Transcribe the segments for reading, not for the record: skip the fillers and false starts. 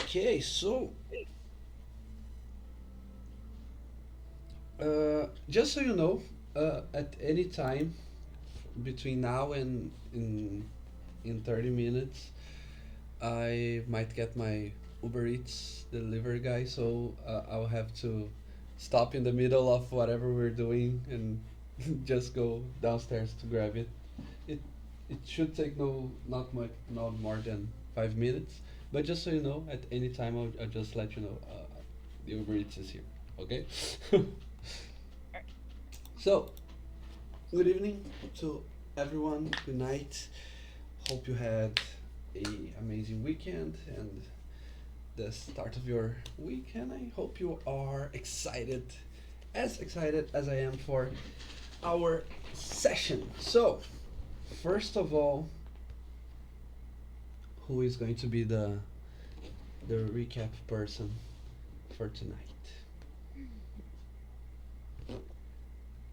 Okay, so just so you know, at any time between now and in 30 minutes, I might get my Uber Eats delivery guy, so I'll have to stop in the middle of whatever we're doing and just go downstairs to grab it. It it should take not more than 5 minutes. But just so you know, at any time I'll just let you know the Uber Eats is here. Okay. So good evening to everyone. Good night. Hope you had a amazing weekend and the start of your week, and I hope you are excited as I am for our session. So, first of all, who is going to be the recap person for tonight?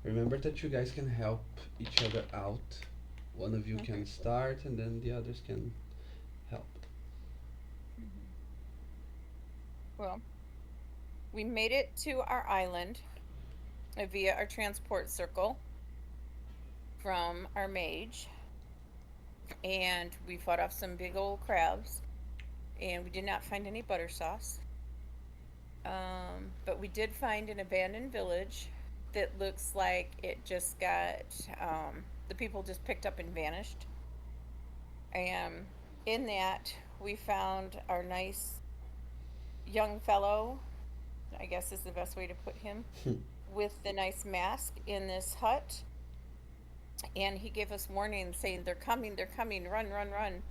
Remember that you guys can help each other out. One of you can Okay. start, and then the others can help. Mhm. Well, we made it to our island via our transport circle from our mage, and we fought off some big old crabs, and we did not find any butter sauce. But we did find an abandoned village that looks like it just got the people just picked up and vanished. And in that, we found our nice young fellow, I guess is the best way to put him, with the nice mask in this hut. And he gave us warning saying, they're coming, run, run, run.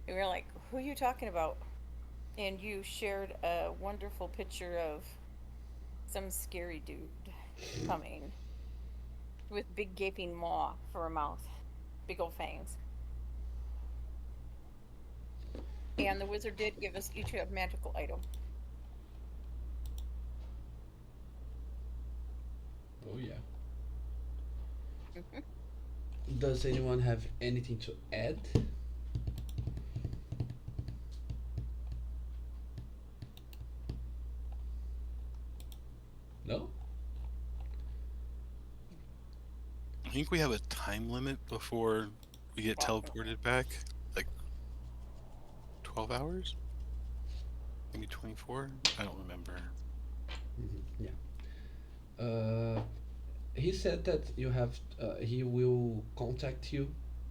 And we were like, who are you talking about? And you shared a wonderful picture of some scary dude coming with big gaping maw for a mouth, big old fangs. And the wizard did give us each a magical item. Oh yeah. Does anyone have anything to add? No? I think we have a time limit before we get teleported back. Like 12 hours? Maybe 24? I don't remember. Yeah. Uh, he said that he will contact you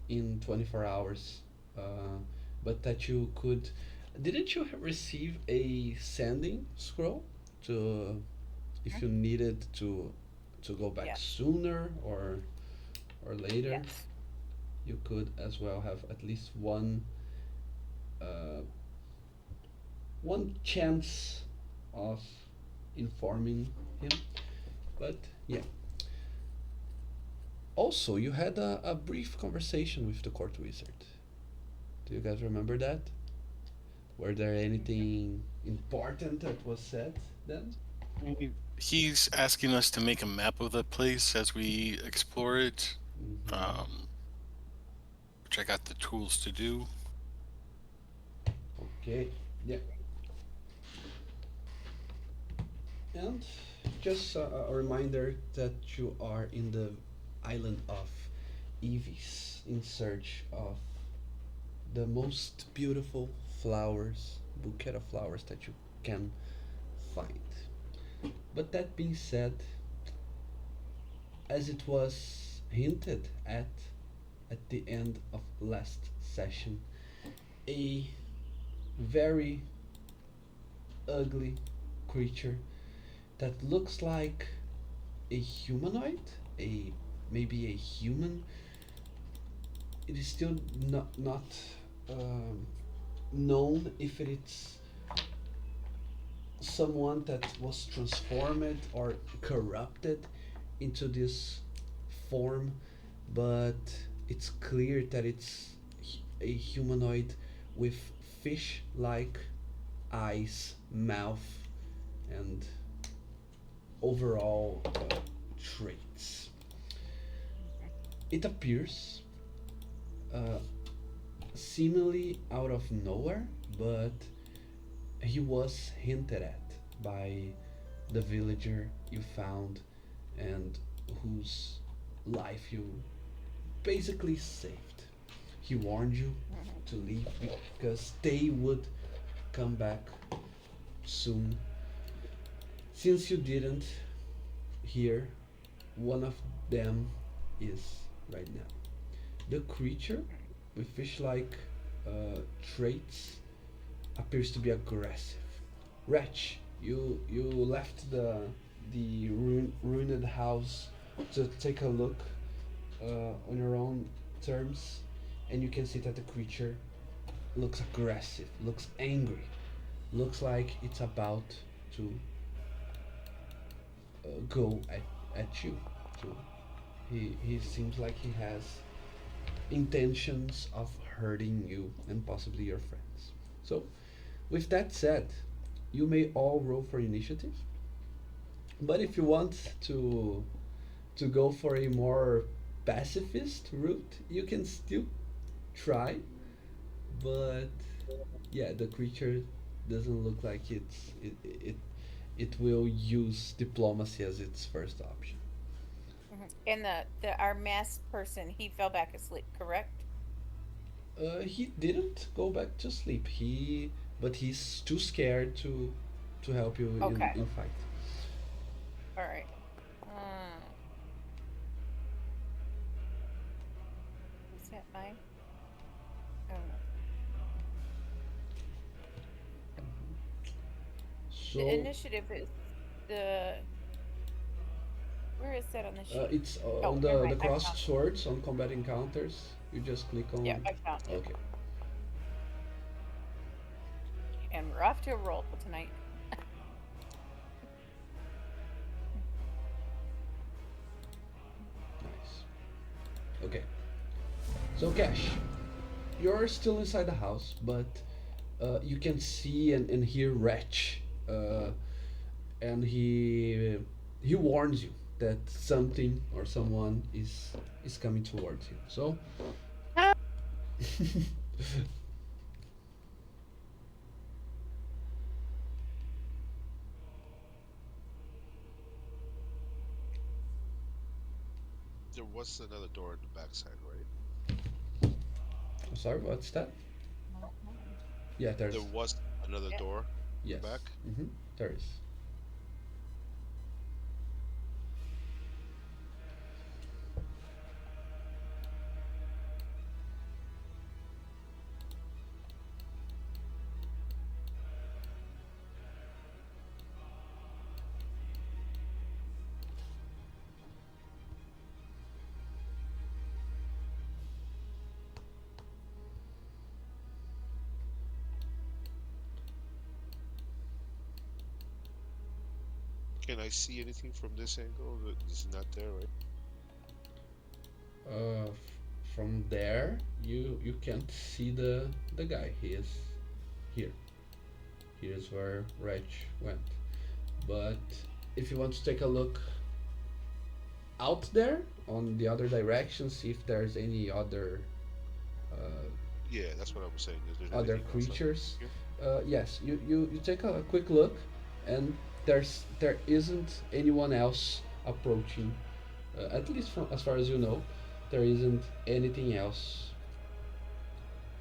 in 24 hours, uh, but that you could. Didn't you receive a sending scroll to if Mhm. you needed to go back Yes. sooner or later? Yes. You could as well have at least uh, one chance of informing him. But yeah. Also, you had a brief conversation with the court wizard. Do you guys remember that? Were there Mhm. anything important that was said then? He's asking us to make a map of the place as we explore it, Mm-hmm. um, which I got the tools to do. Okay. Yeah. And just a reminder that you are in the island of Evis in search of the most beautiful flowers, bouquet of flowers that you can find. But that being said, as it was hinted at the end of last session, a very ugly creature that looks like a humanoid, a maybe a human. It is still not um, known if it's someone that was transformed or corrupted into this form, but it's clear that it's a humanoid with fish like eyes, mouth, and overall traits. It appears uh, seemingly out of nowhere, but he was hinted at by the villager you found and whose life you basically saved. He warned you Hmm. to leave because they would come back soon. Since you didn't hear, one of them is right now. The creature with fish like traits appears to be aggressive. Wretch, you left the ruined house to take a look on your own terms, and you can see that the creature looks aggressive, looks angry, looks like it's about to go at you. So he seems like he has intentions of hurting you and possibly your friends. So, with that said, you may all roll for initiative. But if you want to go for a more pacifist route, you can still try. But yeah, the creature doesn't look like it will use diplomacy as its first option. And the our masked person, he fell back asleep, correct? He didn't go back to sleep. But he's too scared to help you Okay. in fight. All right. Um, is that mine? Oh no. The So initiative is the where is that on the sheet? it's Oh, on never the mind. I crossed found it. swords on combat encounters. You just click Yeah, on. I found it. Okay, And we're off to a roll tonight. nice. Okay, so Cash, you're still inside the house, but you can see and hear Wretch, and he warns you that something or someone is coming towards you. So There was another door in the backside, right? sorry, what's that? Yeah, There there's was another Yeah. door in the yes, back. there is. Can I see anything from this angle? It's not there, right? Uh, from there, you can't see the guy. He is here. Here's where Reg went. But if you want to take a look out there on the other direction, see if there's any uh, Yeah, that's what I was saying. Is there other anything else up creatures. here? Yes, you take a quick look, and there isn't anyone else approaching. At least from as far as you know, there isn't anything else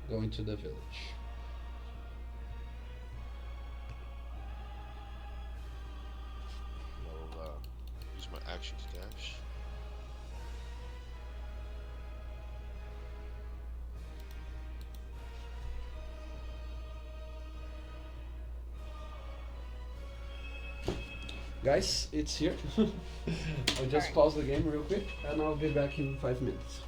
going to the village. I'll use my action to dash. Guys, it's here. I'll just Alright. pause the game real quick, and I'll be back in 5 minutes.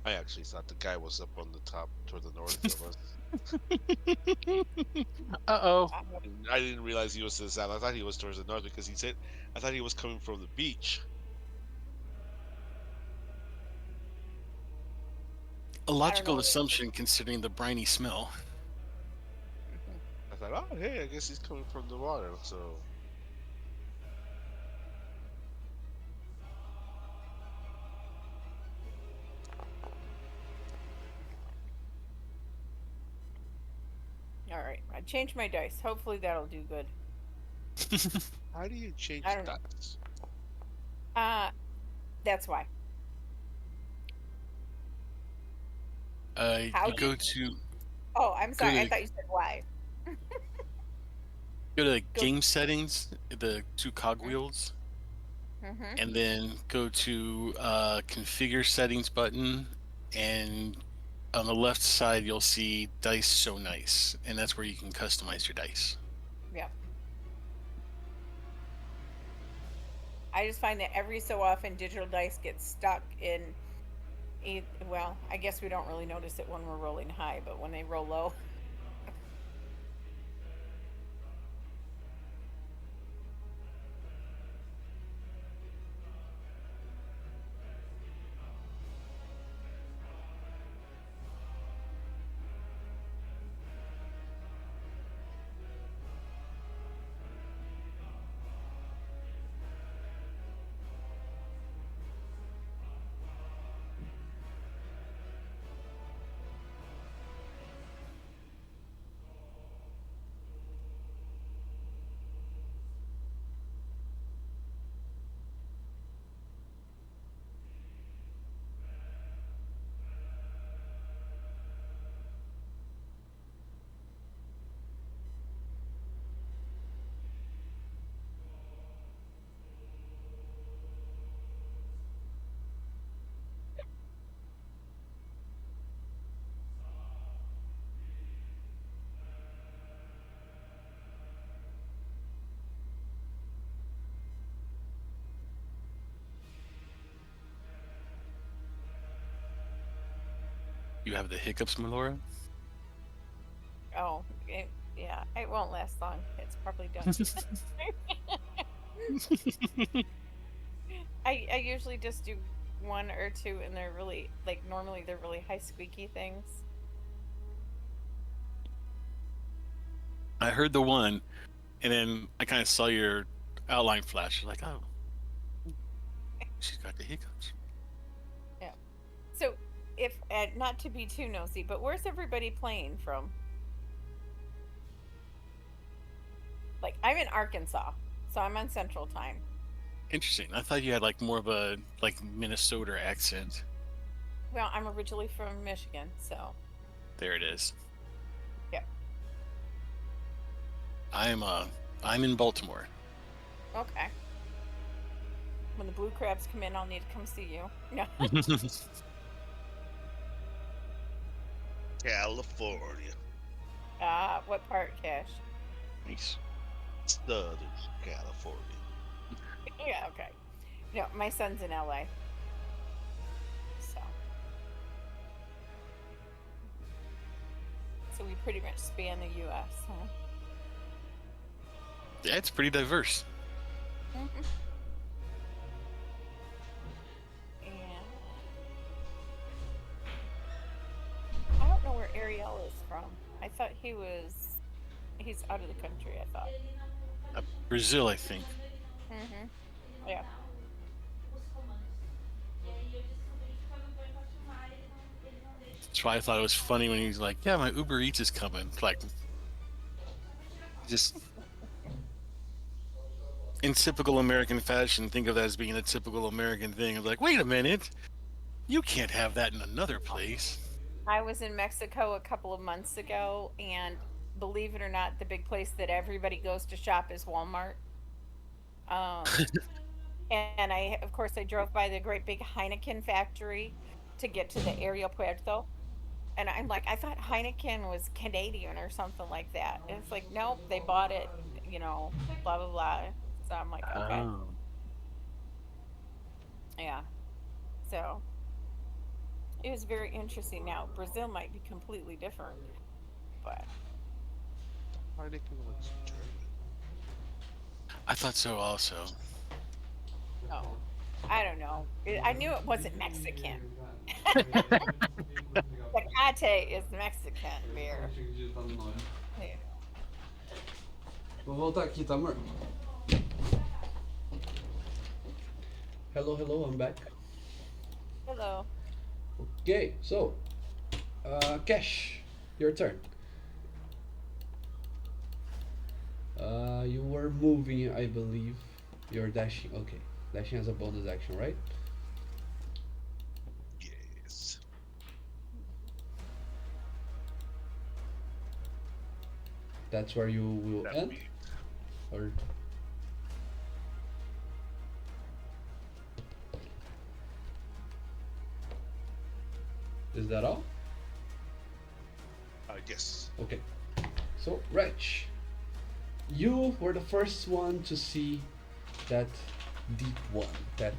I actually thought the guy was up on the top toward the north of us. Uh-oh. And I didn't realize he was to the south. I thought he was towards the north because he said I thought he was coming from the beach. A I don't logical know. assumption considering the briny smell. I thought, oh hey, I guess he's coming from the water. So All right, I changed my dice. Hopefully that'll do good. how do you change I don't know. dice? That's why. How You do go you? to Oh, I'm go sorry. I to thought you said why. go to Go. game settings, the two cogwheels, Mm-hmm. and then go to configure settings button, and on the left side you'll see dice so nice, and that's where you can customize your dice. Yeah. I just find that every so often digital dice get stuck in. Well, I guess we don't really notice it when we're rolling high, but when they roll low. You have the hiccups, Melora? Oh, yeah. It won't last long. It's probably done. I usually just do one or two, and they're really normally they're really high squeaky things. I heard the one, and then I kind of saw your outline flash. Like, oh, she's got the hiccups. Yeah. So, if not to be too nosy, but where's everybody playing from? Like, I'm in Arkansas, so I'm on Central Time. Interesting. I thought you had like more of a like Minnesota accent. Well, I'm originally from Michigan, so There it is. yeah. I'm in Baltimore. Okay. When the blue crabs come in, I'll need to come see you. No. California, What part, Cash? Nice. Southern California. Yeah, okay. No, my son's in LA. So. So we pretty much span the US, huh? Yeah, it's pretty diverse. Mm-hmm. And I don't know where Ariel is from. I thought he's out of the country, I thought. Brazil, I think. Mm-hmm. Yeah. That's why I thought it was funny when he was like, "Yeah, my Uber Eats is coming." Like, just in typical American fashion, think of that as being a typical American thing. I'm like, wait a minute, you can't have that in another place. I was in Mexico a couple of months ago, and believe it or not, the big place that everybody goes to shop is Walmart. Um, and of course, I drove by the great big Heineken factory to get to the Aeropuerto. And I'm like, I thought Heineken was Canadian or something like that. And it's like, nope, they bought it, blah, blah, blah. So I'm like, okay. Oh. Yeah. So, it was very interesting. Now Brazil might be completely different, but Heineken was German. I thought so also. no, I don't know. I knew it wasn't Mexican. Tecate is Mexican beer. Yeah. Vou voltar aqui, tá, amor? Hello, hello, I'm back. Hello. Okay, so, Cash, your turn. You were moving, I believe. You're dashing. Okay, dashing has a bonus action, right? Yes. That's where you will That end, we or is that all? yes. Okay. So, Wretch, you were the first one to see that deep one, that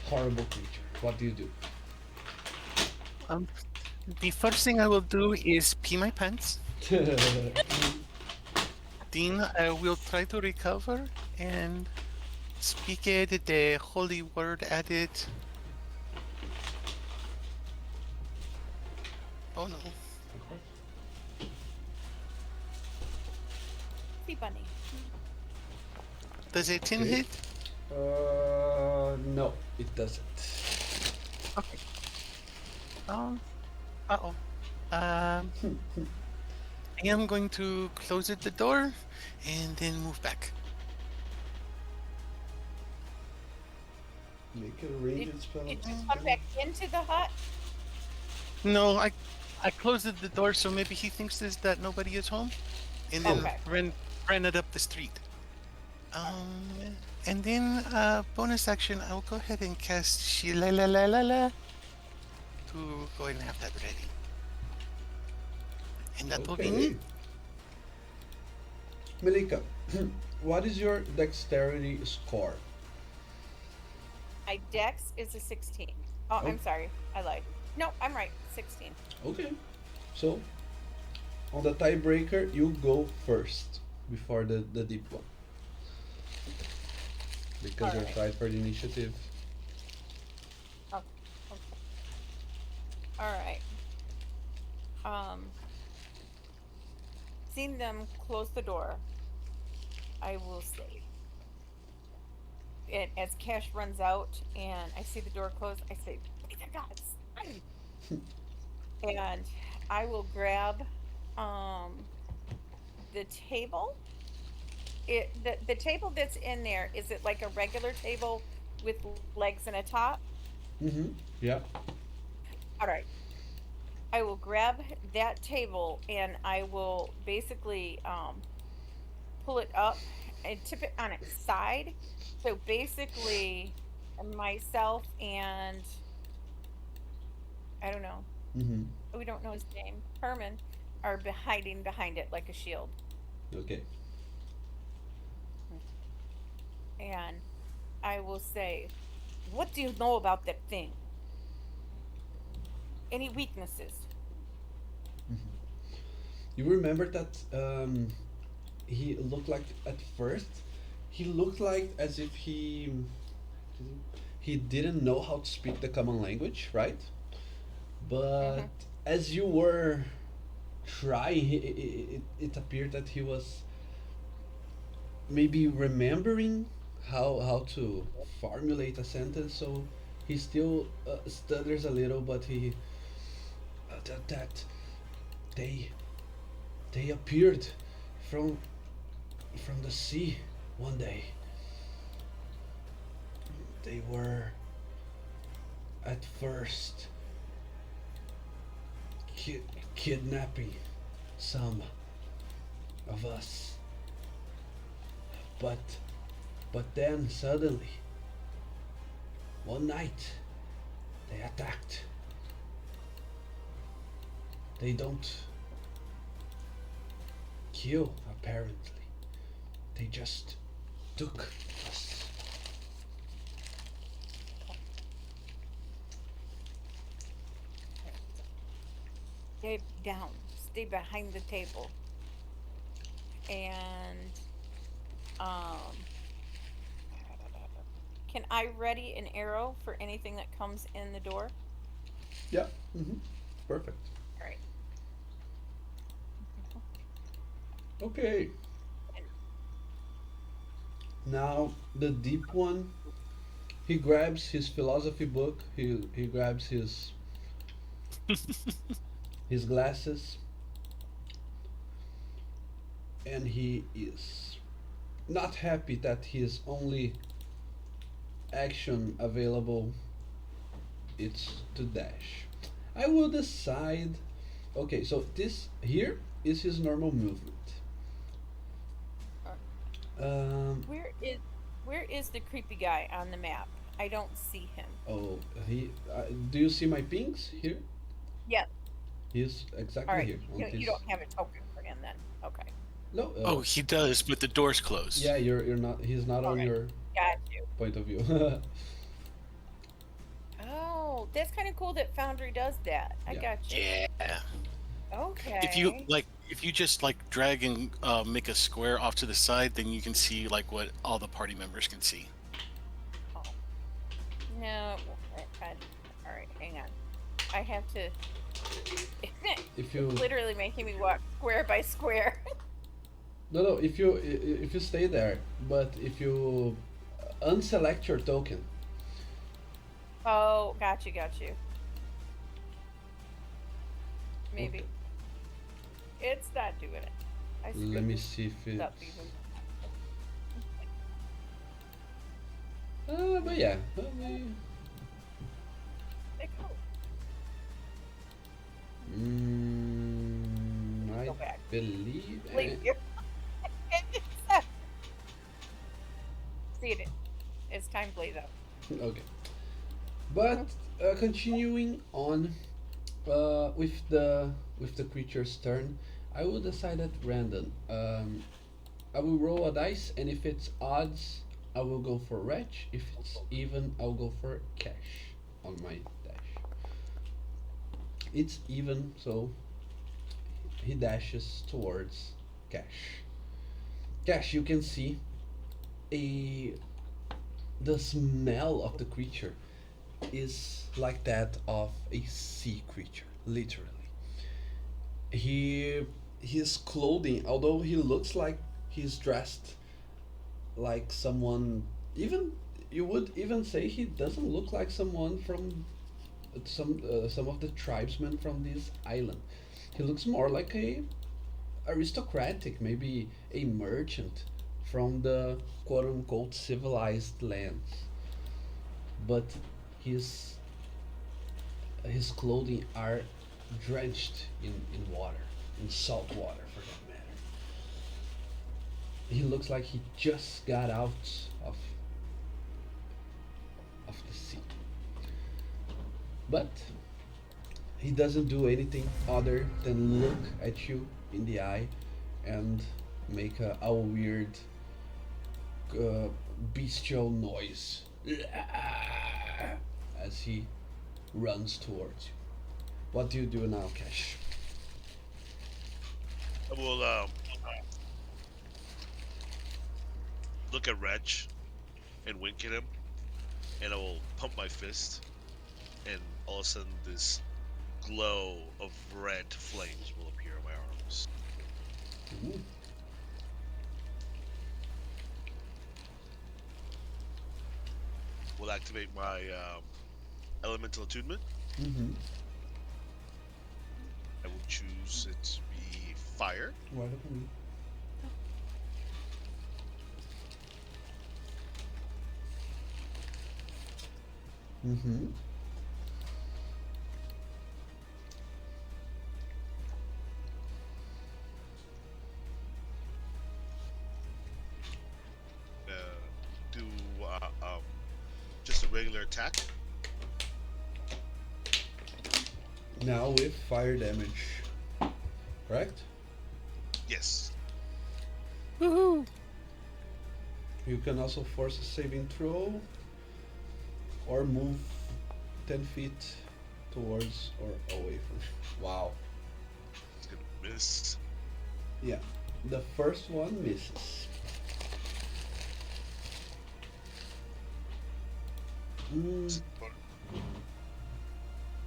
horrible creature. What do you do? Um, the first thing I will do is pee my pants. Then I will try to recover and speak it, the holy word at it. Oh no. See bunny. Does a 10 Okay. hit? No, it doesn't. Okay. Uh-oh. I am going to close it the door and then move back. Make a ranged spell. Did you come back into the hut? No, I closed the door so maybe he thinks that nobody is home, and then Okay. ran it up the street. And then bonus action, I will go ahead and cast Shila to go ahead and have that ready. And that will be Okay. me. Malika, what is your dexterity score? My dex is a 16. Oh, Oh. I'm sorry. I lied. No, I'm right. 16. Okay. So, on the tiebreaker, you go first before the deep one. Because you're Alright. tied for the initiative. Oh, okay. All right. Seeing them close the door, I will say. And as Cash runs out and I see the door closed, I say, "By the gods!" And I will grab the table. The table that's in there, is it like a regular table with legs and a top? Mm-hmm. Yeah. All right. I will grab that table and I will basically pull it up and tip it on its side. So basically, myself and I don't know, Mm-hmm. we don't know his name, Herman, are hiding behind it like a shield. Okay. And I will say, "What do you know about that thing? Any weaknesses?" You remember that he looked like at first he looked like as if he didn't know how to speak the common language, right? But Mm-hmm. as you were trying, it appeared that he was maybe remembering how to formulate a sentence. So he still stutters a little, but he that they they appeared from from the sea one day. They were at first kidnapping some of us, but then suddenly one night they attacked. They don't kill, apparently. They just took us. stay down, stay behind the table, and um, can I ready an arrow for anything that comes in the door? Yeah. Mm-hmm. Perfect. All right. Okay. And Now the deep one. He grabs his philosophy book. He grabs his glasses, and he is not happy that his only action available is to dash. I will decide. Okay, so this here is his normal movement. uh, Um, where is where is the creepy guy on the map? I don't see him. oh, he. Do you see my pings here? Yeah. He's All exactly right. here on You this. don't have a token for him then. Okay. No. Oh, he does, but the door's closed. Yeah, you're not. He's not on Okay. your Got you. point of view. Oh, that's kind of cool that Foundry does that. I Yeah. got you. Yeah. Okay. If you just like drag and make a square off to the side, then you can see like what all the party members can see. Oh, no. All right, hang on. I have to. If you It's literally making me walk square by square. no, if you stay there, but if you unselect your token, Oh, got you, got you. Maybe. okay, It's not doing it. I let screwed me this see if it's. up even. But yeah, Like, oh, I go back. believe. Leave you. See it. It's time to blaze up. Okay, but continuing on with the creature's turn, I will decide at random. I will roll a dice, and if it's odds, I will go for wretch. If it's even, I'll go for cash on my dash. It's even, so he dashes towards cash. Cash, you can see a the smell of the creature is like that of a sea creature, literally. He his clothing, although he looks like he's dressed like someone, even you would even say he doesn't look like someone from some of the tribesmen from this island. He looks more like a aristocratic, maybe a merchant from the quote unquote civilized lands. But his his clothing are drenched in water, in salt water for that matter. He looks like he just got out of of the sea. But he doesn't do anything other than look at you in the eye and make a weird uh, bestial noise as he runs towards you. What do you do now, Cash? I will look at Wretch and wink at him, and I will pump my fist, and all of a sudden this glow of red flames will appear in my arms. Ooh. Will activate my elemental attunement. Mm-hmm. I will choose it to be fire. Why don't we? Mm-hmm. Uh, do just a regular attack. Now with fire damage. Correct? Yes. Woohoo! You can also force a saving throw or move 10 feet towards or away from. Wow. miss. Yeah, the first one misses. Mm,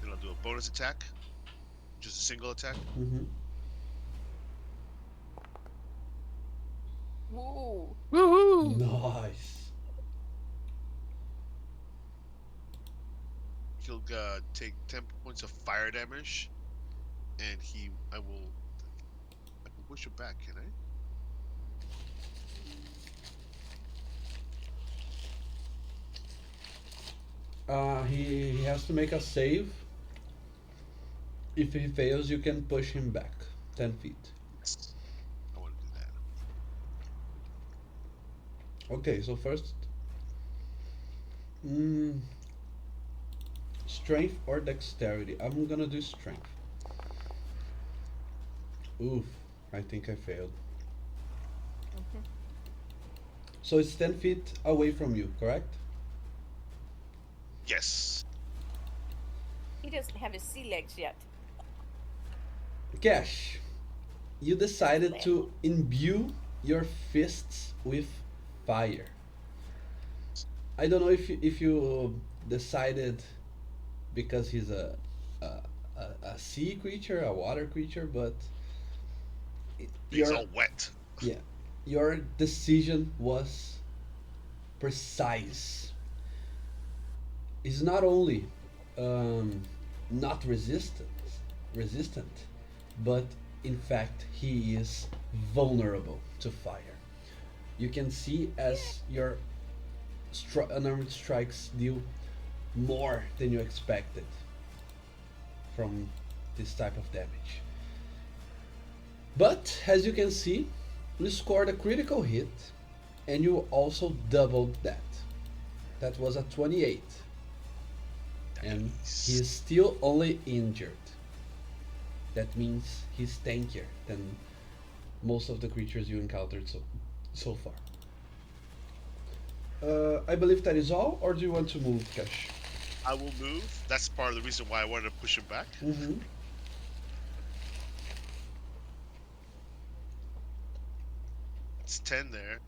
Then I'll do a bonus attack. Just a single attack. hmm Ooh. Woohoo! Nice. He'll take 10 points of fire damage, and I can push him back, can I? He has to make a save. If he fails, you can push him back 10 feet. Yes. I want to do that. Okay, so first, mm, strength or dexterity. I'm gonna do strength. Oof, I think I failed. Mhm. So it's 10 feet away from you, correct? Yes. He doesn't have his sea legs yet. Cash, you decided to imbue your fists with fire. I don't know if you decided because he's a, a sea creature, a water creature, but He's your all wet. yeah, your decision was precise. He's not only um, not resistant, but in fact he is vulnerable to fire. You can see as your unarmed strikes deal more than you expected from this type of damage. But as you can see, you scored a critical hit and you also doubled that. That was a 28. And he is still only injured. That means he's tankier than most of the creatures you encountered so far. I believe that is all, or do you want to move, Cash? I will move. That's part of the reason why I wanted to push him back. Mm-hmm. It's 10 there.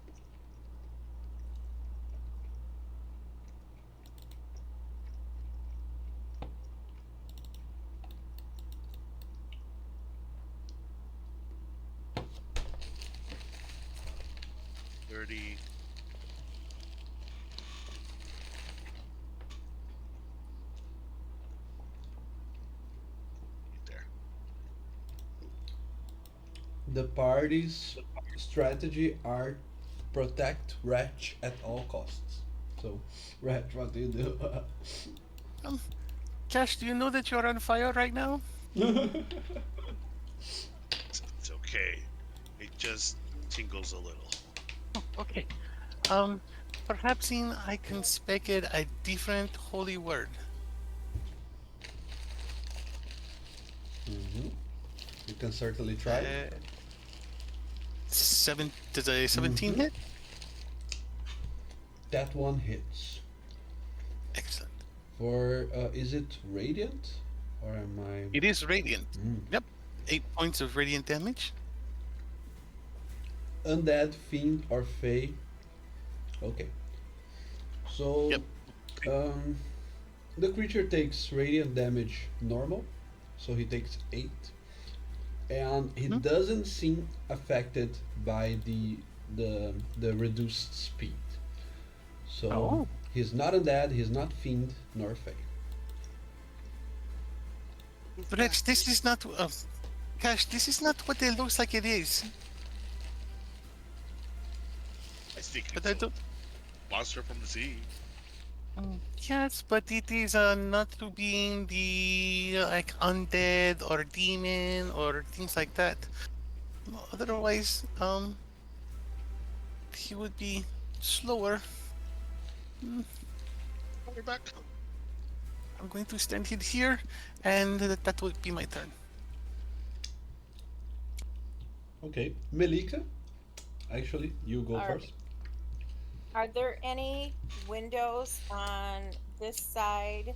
$30. There. The party's strategy are protect Wretch at all costs. So, Wretch, what do you do? Um, Cash, do you know that you're on fire right now? It's okay. It just tingles a little. Okay. Perhaps I can speak it a different holy word. Mm-hmm. You can certainly try. Does a 17 Mhm. hit? That one hits. Excellent. For is it radiant, or am I? It is radiant. Mm. Yep. 8 points of radiant damage. Undead, fiend, or fey. Okay. So, Yep. um, the creature takes radiant damage normal, so he takes 8, and he Mhm. doesn't seem affected by the reduced speed. So Oh. he's not undead, he's not fiend nor fey. Rich, this is not. Cash, this is not what it looks like it is. I think But it's I a don't. monster from the sea. Yes, but it is not to being the like undead or demon or things like that. Otherwise, he would be slower. We're back. I'm going to stand it here, and that would be my turn. Okay, Melika, actually, you go Alright. first. Are there any windows on this side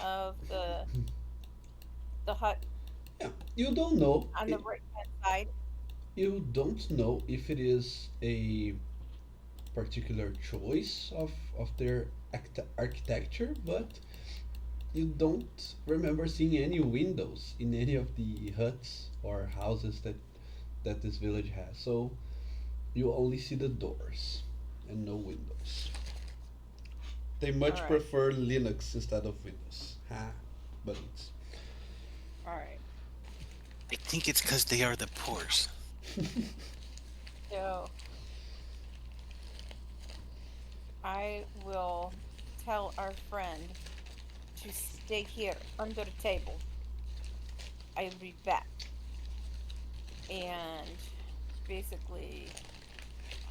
of the hut? Yeah, you don't know. on the right hand side. You don't know if it is a particular choice of their architecture, but you don't remember seeing any windows in any of the huts or houses that this village has. So you only see the doors and no windows. They All much right. prefer Linux instead of Windows. Ha, but it's All right. I think it's because they are the poors. So I will tell our friend to stay here under the table. I'll be back. And basically,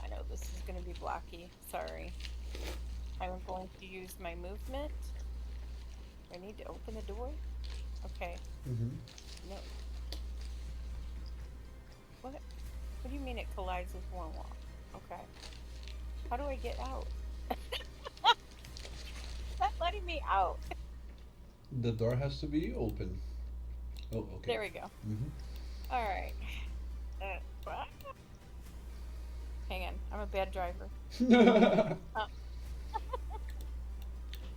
I know this is going to be blocky. Sorry. I'm going to use my movement. I need to open the door. Okay. mm-hmm. No. What? What do you mean it collides with one wall? Okay. How do I get out? Not letting me out. The door has to be open. Oh, okay. There we go. Mm-hmm. All right. What? Hang on. I'm a bad driver. Uh,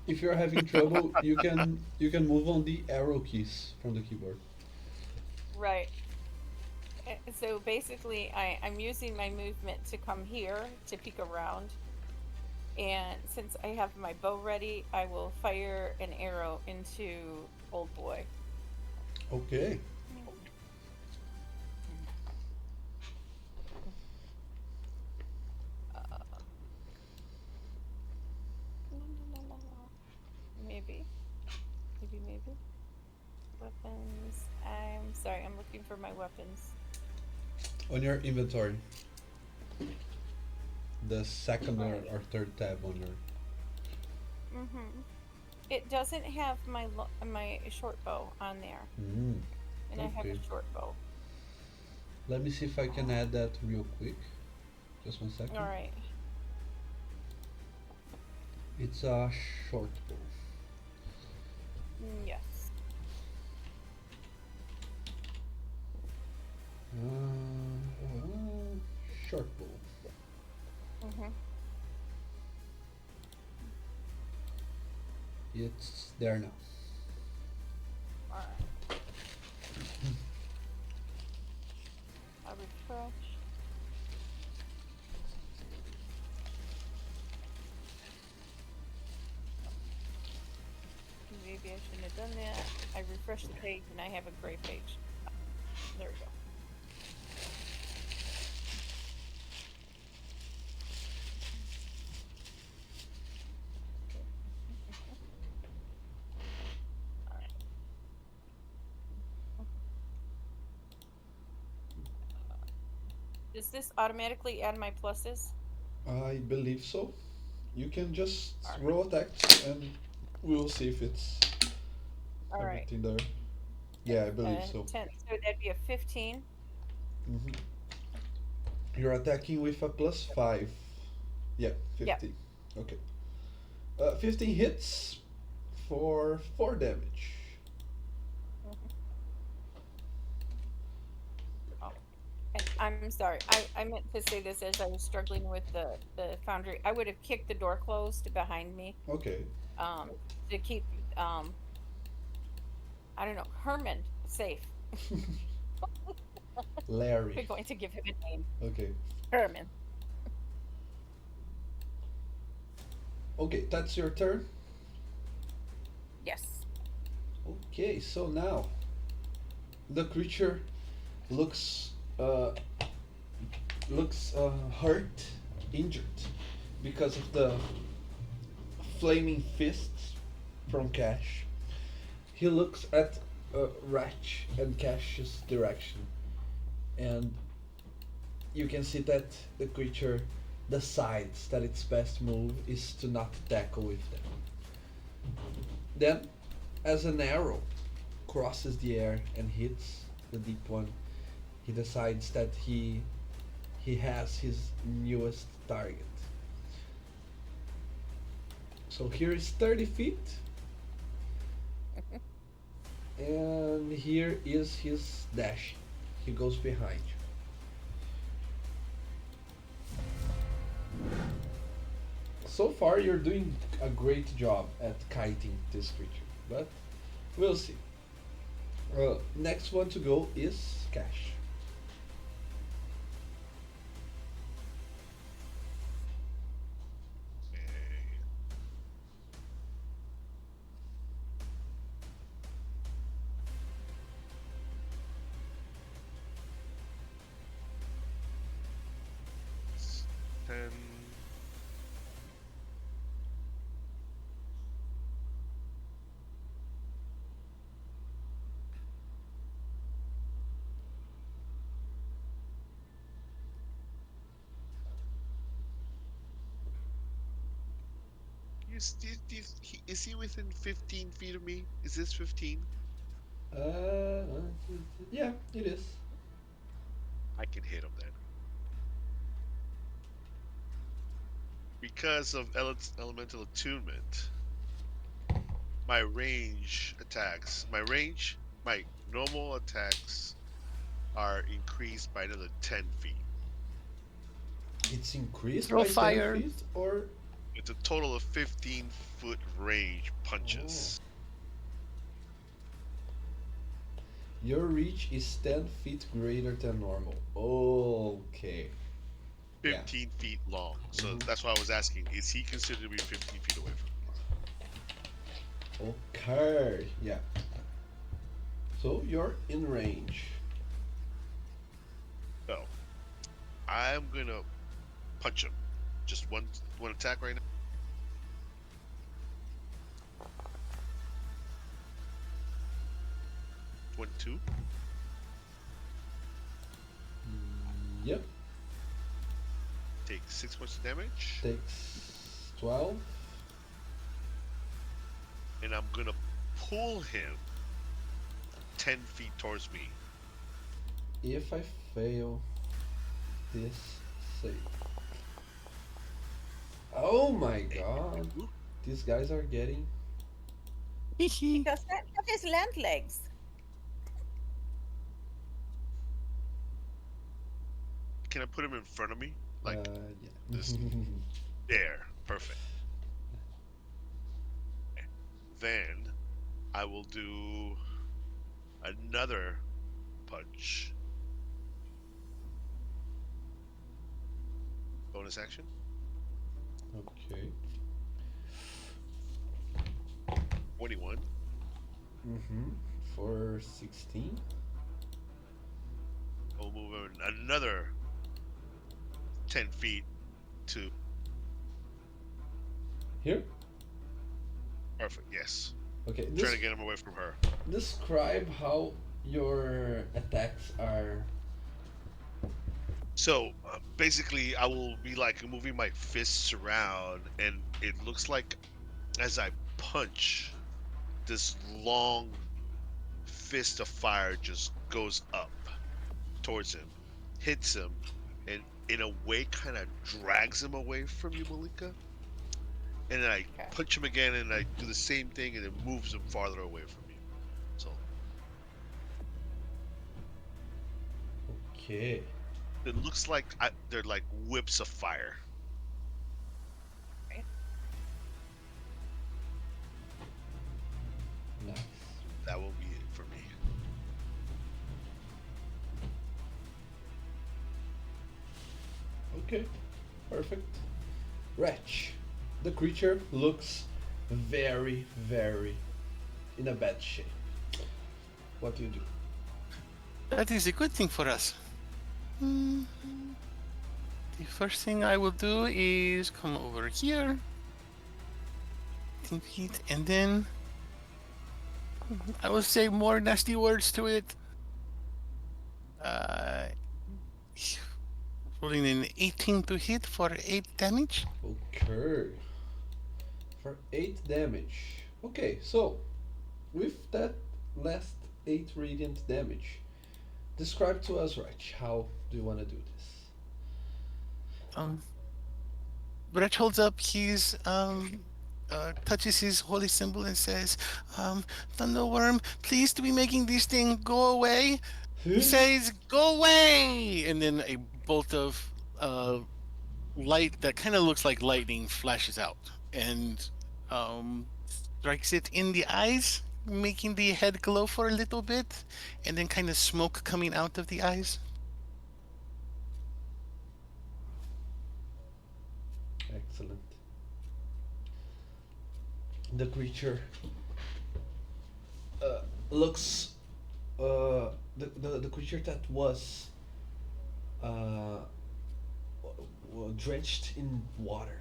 If you're having trouble, you can move on the arrow keys from the keyboard. right. So basically, I'm using my movement to come here to peek around. And since I have my bow ready, I will fire an arrow into Old Boy. Okay. La, la, la, la. Maybe. Maybe. Weapons. I'm sorry, I'm looking for my weapons. On your inventory, the second Right. or third tab on your. Mm-hmm. It doesn't have my short bow on there, Mm, and I have okay. a short bow. Let me see if I can add that real quick. Just one second. All right. It's a short bow. Yes. Short bow. Mm-hmm. It's there now. All right. I'll refresh. Maybe I shouldn't have done that. I refreshed the page and I have a gray page. There we go. All right. Does this automatically add my pluses? I believe so. You can just All right. roll attack and we'll see if it's All right. everything there. Yeah, I believe so. 10. So that'd be a 15. hmm You're attacking with a +5. Yeah, Yep. 15. Okay. 15 hits for 4 damage. Mhm. Oh, and I'm sorry. I meant to say this as I was struggling with the foundry. I would have kicked the door closed behind me, Okay. um, to keep I don't know, Herman safe. We're Larry. going to give him a name. Okay. Herman. Okay, that's your turn. Yes. Okay, so now the creature looks uh, looks hurt, injured because of the flaming fists from Cash. He looks at Ratch and Cash's direction, and you can see that the creature decides that its best move is to not tackle with them. Then, as an arrow crosses the air and hits the deep one, he decides that he has his newest target. So here is 30 feet, And here is his dash. He goes behind you. So far, you're doing a great job at kiting this creature, but we'll see. Next one to go is Cash. Okay. It's 10. Is he within 15 feet of me? Is this 15? Uh, yeah, it is. I can hit him then. Because of elemental attunement, my normal attacks are increased by another 10 feet. It's increased Throw by fire. 10 feet, or It's a total of 15-foot range punches. your reach is 10 feet greater than normal. Okay. Yeah. 15 feet long. So Mhm. that's why I was asking, is he considered to be 15 feet away from me? Okay. Yeah. So you're in range. So I'm gonna punch him. Just one attack right now. 22. Yep. Take 6 points of damage. Takes 12. And I'm gonna pull him 10 feet towards me. If I fail this save. Oh my god. These guys are getting. Does that have his land legs? Can I put him in front of me? Like, Yeah. this- there. Perfect. Then I will do another punch. Bonus action. Okay. 21. For 16. I'll move him another 10 feet to. Here? Perfect, yes. Okay. Trying to get him away from her. Describe how your attacks are. So basically, I will be like moving my fists around, and it looks like as I punch, this long fist of fire just goes up towards him, hits him, and in a way kind of drags him away from you, Malika. And then I Okay. punch him again, and I do the same thing, and it moves him farther away from you. So Okay. it looks like they're like whips of fire. Nice. That will be it for me. Okay. Perfect. Wretch. The creature looks very, very in a bad shape. What do you do? That is a good thing for us. The first thing I will do is come over here. 10 feet, and then I will say more nasty words to it. Rolling an 18 to hit for 8 damage. Okay. For 8 damage. Okay, so with that last 8 radiant damage, describe to us, Wretch, how do you want to do this? Brett holds up his touches his holy symbol and says, Thunderworm, please to be making this thing go away. Says, go away! And then a bolt of light that kind of looks like lightning flashes out and strikes it in the eyes, making the head glow for a little bit, and then kind of smoke coming out of the eyes. Excellent. The creature looks the creature that was uh, drenched in water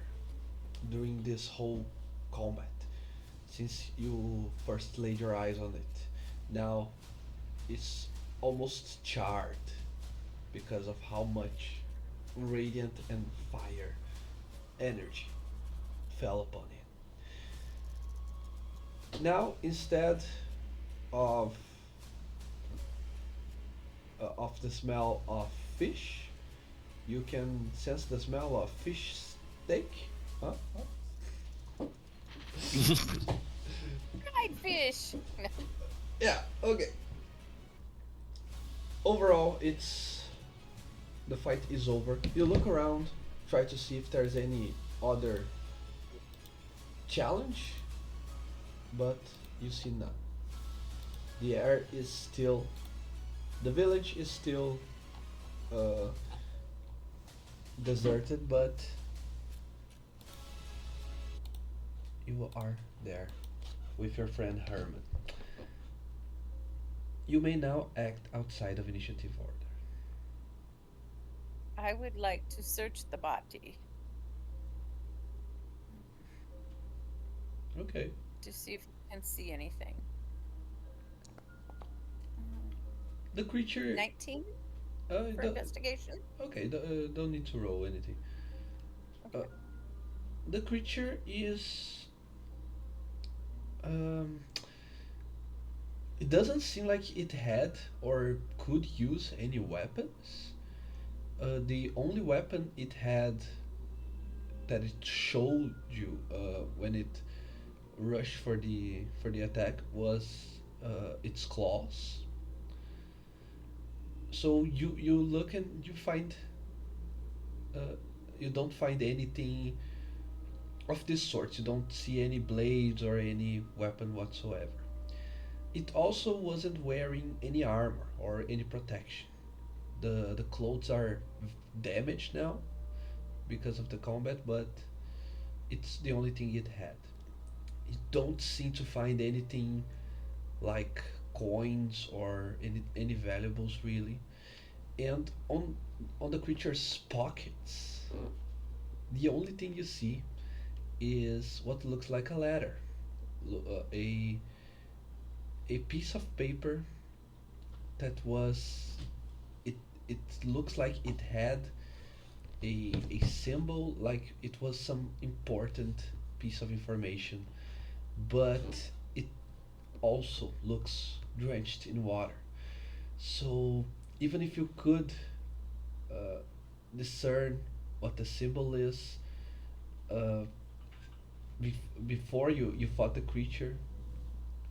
during this whole combat since you first laid your eyes on it. Now it's almost charred because of how much radiant and fire energy fell upon it. Now, instead of the smell of fish, you can sense the smell of fish steak. Huh? Fried fish. Yeah. Okay. Overall, the fight is over. You look around, try to see if there's any other challenge, but you see none. The air is still, the village is still uh, deserted, but you are there with your friend Herman. You may now act outside of initiative order. I would like to search the body Okay. to see if I can see anything. The creature. 19 for The, investigation. okay. Don't need to roll anything. Okay. The creature is. Um, it doesn't seem like it had or could use any weapons. The only weapon it had that it showed you when it rushed for the attack was its claws. So you look and you find uh, you don't find anything of this sort. You don't see any blades or any weapon whatsoever. It also wasn't wearing any armor or any protection. The clothes are damaged now because of the combat, but it's the only thing it had. You don't seem to find anything like coins or any valuables really. And on the creature's pockets, the only thing you see is what looks like a ladder, a piece of paper that was it it looks like it had a symbol, like it was some important piece of information, but it also looks drenched in water. So even if you could uh, discern what the symbol is, uh, before you fought the creature,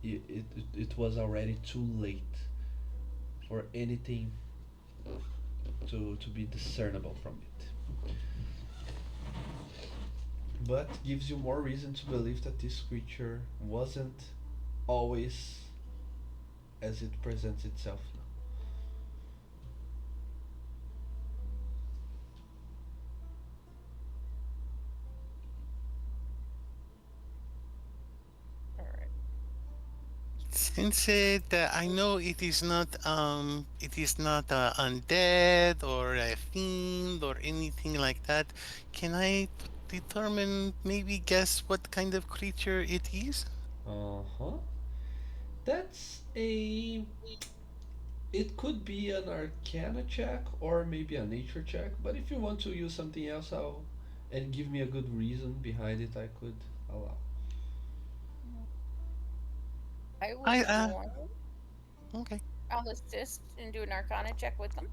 it was already too late for anything to be discernible from it. But gives you more reason to believe that this creature wasn't always as it presents itself now. All right. Since I know it is not undead or a fiend or anything like that, can I determine, maybe guess what kind of creature it is? Uh huh. That's a. It could be an Arcana check or maybe a Nature check. But if you want to use something else, and give me a good reason behind it, I could allow. I I was going. Okay. I'll assist and do an Arcana check with them.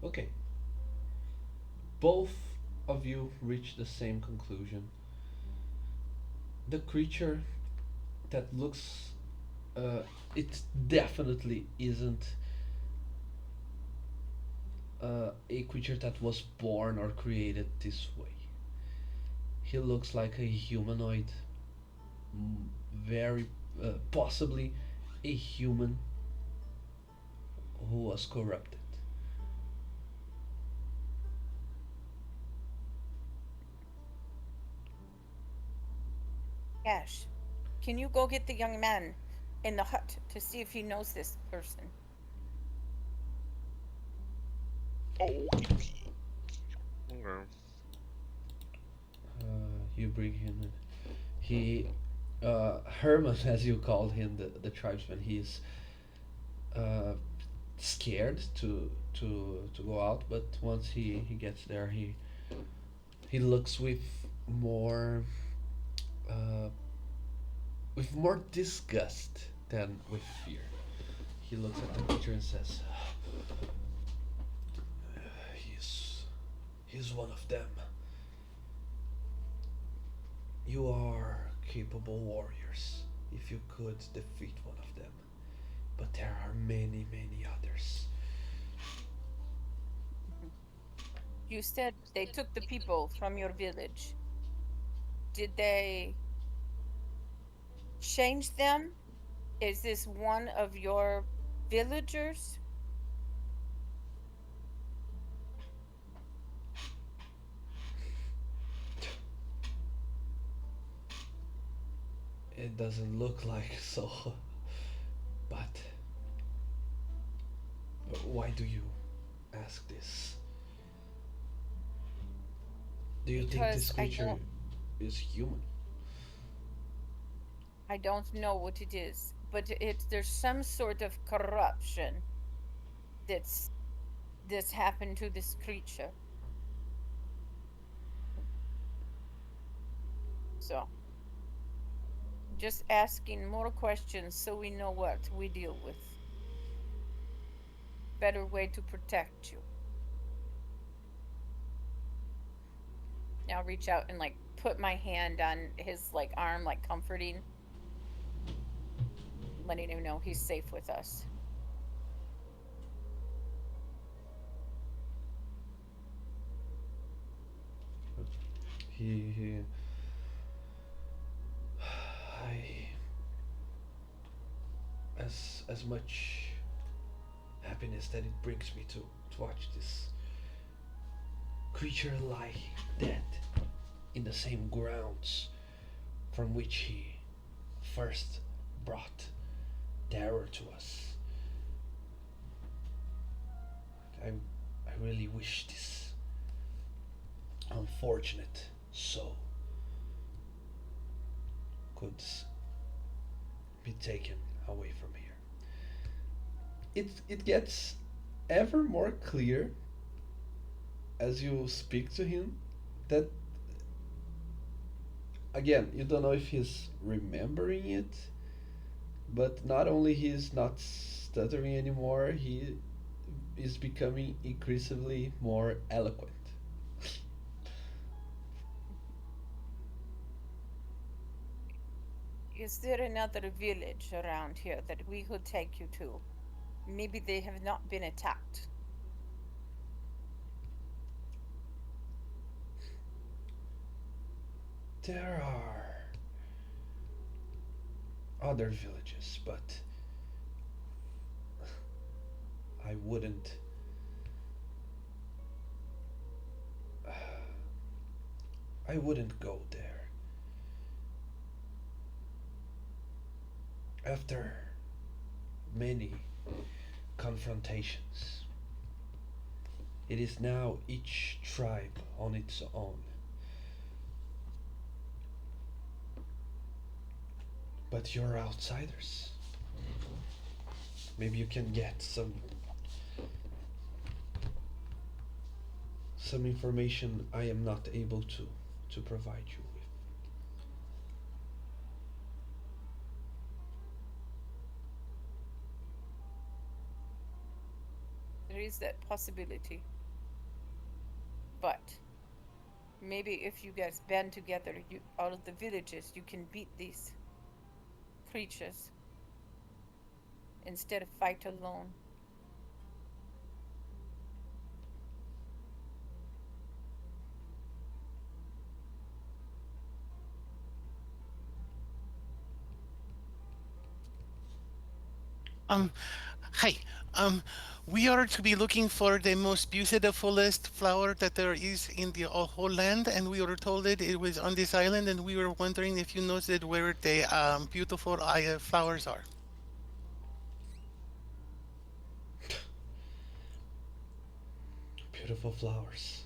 Okay. Both of you reach the same conclusion. The creature that looks, uh, it definitely isn't a creature that was born or created this way. He looks like a humanoid, very possibly a human who was corrupted. Ash, can you go get the young man in the hut to see if he knows this person? Oh, okay. You bring him in. He, Herman, as you called him, the tribesman, he's uh, scared to go out, but once he gets there, he looks more uh, with more disgust than with fear. He looks at the creature and says, "He's he's one of them. You are capable warriors if you could defeat one of them, but there are many others." You said they took the people from your village. Did they change them? Is this one of your villagers? It doesn't look like so, but why do you ask this? Do you think this Because creature is human? I don't know what it is, but there's some sort of corruption that's happened to this creature. So, just asking more questions so we know what we deal with. Better way to protect you. Now reach out and like put my hand on his like arm, like comforting, letting him know he's safe with us. He I as much happiness that it brings me to watch this creature lie dead in the same grounds from which he first brought terror to us. I I really wish this unfortunate soul could be taken away from here. It gets ever more clear as you speak to him that again you don't know if he's remembering it, but not only he's not stuttering anymore, he is becoming increasingly more eloquent. Is there another village around here that we could take you to? Maybe they have not been attacked. There are other villages, but I wouldn't. I wouldn't go there. After many confrontations, it is now each tribe on its own. But you're outsiders. Maybe you can get some information I am not able to provide you with. There is that possibility. But maybe if you guys band together, you all of the villages, you can beat these creatures instead of fight alone. Um, Hi. Um, we are to be looking for the most beautifulest flower that there is in the whole land, and we were told that it was on this island, and we were wondering if you noticed where the beautiful flowers are. Beautiful flowers.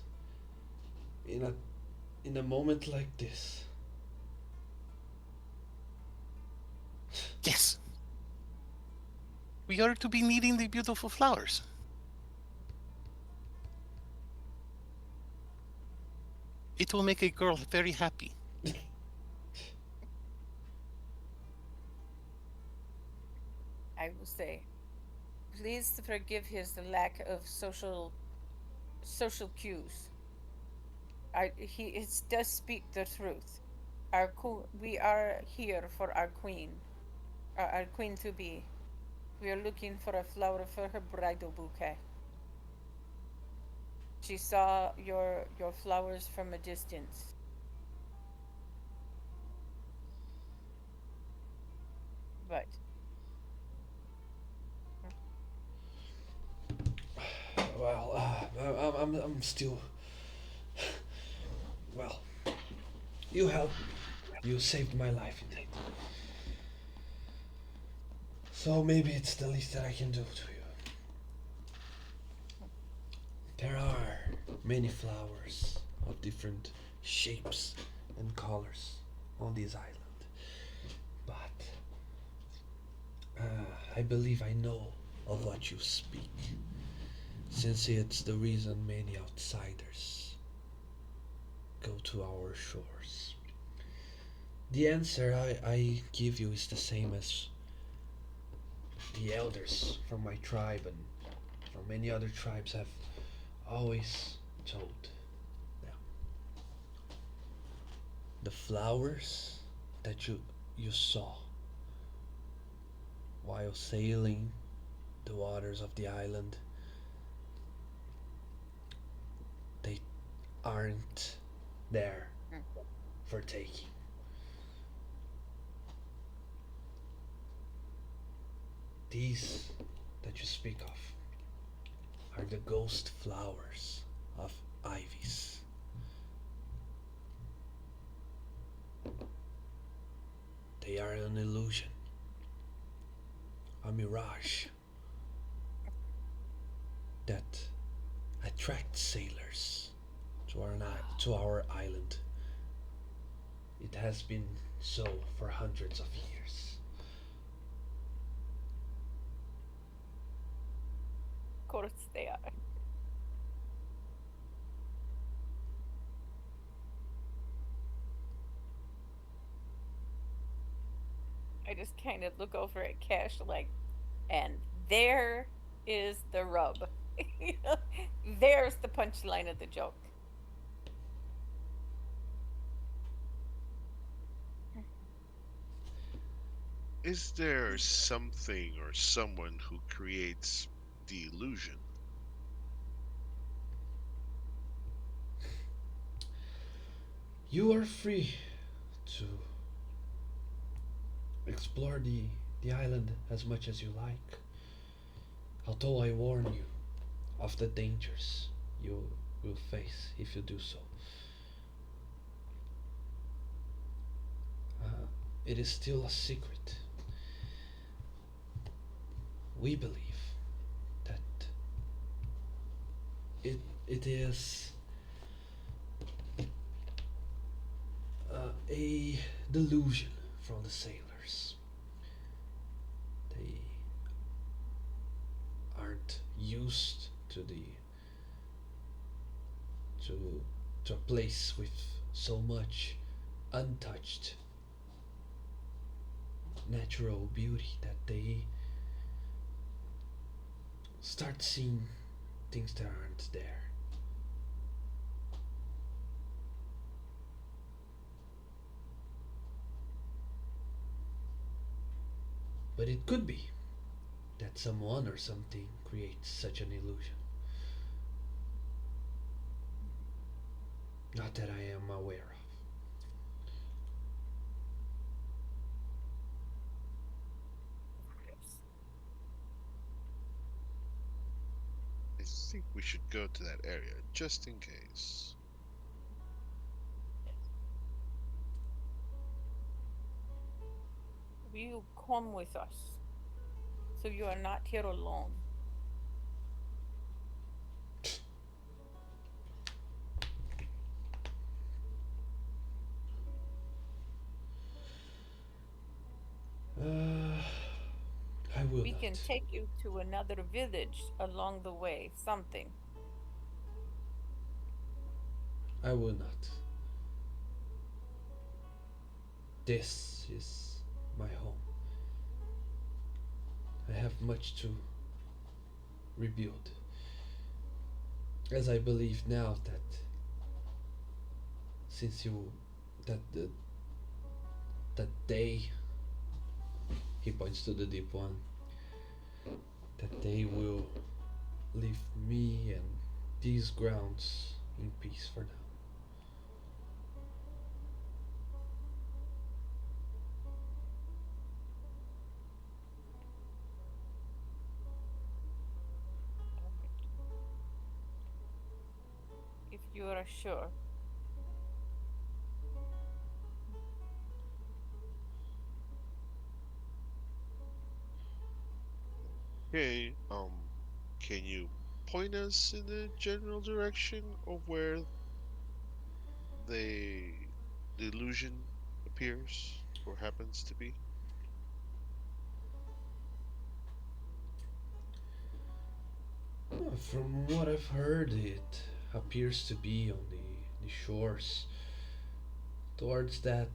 In a in a moment like this. Yes. We are to be needing the beautiful flowers. It will make a girl very happy. I will say, please forgive his lack of social cues. He does speak the truth. We are here for our queen, our queen to be. We are looking for a flower for her bridal bouquet. She saw your flowers from a distance. But Well, I'm still. Well, you helped. You saved my life indeed. So maybe it's the least that I can do to you. There are many flowers of different shapes and colors on this island, but I believe I know of what you speak, since it's the reason many outsiders go to our shores. The answer I give you is the same as the elders from my tribe and from many other tribes have always told. Now, the flowers that you saw while sailing the waters of the island, they aren't there for taking. These that you speak of are the ghost flowers of Ivy's. They are an illusion, a mirage that attracts sailors to our island. It has been so for hundreds of years. of course they are. I just kind of look over at Cash like, and there is the rub. You know, there's the punchline of the joke. Is there something or someone who creates the illusion? You are free to explore the island as much as you like. Although I warn you of the dangers you will face if you do so. It is still a secret. We believe that it is a delusion from the sailors. They aren't used to to a place with so much untouched natural beauty that they start seeing things that aren't there. But it could be that someone or something creates such an illusion. Not that I am aware of. I think we should go to that area just in case. Will you come with us? So you are not here alone. Uh, I will We not. can take you to another village along the way. Something. I will not. This is my home. I have much to rebuild. As I believe now that since you that the that they he points to the deep one that they will leave me and these grounds in peace for now. If you are sure. Okay, can you point us in the general direction of where the the illusion appears or happens to be? From what I've heard, it appears to be on the shores towards that.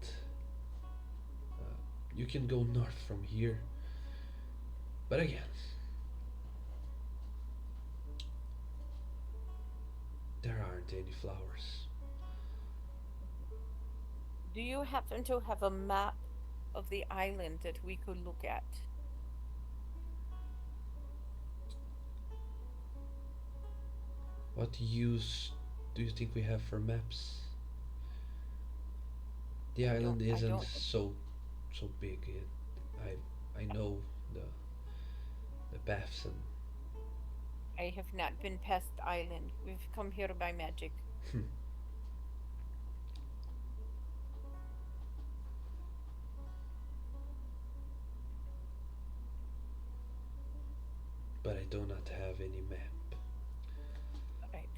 You can go north from here. But again, there aren't any flowers. Do you happen to have a map of the island that we could look at? What use do you think we have for maps? The island I isn't don't. so big. I know the the paths and I have not been past the island. We've come here by magic. but I do not have any map. Right.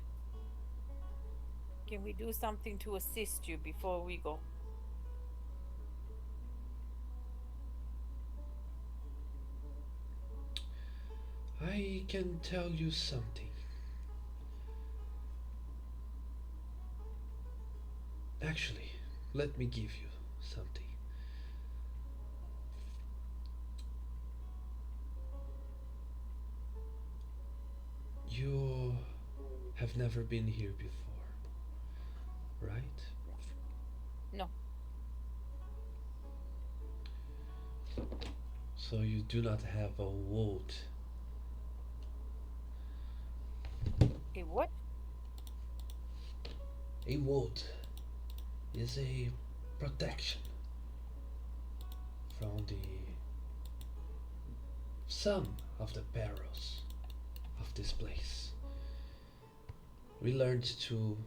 Can we do something to assist you before we go? I can tell you something. Actually, let me give you something. You have never been here before, right? No. So you do not have a wood. A what? A wood is a protection from the some of the perils of this place. We learned to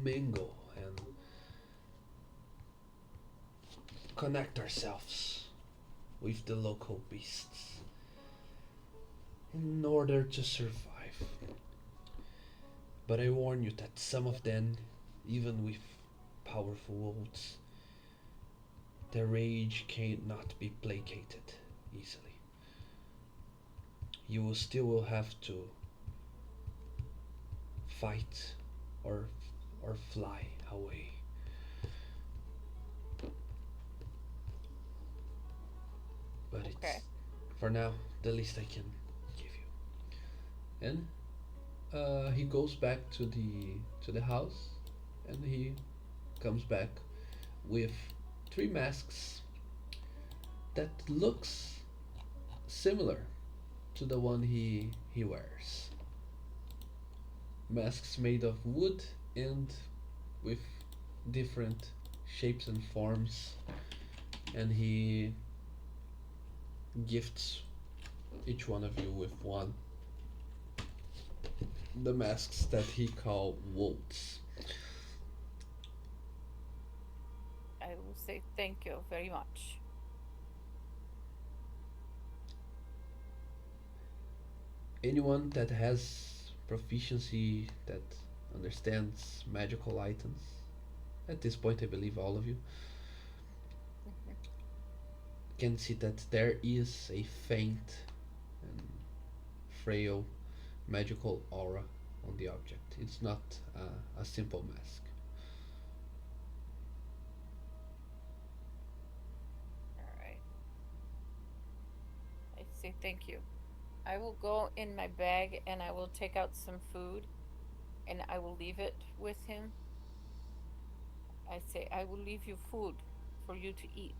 mingle and connect ourselves with the local beasts in order to survive. But I warn you that some of them, even with powerful wolves, their rage cannot be placated easily. You will still have to fight or or fly away. But it's Okay. for now the least I can give you. And he goes back to the house and he comes back with three masks that looks similar to the one he wears. Masks made of wood and with different shapes and forms, and he gifts each one of you with one. The masks that he called wolves. I will say thank you very much. Anyone that has proficiency, that understands magical items, at this point I believe all of you, can see that there is a faint and frail magical aura on the object. It's not a simple mask. All right. I say thank you. I will go in my bag and I will take out some food and I will leave it with him. I say, I will leave you food for you to eat.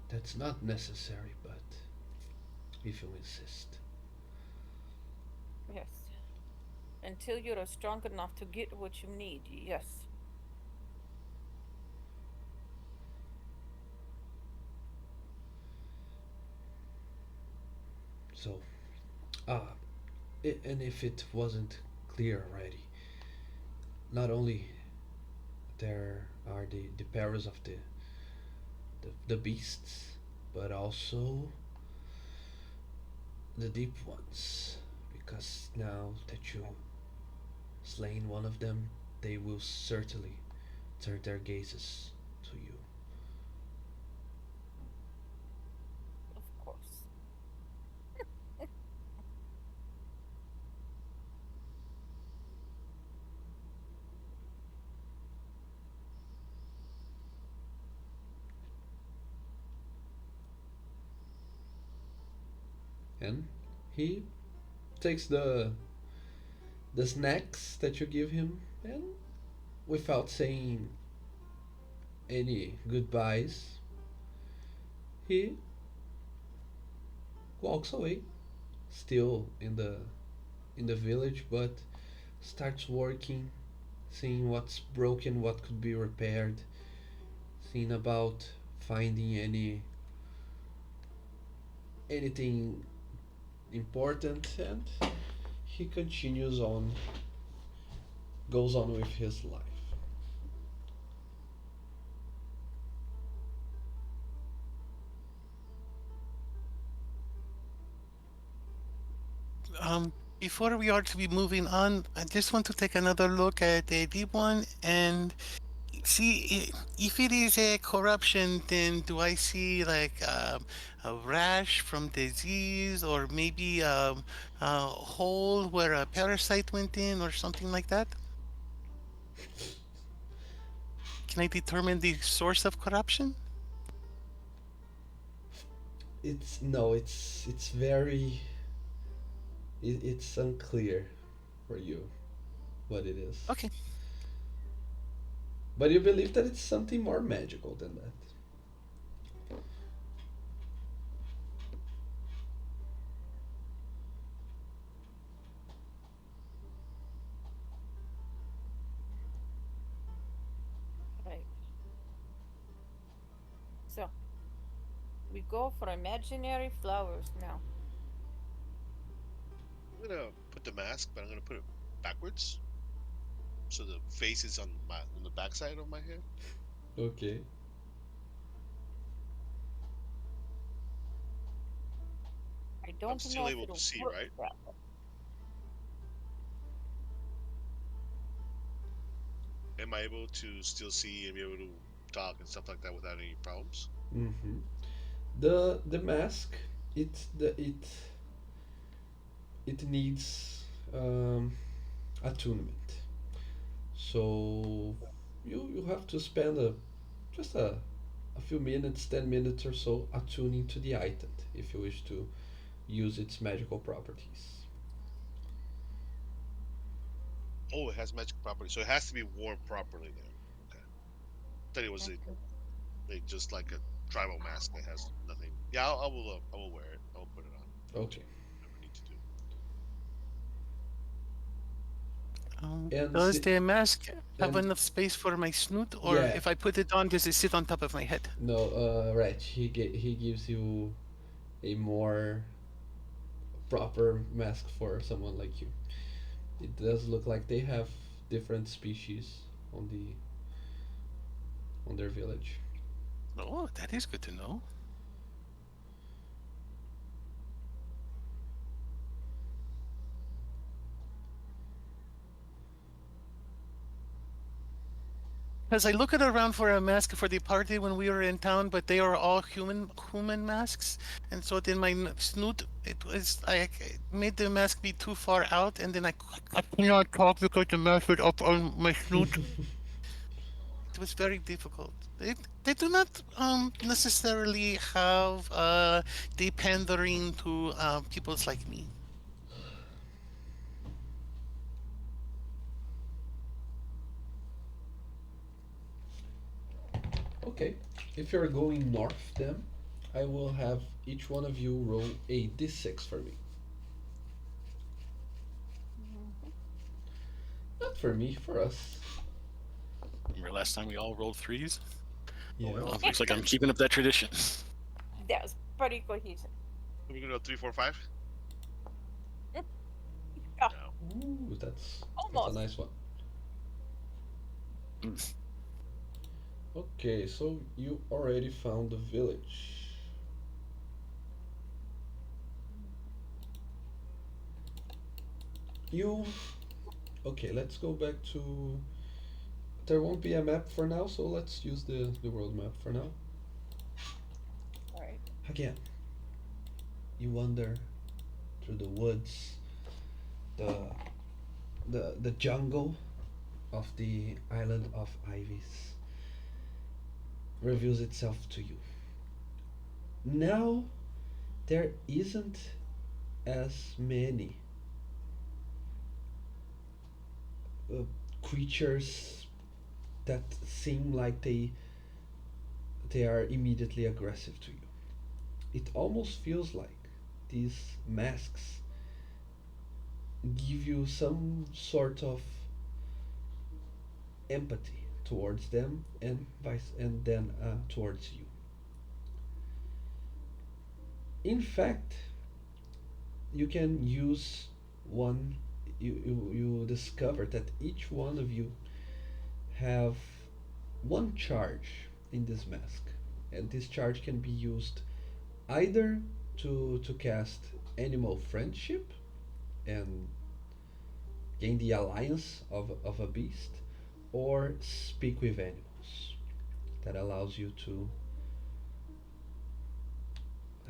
That's not necessary, but if you insist. Yes. Until you're strong enough to get what you need, yes. So, ah, and if it wasn't clear already, not only there are the perils of the beasts, but also the deep ones. Because now that you slain one of them, they will certainly turn their gazes to you. Of course. And he takes the snacks that you give him, and without saying any goodbyes, he walks away, still in the village, but starts working, seeing what's broken, what could be repaired, seeing about finding anything important, and he continues on, goes on with his life. Before we are to be moving on, I just want to take another look at the deep one and see if it is a corruption. Then do I see like a rash from disease, or maybe a hole where a parasite went in, or something like that? Can I determine the source of corruption? It's no, it's very it's unclear for you what it is. Okay. But you believe that it's something more magical than that. Right. So, we go for imaginary flowers now. I'm gonna put the mask, but I'm gonna put it backwards, so the face is on the backside of my head. Okay. I I'm don't still know if able it'll to see, work right? that Am I able to still see and be able to talk and stuff like that without any problems? Mm-hmm. The mask, it needs attunement. So you have to spend just a few minutes, 10 minutes or so, attuning to the item if you wish to use its magical properties. Oh, it has magic property, so it has to be worn properly then. Okay. I thought it was just like a tribal mask that has nothing. Yeah, I will wear it. I will put it on. Okay. Whatever I need to do. And Does si- the mask have and enough space for my snoot, or yeah, if I put it on, does it sit on top of my head? no, right. He gives you a more proper mask for someone like you. It does look like they have different species on their village. Oh, that is good to know. Because I looked around for a mask for the party when we were in town, but they are all human masks, and so then my snoot it made the mask be too far out, and then I cannot talk because the mask was up on my snoot. It was very difficult. They do not necessarily have the pandering to peoples like me. Okay, if you're going north, then I will have each one of you roll a d6 for me. Not for me, for us. Remember last time we all rolled threes? Yeah. Well, looks like I'm keeping up that tradition. That was pretty cohesive. Are we gonna go 3, 4, 5? Yeah, No. Ooh, that's a almost. nice one. Mm. Okay, so you already found the village. You. Okay, let's go back to. There won't be a map for now, so let's use the world map for now. All right. Again, you wander through the woods, the the jungle of the island of Ivies reveals itself to you. Now there isn't as many uh, creatures that seem like they are immediately aggressive to you. It almost feels like these masks give you some sort of empathy towards them and vice and then towards you. In fact, you can use one. You discover that each one of you have one charge in this mask, and this charge can be used either to cast animal friendship and gain the alliance of a beast, or speak with animals. That allows you to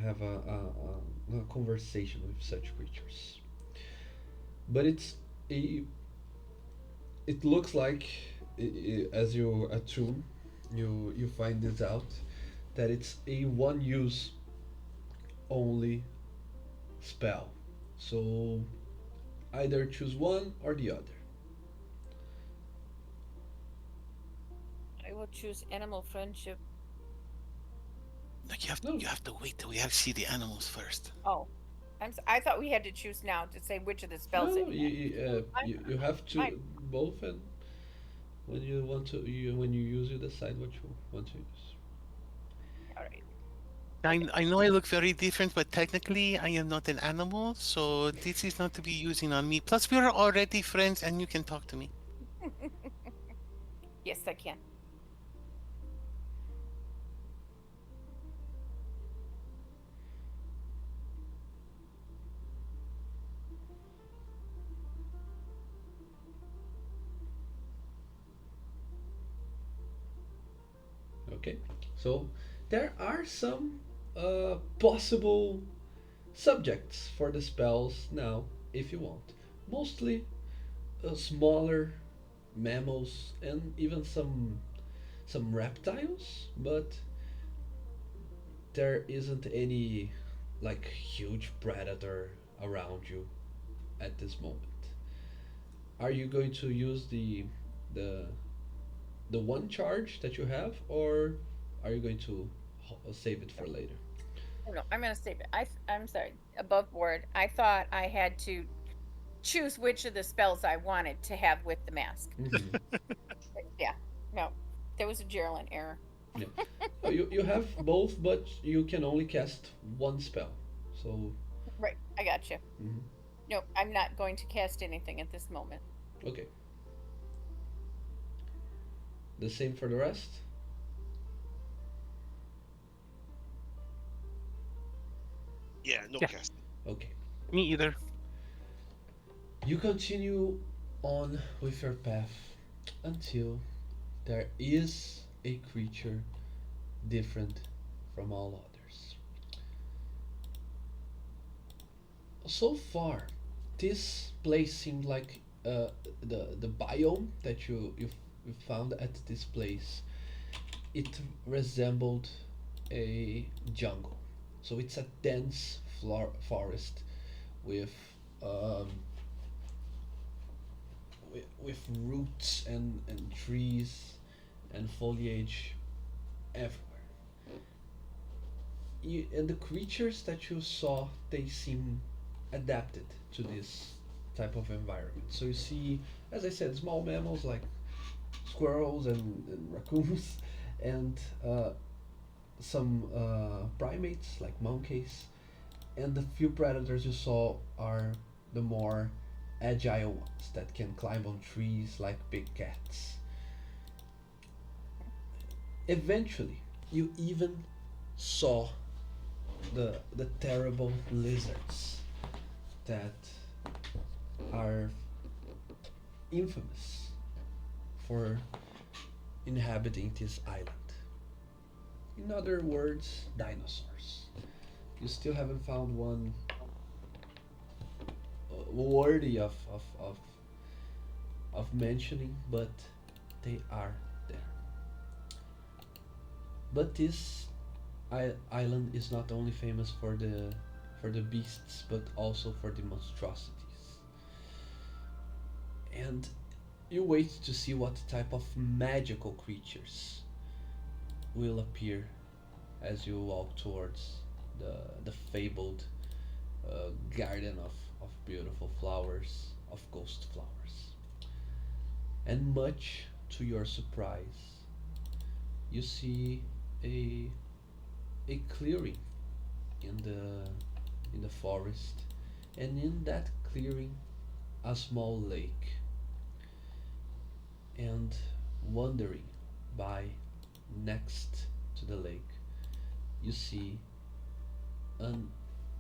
have a conversation with such creatures. But a, it looks like, as you attune, you find this out, that it's a one use only spell. So either choose one or the other. I will choose animal friendship. Like No, you have to wait till we have see the animals first. Oh, I thought we had to choose now to say which of the spells no, that you had. Fine. you have Fine. to both, and when you use, you decide what you want to use. All right. I know I look very different, but technically I am not an animal, so this is not to be using on me. Plus, we are already friends, and you can talk to me. Yes, I can. Okay, so there are some possible subjects for the spells now, if you want. Mostly smaller mammals and even some reptiles, but there isn't any like huge predator around you at this moment. Are you going to use the the one charge that you have, or are you going to save it for later? Oh, no, I'm gonna save it. I'm sorry. Above board. I thought I had to choose which of the spells I wanted to have with the mask. Hmm. Yeah. No, there was a Geraldine error. Yeah. Oh, you have both, but you can only cast one spell. So, Right. I got you. mhm. No, I'm not going to cast anything at this moment. Okay. The same for the rest. Yeah, no Yeah, casting. Okay. me either. You continue on with your path until there is a creature different from all others. So far, this place seemed like the biome that you found at this place. It resembled a jungle. So it's a dense forest with um, with roots and trees and foliage everywhere. And the creatures that you saw, they seem adapted to this type of environment. So you see, as I said, small mammals like squirrels and raccoons, and some primates like monkeys, and the few predators you saw are the more agile ones that can climb on trees like big cats. Eventually, you even saw the terrible lizards that are infamous for inhabiting this island. In other words, dinosaurs. You still haven't found one worthy of mentioning, but they are there. But this island is not only famous for the beasts, but also for the monstrosities. And you wait to see what type of magical creatures will appear as you walk towards the fabled garden of beautiful flowers, of ghost flowers. And much to your surprise, you see a a clearing in the forest, and in that clearing, a small lake. And wandering by next to the lake, you see an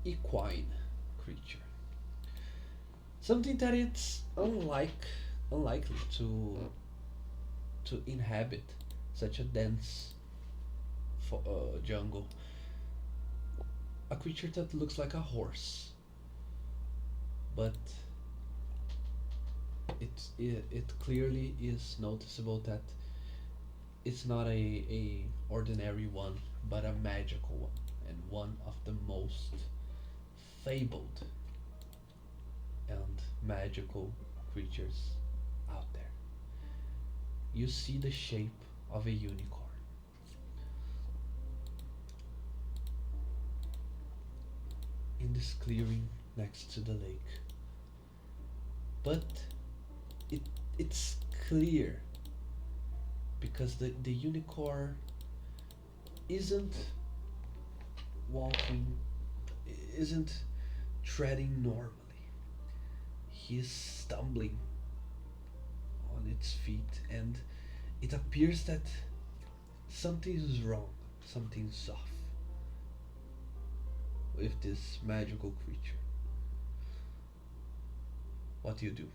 equine creature. Something that it's unlikely to inhabit such a dense jungle. A creature that looks like a horse, but it clearly is noticeable that it's not a ordinary one, but a magical one, and one of the most fabled and magical creatures out there. You see the shape of a unicorn. In this clearing next to the lake. But it it's clear because the unicorn isn't walking, isn't treading normally. He's stumbling on its feet, and it appears that something is wrong, something's off with this magical creature. What do you do?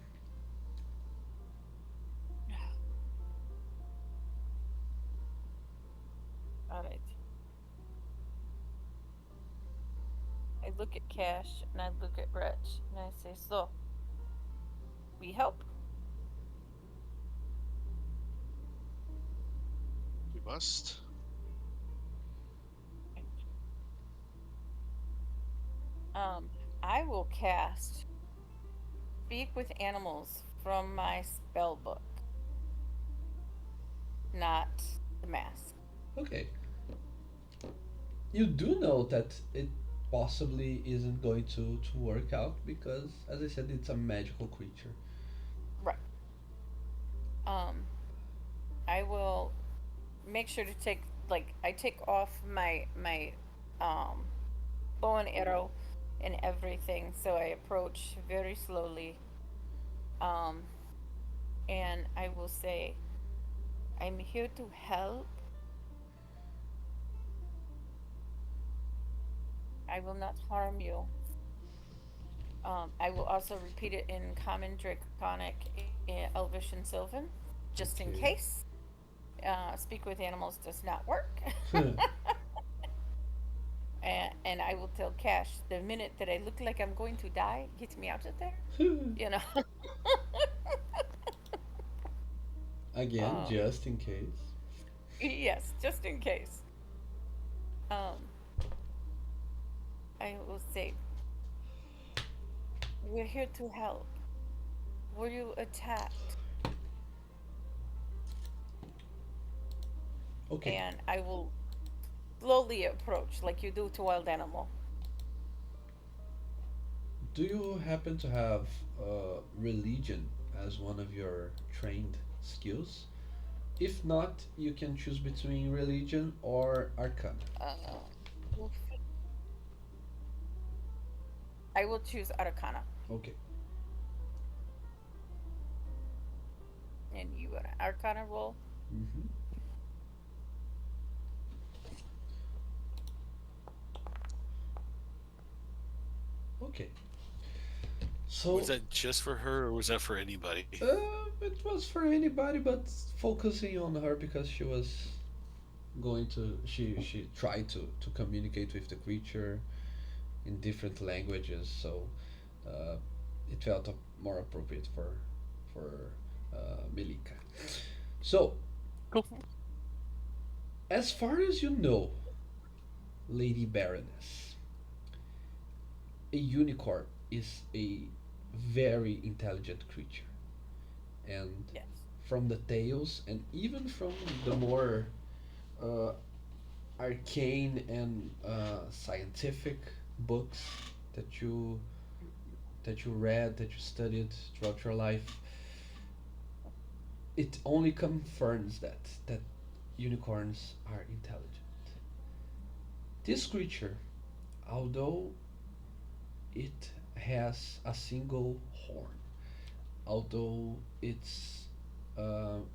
All right. I look at Cash and I look at Wretch and I say, "So, we help?" We must. Um, I will cast Speak with Animals from my spell book, not the mask. Okay. You do know that it possibly isn't going to work out because, as I said, it's a magical creature. Right. Um, I will make sure to take like I take off my um bow and arrow and everything, so I approach very slowly. Um, and I will say, I'm here to help. I will not harm you. I will also repeat it in Common, Draconic, Elvish, and Sylvan, just in Okay. case. Speak with animals does not work. And I will tell Cash the minute that I look like I'm going to die, get me out of there. You know. Again, um, just in case. yes, just in case. Um, I will say, we're here to help. Were you attacked? Okay. And I will slowly approach like you do to wild animal. Do you happen to have religion as one of your trained skills? If not, you can choose between religion or arcana. Uh, I will choose Arcana, Okay. and you an Arcana roll. Mm-hmm. Okay. Was So that just for her, or was that for anybody? it was for anybody, but focusing on her because she was going to. She tried to communicate with the creature in different languages, so uh, it felt more appropriate for Melika. So, Cool. as far as you know, Lady Baroness, a unicorn is a very intelligent creature, and Yes. from the tales and even from the more uh, arcane and scientific books that you read, that you studied throughout your life, it only confirms that unicorns are intelligent. This creature, although it has a single horn, although its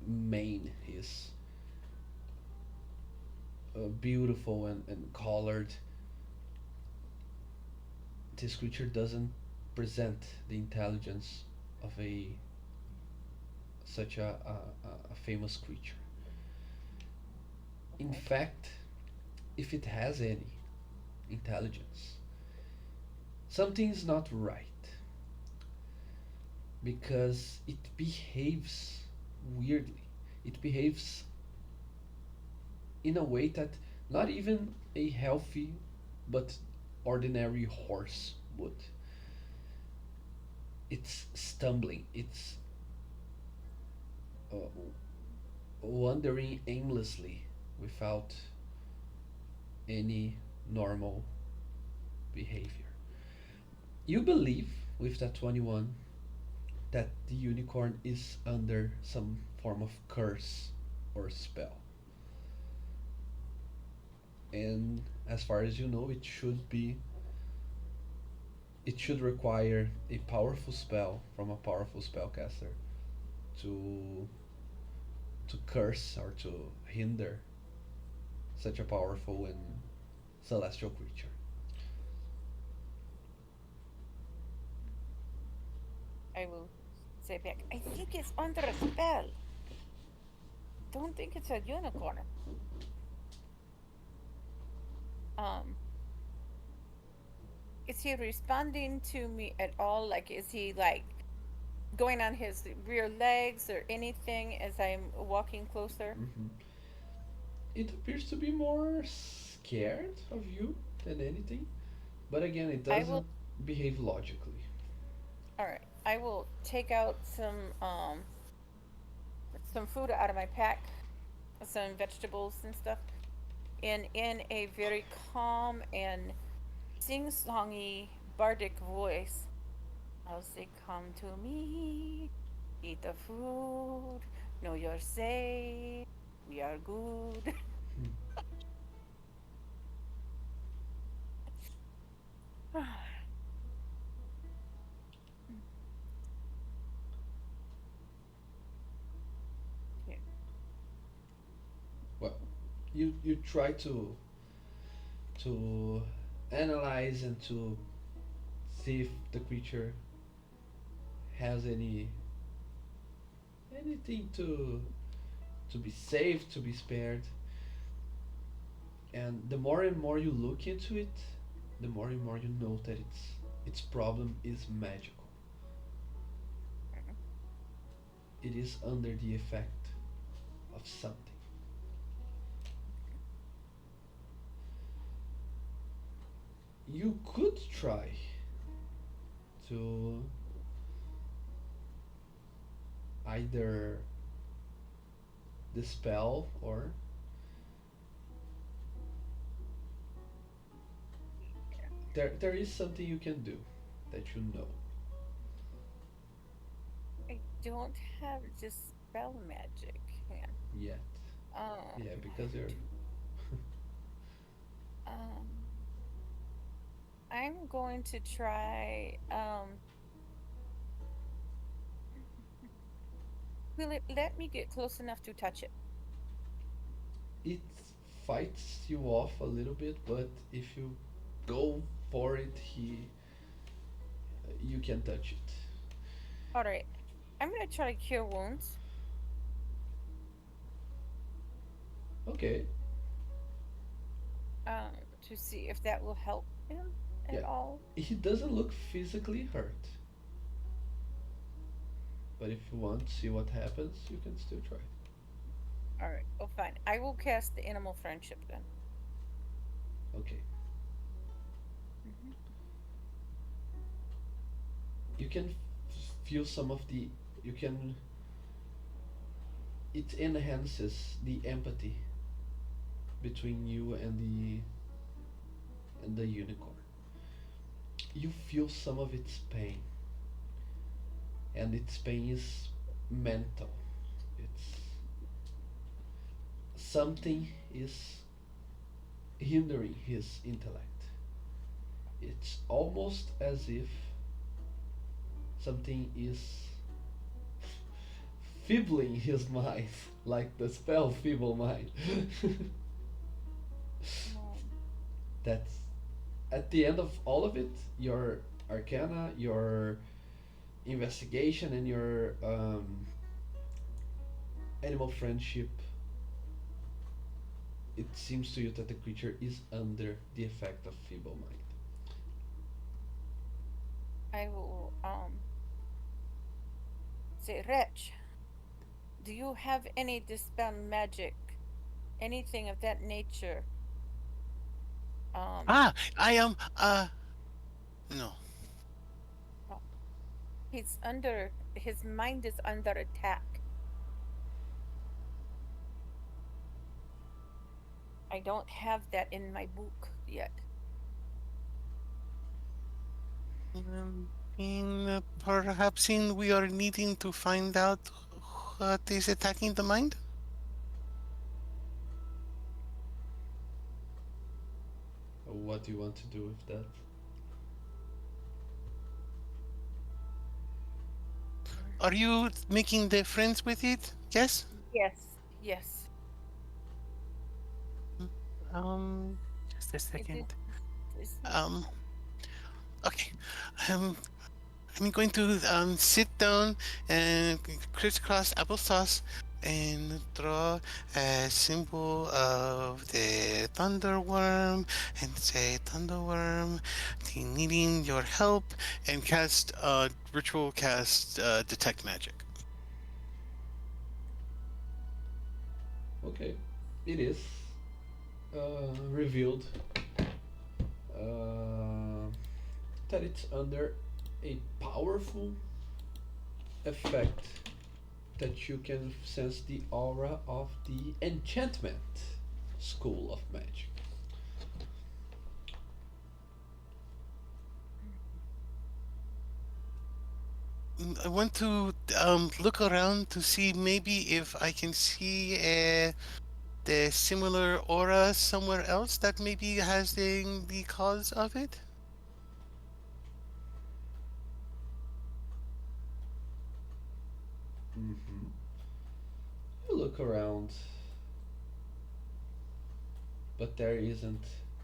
mane is beautiful and colored, this creature doesn't present the intelligence of a such a famous creature. In Okay. fact, if it has any intelligence, something's not right because it behaves weirdly. It behaves in a way that not even a healthy but ordinary horse would. It's stumbling, it's uh, wandering aimlessly without any normal behavior. You believe with that 21 that the unicorn is under some form of curse or spell. And as far as you know, it should require a powerful spell from a powerful spellcaster to curse or to hinder such a powerful and celestial creature. I will say back. I think it's under a spell. Don't think it's a unicorn. Um, is he responding to me at all? Like, is he like going on his rear legs or anything as I'm walking closer? Hmm. It appears to be more scared of you than anything, but again, it I will. doesn't behave logically. All right. I will take out some food out of my pack, some vegetables and stuff, and in a very calm and sing-songy bardic voice, I'll say, "Come to me, eat the food, know you're safe, we are good." Okay. Well, you try to analyze and to see if the creature has anything to be saved, to be spared. And the more and more you look into it, the more and more you know that its problem is magical. It is under the effect of something. You could try to either dispel or there is something you can do that you know I don't have just spell magic. Yeah. yet. Yeah, because you're Um, I'm going to try. Will it let me get close enough to touch it? it fights you off a little bit, but if you go for it, you can touch it. All right. I'm gonna try to cure wounds. Okay, Um, to see if that will help him yeah. at all. He doesn't look physically hurt, but if you want to see what happens, you can still try. All right. Oh, fine. I will cast the animal friendship then. Okay. Mhm. You can feel some of the. You can. It enhances the empathy between you and the unicorn. You feel some of its pain, and its pain is mental. It's something is hindering his intellect. It's almost as if something is feebling his mind, like the spell feeble mind. Um, That's at the end of all of it, your arcana, your investigation, and your animal friendship. It seems to you that the creature is under the effect of feeble mind. I will say, Wretch, do you have any dispel magic? Anything of that nature? Um, Ah, I am. No. oh, his mind is under attack. I don't have that in my book yet. Perhaps we are needing to find out what is attacking the mind. What do you want to do with that? Are you making the friends with it? Yes. Yes, yes. Just a It second. is. Okay. Um, I'm going to sit down and crisscross applesauce and draw a symbol of the thunderworm and say thunderworm needing your help and cast ritual cast detect magic. Okay, it is revealed that it's under a powerful effect that you can sense the aura of the enchantment school of magic. I want to look around to see maybe if I can see the similar aura somewhere else that maybe has the cause of it. Mm-hmm. You look around, but there isn't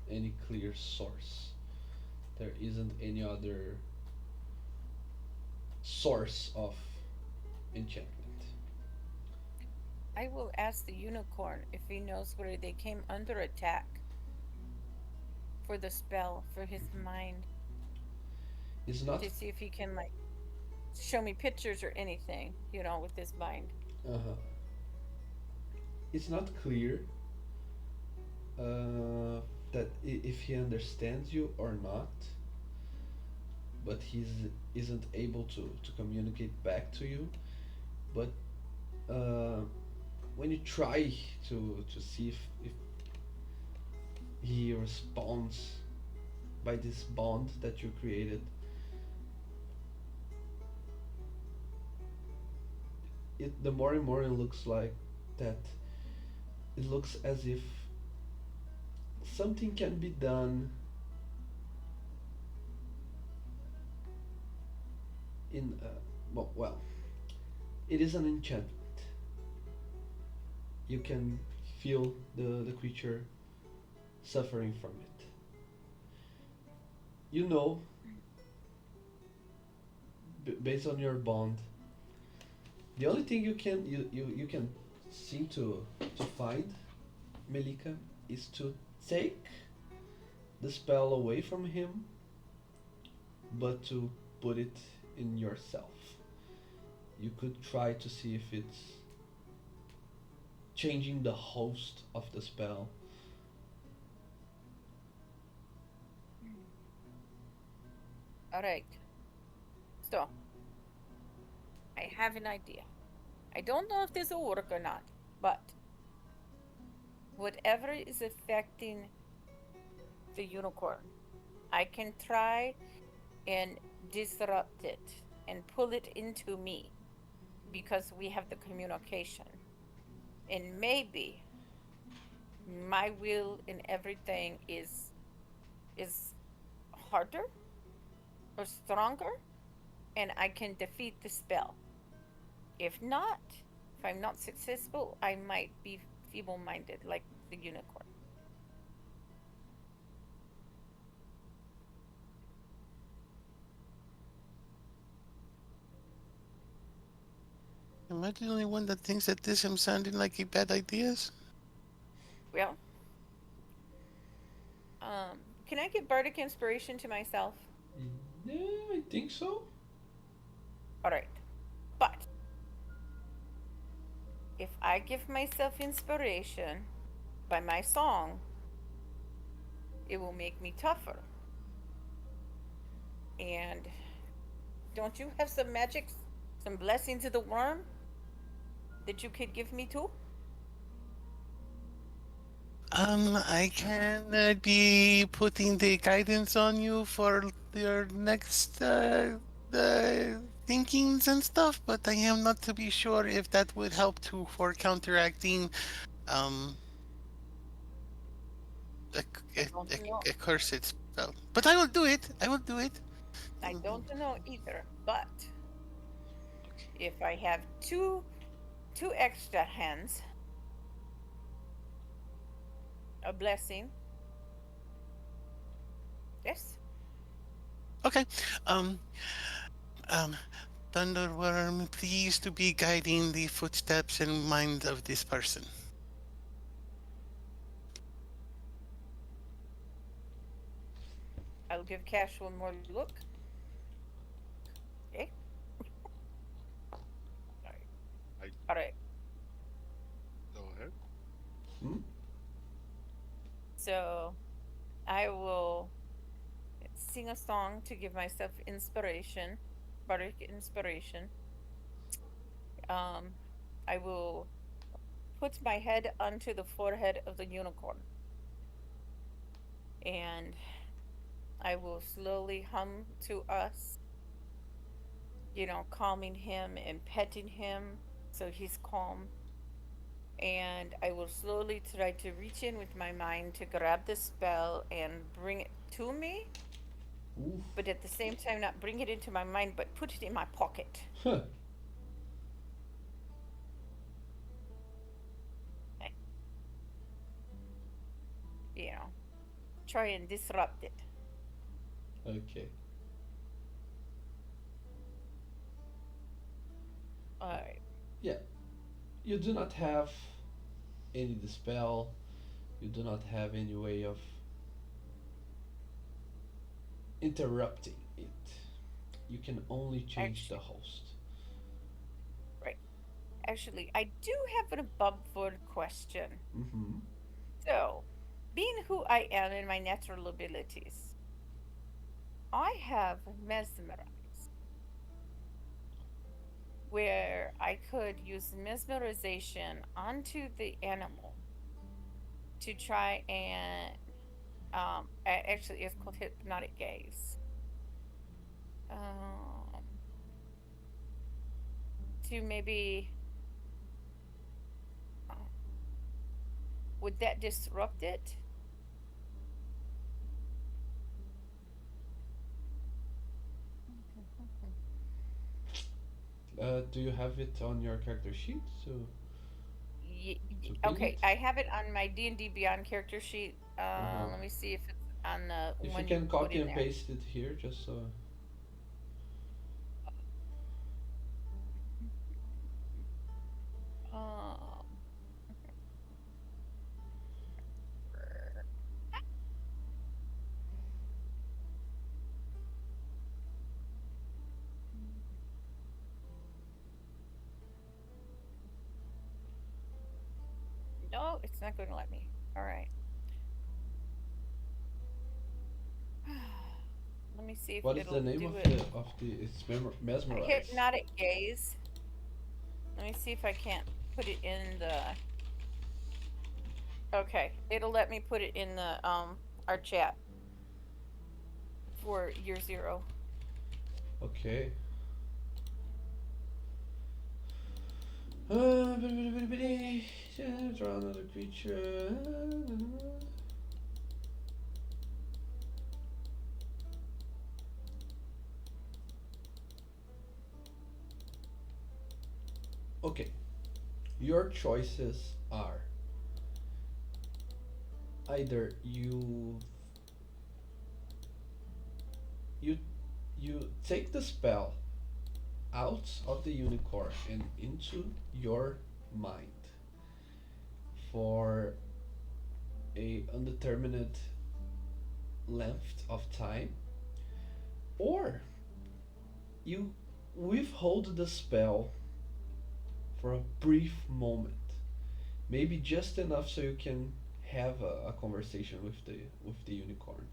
any clear source. There isn't any other source of enchantment. I will ask the unicorn if he knows where they came under attack for the spell for his mind It's not. to see if he can like show me pictures or anything, with his mind. Uh-huh. It's not clear that if he understands you or not, but he isn't able to communicate back to you. But uh, when you try to see if he responds by this bond that you created, the more and more it looks like that. It looks as if something can be done in well, it is an enchantment. You can feel the creature suffering from it. You know, based on your bond, the only thing you can seem to find, Melika, is to take the spell away from him, but to put it in yourself. You could try to see if it's changing the host of the spell. All right. So, I have an idea. I don't know if this will work or not, but whatever is affecting the unicorn, I can try and disrupt it and pull it into me because we have the communication. And maybe my will and everything is harder or stronger and I can defeat the spell. If not, if I'm not successful, I might be feeble minded like the unicorn. Am I the only one that thinks that this am sounding like a bad ideas? Well, can I give bardic inspiration to myself? Yeah, I think so. All right. But if I give myself inspiration by my song, it will make me tougher. And don't you have some magic, some blessing to the worm that you could give me too? I can be putting the guidance on you for your next thinkings and stuff, but I am not to be sure if that would help to for counteracting um a, I don't know. a cursed spell. But I will do it. I will do it. I don't know either. But if I have two extra hands, a blessing. Yes. Okay. Um. Um. Thunderworm, please to be guiding the footsteps and mind of this person. I'll give Cash one more look. Okay. I All right. go ahead. Hmm? So I will sing a song to give myself inspiration, bardic inspiration. I will put my head onto the forehead of the unicorn. And I will slowly hum to us, calming him and petting him so he's calm. And I will slowly try to reach in with my mind to grab the spell and bring it to me, Oof. but at the same time, not bring it into my mind, but put it in my pocket. Huh. You know, try and disrupt it. Okay. Alright. Yeah. You do not have any dispel. You do not have any way of interrupting it. You can only change the host. Right. Actually, I do have an above-board question. Mm-hmm. So, being who I am and my natural abilities, I have mesmerize, where I could use mesmerization onto the animal to try and actually it's called hypnotic gaze. To maybe would that disrupt it? Do you have it on your character sheet? So pin Okay, it? I have it on my D&D Beyond character sheet. Uh-huh. Let me see if it's on the If you one can put copy in and there. paste it here, just so. Um, no, it's not going to let me. All right. Let me see if What is it'll the name do of it. the? It's mesmerize. Hypnotic gaze. Let me see if I can't put it in the. Okay, it'll let me put it in the our chat for year 0. Okay. Draw another creature. Okay. Your choices are either you you take the spell out of the unicorn and into your mind for a undetermined length of time, or you withhold the spell for a brief moment, maybe just enough so you can have a conversation with the unicorn,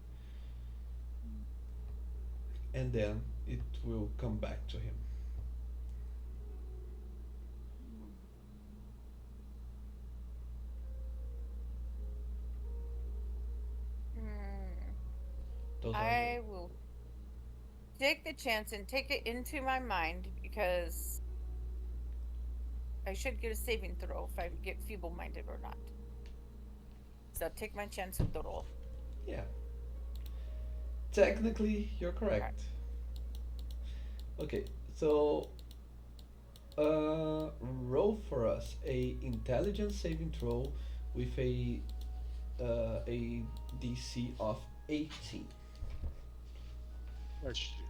and then it will come back to him. Those I will take the chance and take it into my mind because I should get a saving throw if I get feeble-minded or not. So I'll take my chance with the roll. Yeah. Technically, you're correct. Okay, so roll for us a intelligence saving throw with a DC of 18. Question.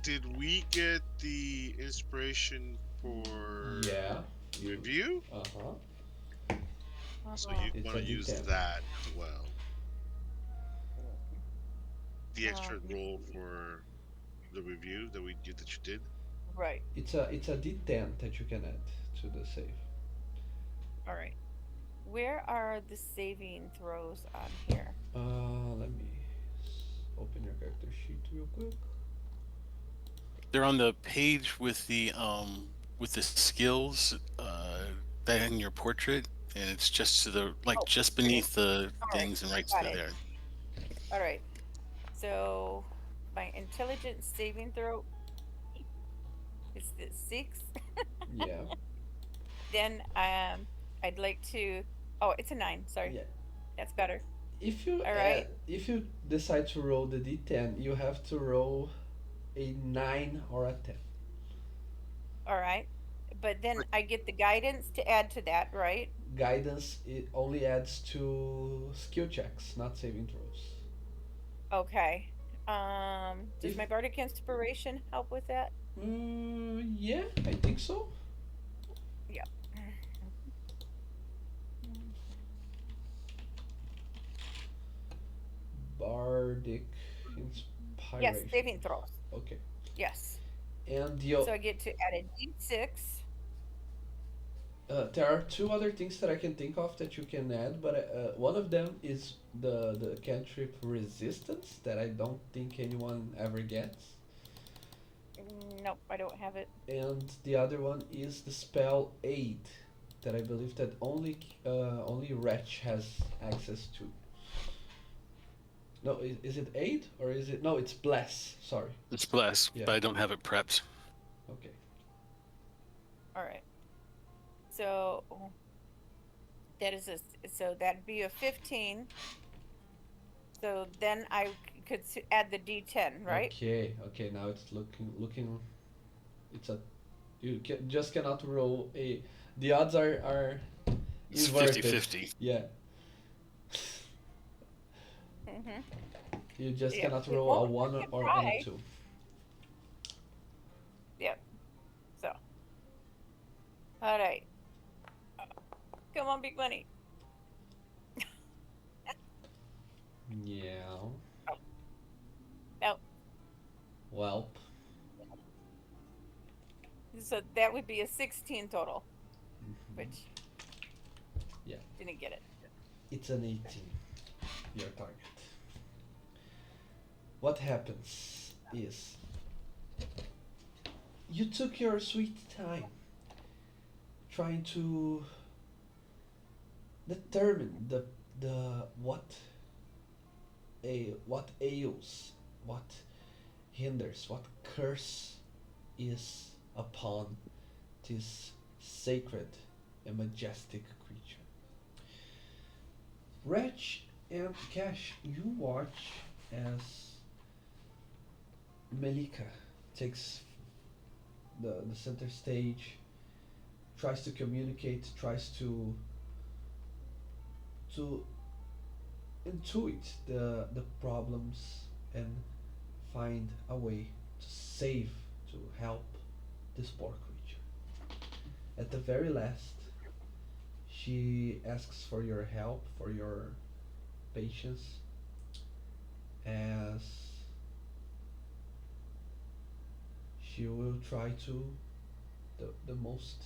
Did we get the inspiration for Yeah. review? Uh-huh. So you It's want a to use D10. that as well. The extra Um, roll for the review that you did. right. It's a D10 that you can add to the save. All right. Where are the saving throws on here? Let me open your character sheet real quick. They're on the page with with the skills that in your portrait, and it's just to the Oh, just beneath the all right. things and right Got to it. there. All right. So my intelligence saving throw is the 6. Yeah. Then I'd like to. Oh, it's a 9. Sorry, Yeah. that's better. All right. If you decide to roll the d10, you have to roll a 9 or a 10. All right. But then I get the guidance to add to that, right? Guidance, it only adds to skill checks, not saving throws. Okay. Does If my bardic inspiration help with that? yeah, I think so. Yeah. Bardic Yes, inspiration. saving throws. Okay. Yes. And So I get to add a d6. there are two other things that I can think of that you can add, but one of them is the cantrip resistance that I don't think anyone ever gets, Nope, I don't have it. and the other one is the spell aid that I believe that only Wretch has access to. No, is it aid or is it no? It's bless. Sorry. It's blessed, Yeah. but I don't have it prepped. Okay. All right. So that is so that'd be a 15. So then I could add the d10, right? Okay. Okay. Now it's looking. It's a just cannot roll a. The odds are It's inverted. 50-50. Yeah. Mm-hmm. You just Yeah, cannot it roll a won't. one I can or try. any two. Yep. So, all right. Come on, big money. Yeah. No. Welp. So that would be a 16 total, Mhm. which Yeah. didn't get it. It's an 18. Your target. What happens is you took your sweet time trying to determine the what ails, what hinders, what curse is upon this sacred and majestic creature. Wretch and Cash, you watch as Melika takes the center stage, tries to communicate, tries to intuit the problems and find a way to save, to help this poor creature. At the very last, she asks for your help, for your patience, as she will try to the most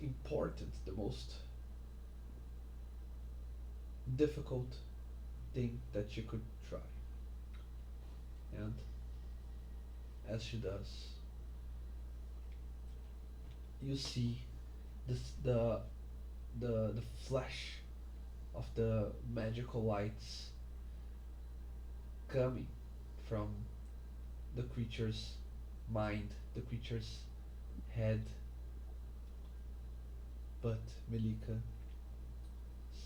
important, the most difficult thing that you could try. And as she does, you see this the flash of the magical lights coming from the creature's mind, the creature's head, but Melika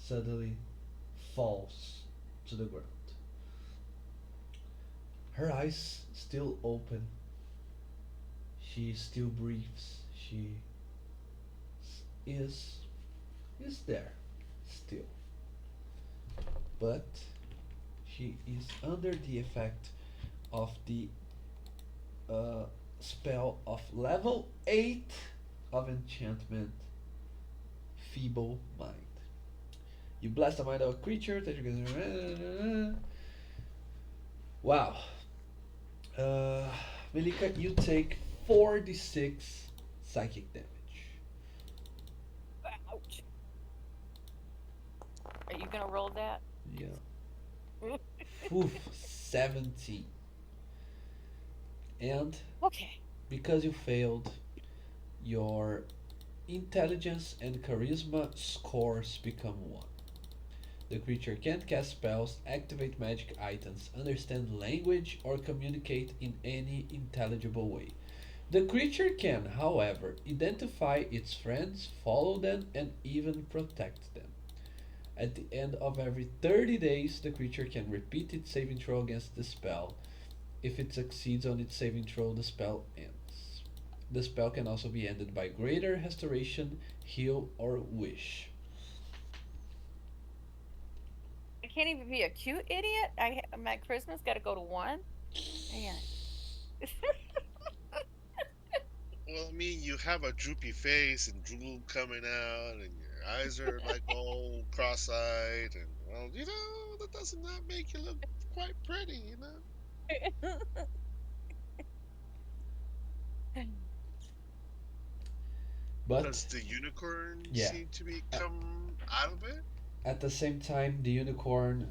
suddenly falls to the ground. Her eyes still open. She still breathes. She is there still. But she is under the effect of the spell of level 8 of enchantment, Feeble Mind. You blast the mind of a creature that you can. Wow. Melika, you take 4d6 psychic damage. Ouch. Are you gonna roll that? Yeah. Oof, 17. And Okay. Because you failed, your intelligence and charisma scores become 1. The creature can cast spells, activate magic items, understand language, or communicate in any intelligible way. The creature can, however, identify its friends, follow them, and even protect them. At the end of every 30 days, the creature can repeat its saving throw against the spell. If it succeeds on its saving throw, the spell ends. The spell can also be ended by greater restoration, heal, or wish. I can't even be a cute idiot. My Christmas got to go to 1. Man. Well, I mean, you have a droopy face and drool coming out, and your eyes are like all cross-eyed, and well, that does not make you look quite pretty. But Does the unicorn yeah, seem to be a- come out of it? at the same time, the unicorn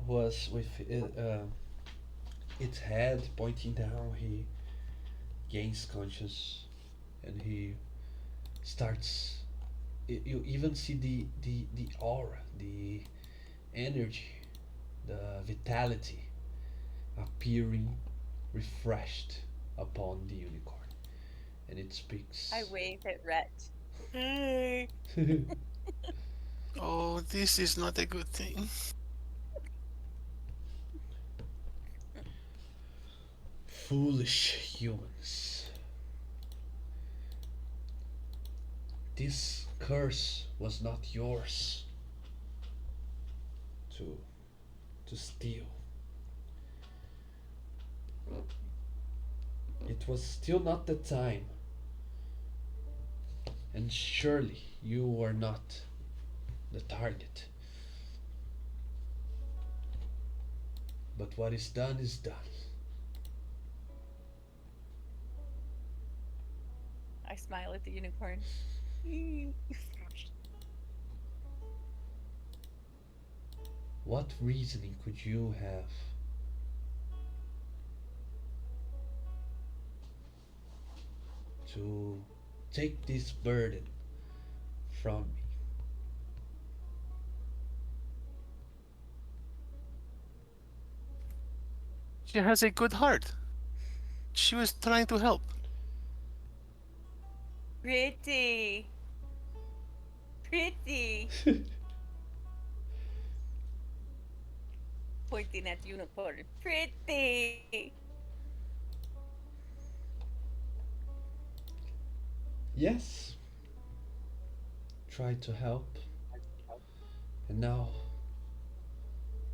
was with its head pointing down. He gains conscious, and he starts. You even see the aura, the energy, the vitality appearing refreshed upon the unicorn, and it speaks. I wave at Rhett. Hey. Oh, this is not a good thing. Foolish humans. This curse was not yours to steal. It was still not the time, and surely you were not the target. But what is done is done. I smile at the unicorn. What reasoning could you have to take this burden from me? She has a good heart. She was trying to help. Pretty. Pretty. Pointing at the unicorn. Pretty. Yes, tried to help, and now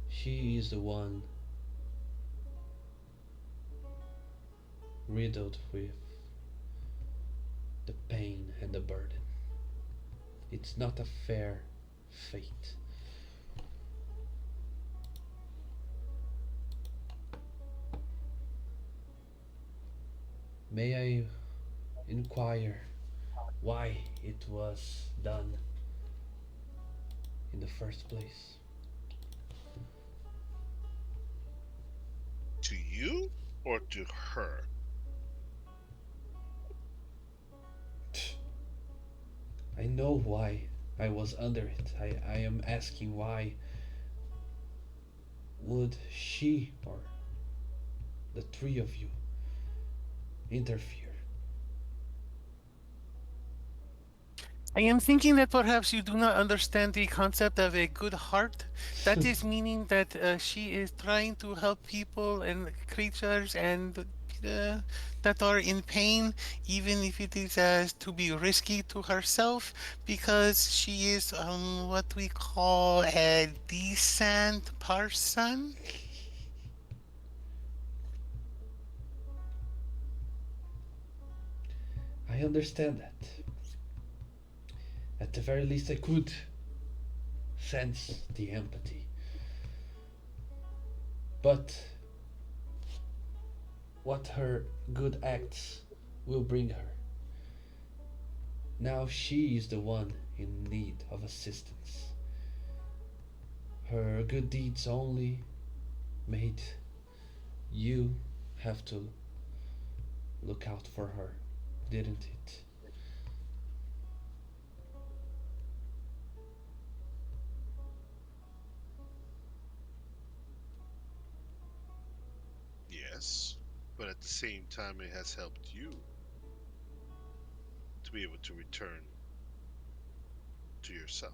she is the one riddled with the pain and the burden. It's not a fair fate. May I inquire why it was done in the first place? To you or to her? I know why I was under it. I am asking why would she or the three of you interfere? I am thinking that perhaps you do not understand the concept of a good heart. That is meaning that she is trying to help people and creatures and that are in pain, even if it is as to be risky to herself, because she is what we call a decent person. I understand that. At the very least, I could sense the empathy. But what her good acts will bring her. Now she is the one in need of assistance. Her good deeds only made you have to look out for her, didn't it? Yes, but at the same time, it has helped you to be able to return to yourself.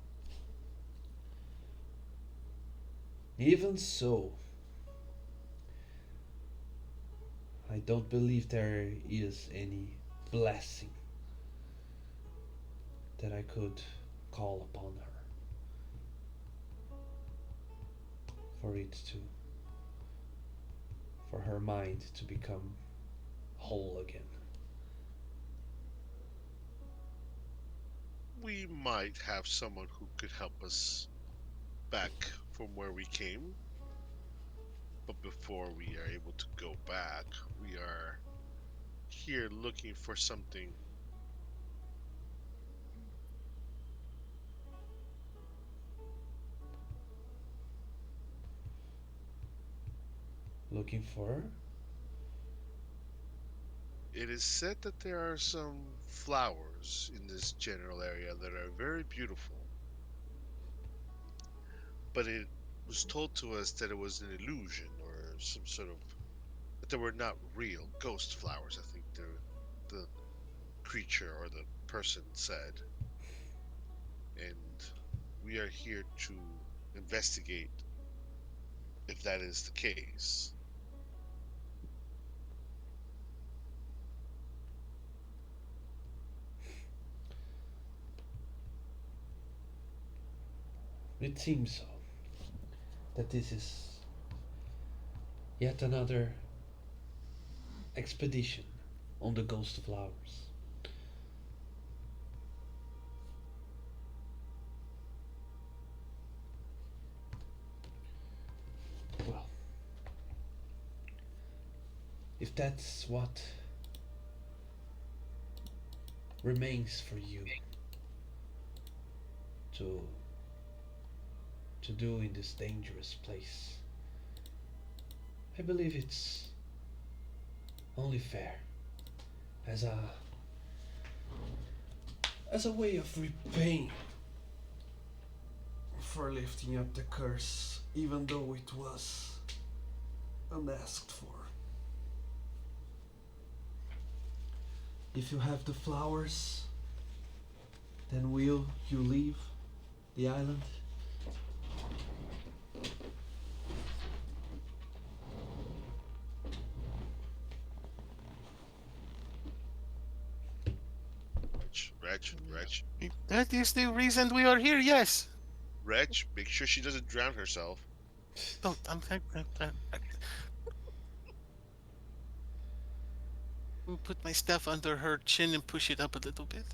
Even so, I don't believe there is any blessing that I could call upon her for it to, for her mind to become whole again. We might have someone who could help us back from where we came, but before we are able to go back, we are here looking for something. Looking for her? It is said that there are some flowers in this general area that are very beautiful, but it was told to us that it was an illusion or some sort of that they were not real ghost flowers. I think the creature or the person said, and we are here to investigate if that is the case. It seems so. That this is yet another expedition on the ghost flowers. Well, if that's what remains for you to do in this dangerous place, I believe it's only fair as a way of repaying for lifting up the curse, even though it was unasked for. If you have the flowers, then will you leave the island? Reg, That is the reason we are here. Yes. make sure she doesn't drown herself. Oh, I'm put my stuff under her chin and push it up a little bit.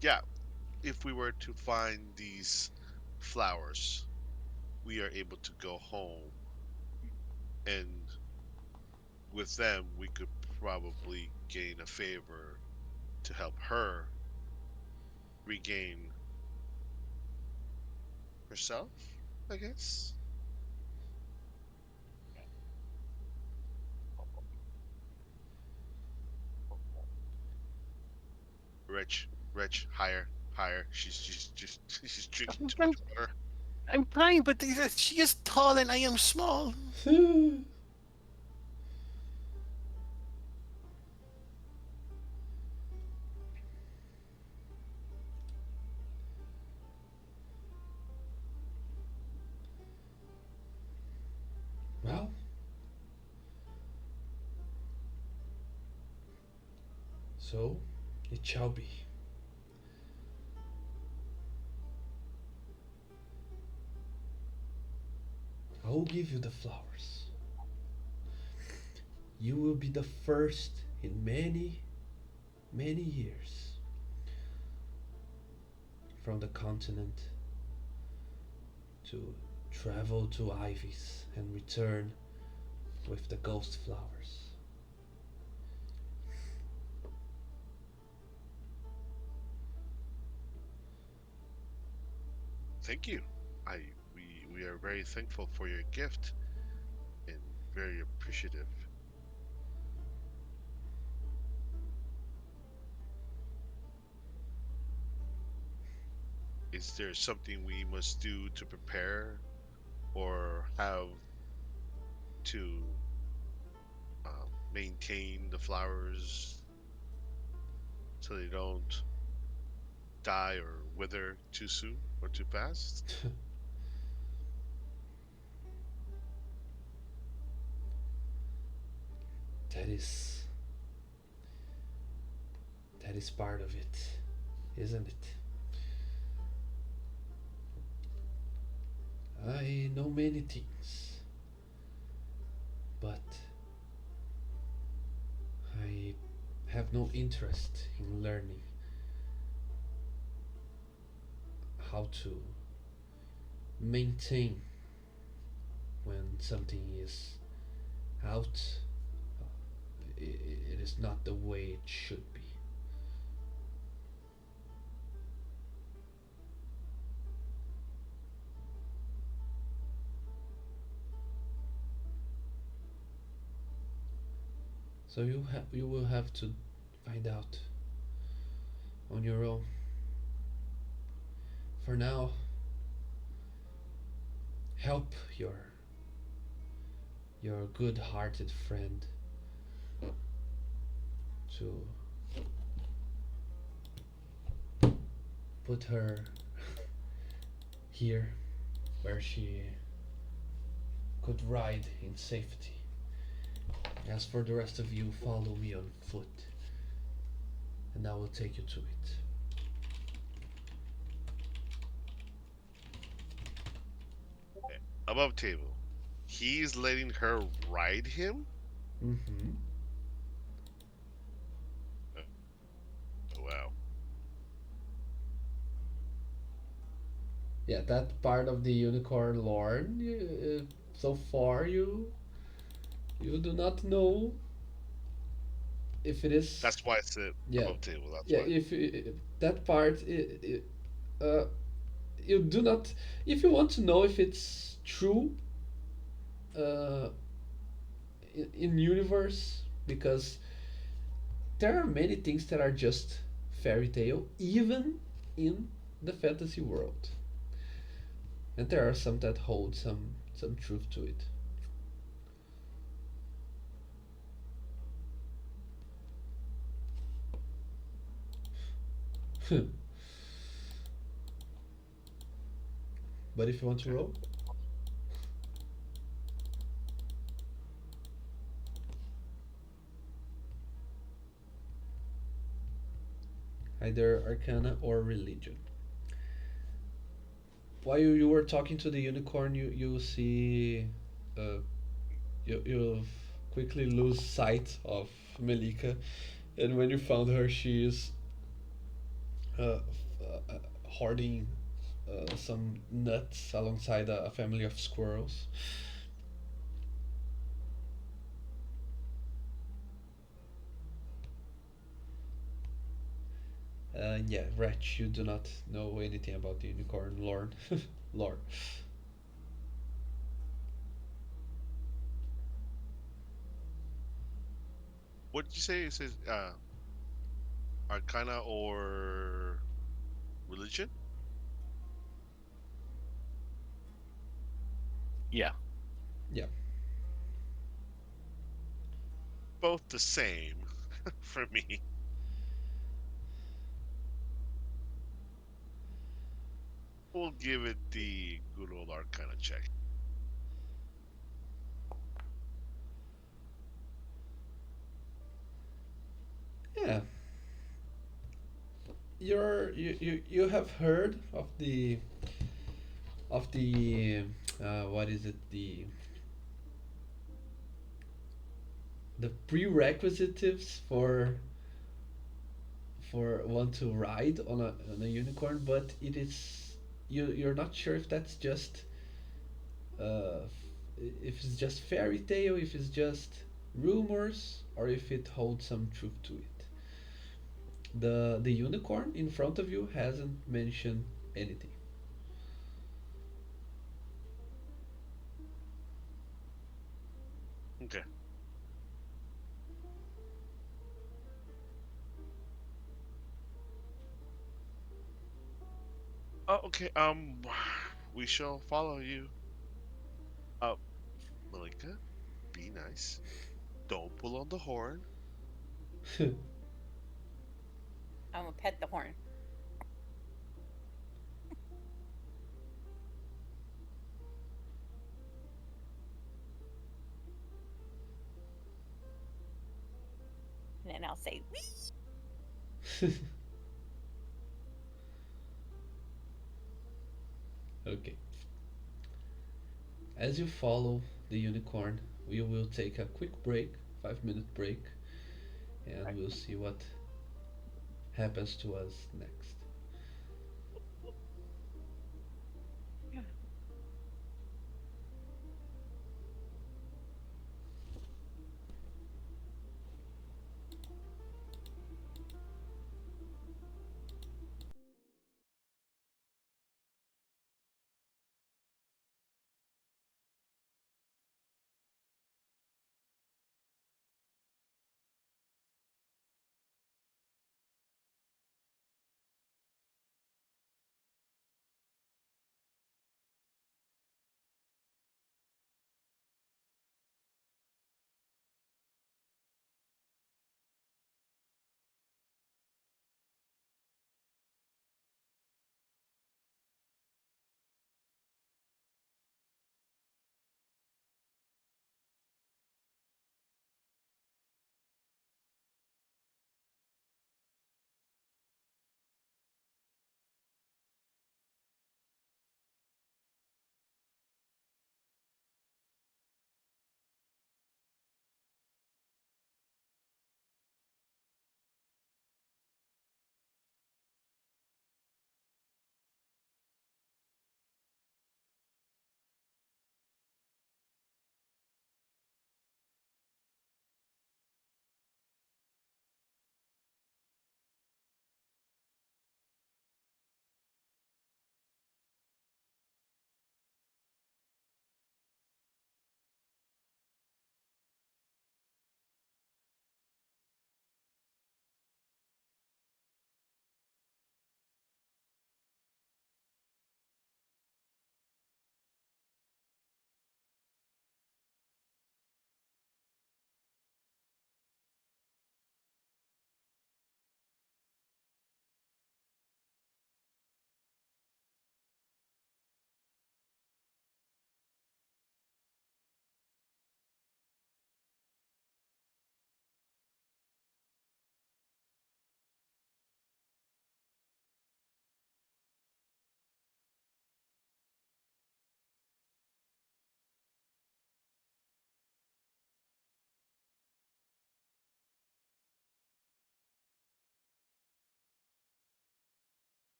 Yeah, if we were to find these flowers, we are able to go home, and with them, we could probably gain a favor to help her regain herself, I guess. Rich, Rich, higher, higher. She's just she's drinking too much I'm, water. I'm fine, but she is tall and I am small. Well, so it shall be. I will give you the flowers. You will be the first in many, many years from the continent to travel to Ivy's and return with the ghost flowers. Thank you. I we are very thankful for your gift, and very appreciative. Is there something we must do to prepare or have to maintain the flowers so they don't die or wither too soon or too fast? That is that is part of it, isn't it? I know many things, but I have no interest in learning how to maintain when something is out. It is not the way it should be. So you will have to find out on your own. For now, help your good-hearted friend to put her here where she could ride in safety. As for the rest of you, follow me on foot, and I will take you to it. Okay. Above table. He's letting her ride him? Mm-hmm. Oh, wow. Yeah, that part of the unicorn lore. So far, you do not know if it is. That's why I said Yeah, above table. That's yeah. why. If that part, uh, you do not. If you want to know if it's true, uh, in universe, because there are many things that are just fairy tale, even in the fantasy world, and there are some that hold some truth to it. But if you want to Okay. roll, either Arcana or Religion. While you were talking to the unicorn, you see, uh, you quickly lose sight of Melika, and when you found her, she is hoarding some nuts alongside a family of squirrels. Yeah, Wretch, you do not know anything about the unicorn lore. lore. What did you say? It says Arcana or religion? Yeah. Yeah. Both the same for me. We'll give it the good old Arcana check. Yeah. You have heard of the what is it, the prerequisites for one to ride on a unicorn, but it is you're not sure if that's just uh, if it's just fairy tale, if it's just rumors, or if it holds some truth to it. The unicorn in front of you hasn't mentioned anything. Oh, okay. We shall follow you. Uh, Malika, be nice. Don't pull on the horn. I'm gonna pet the horn. And then I'll say, "Wee." Okay. As you follow the unicorn, we will take a quick break, 5 minute break, and we'll see what happens to us next.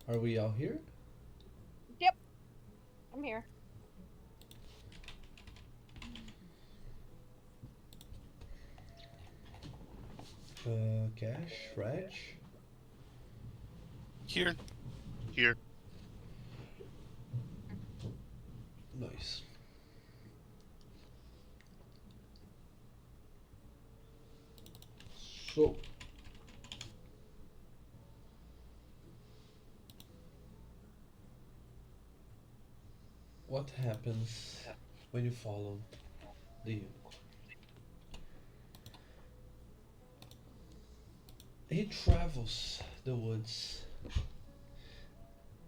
Are we all here? Yep, I'm here. Cash, Reg. Here. Here. Nice. So, what happens when you follow the unicorn? He travels the woods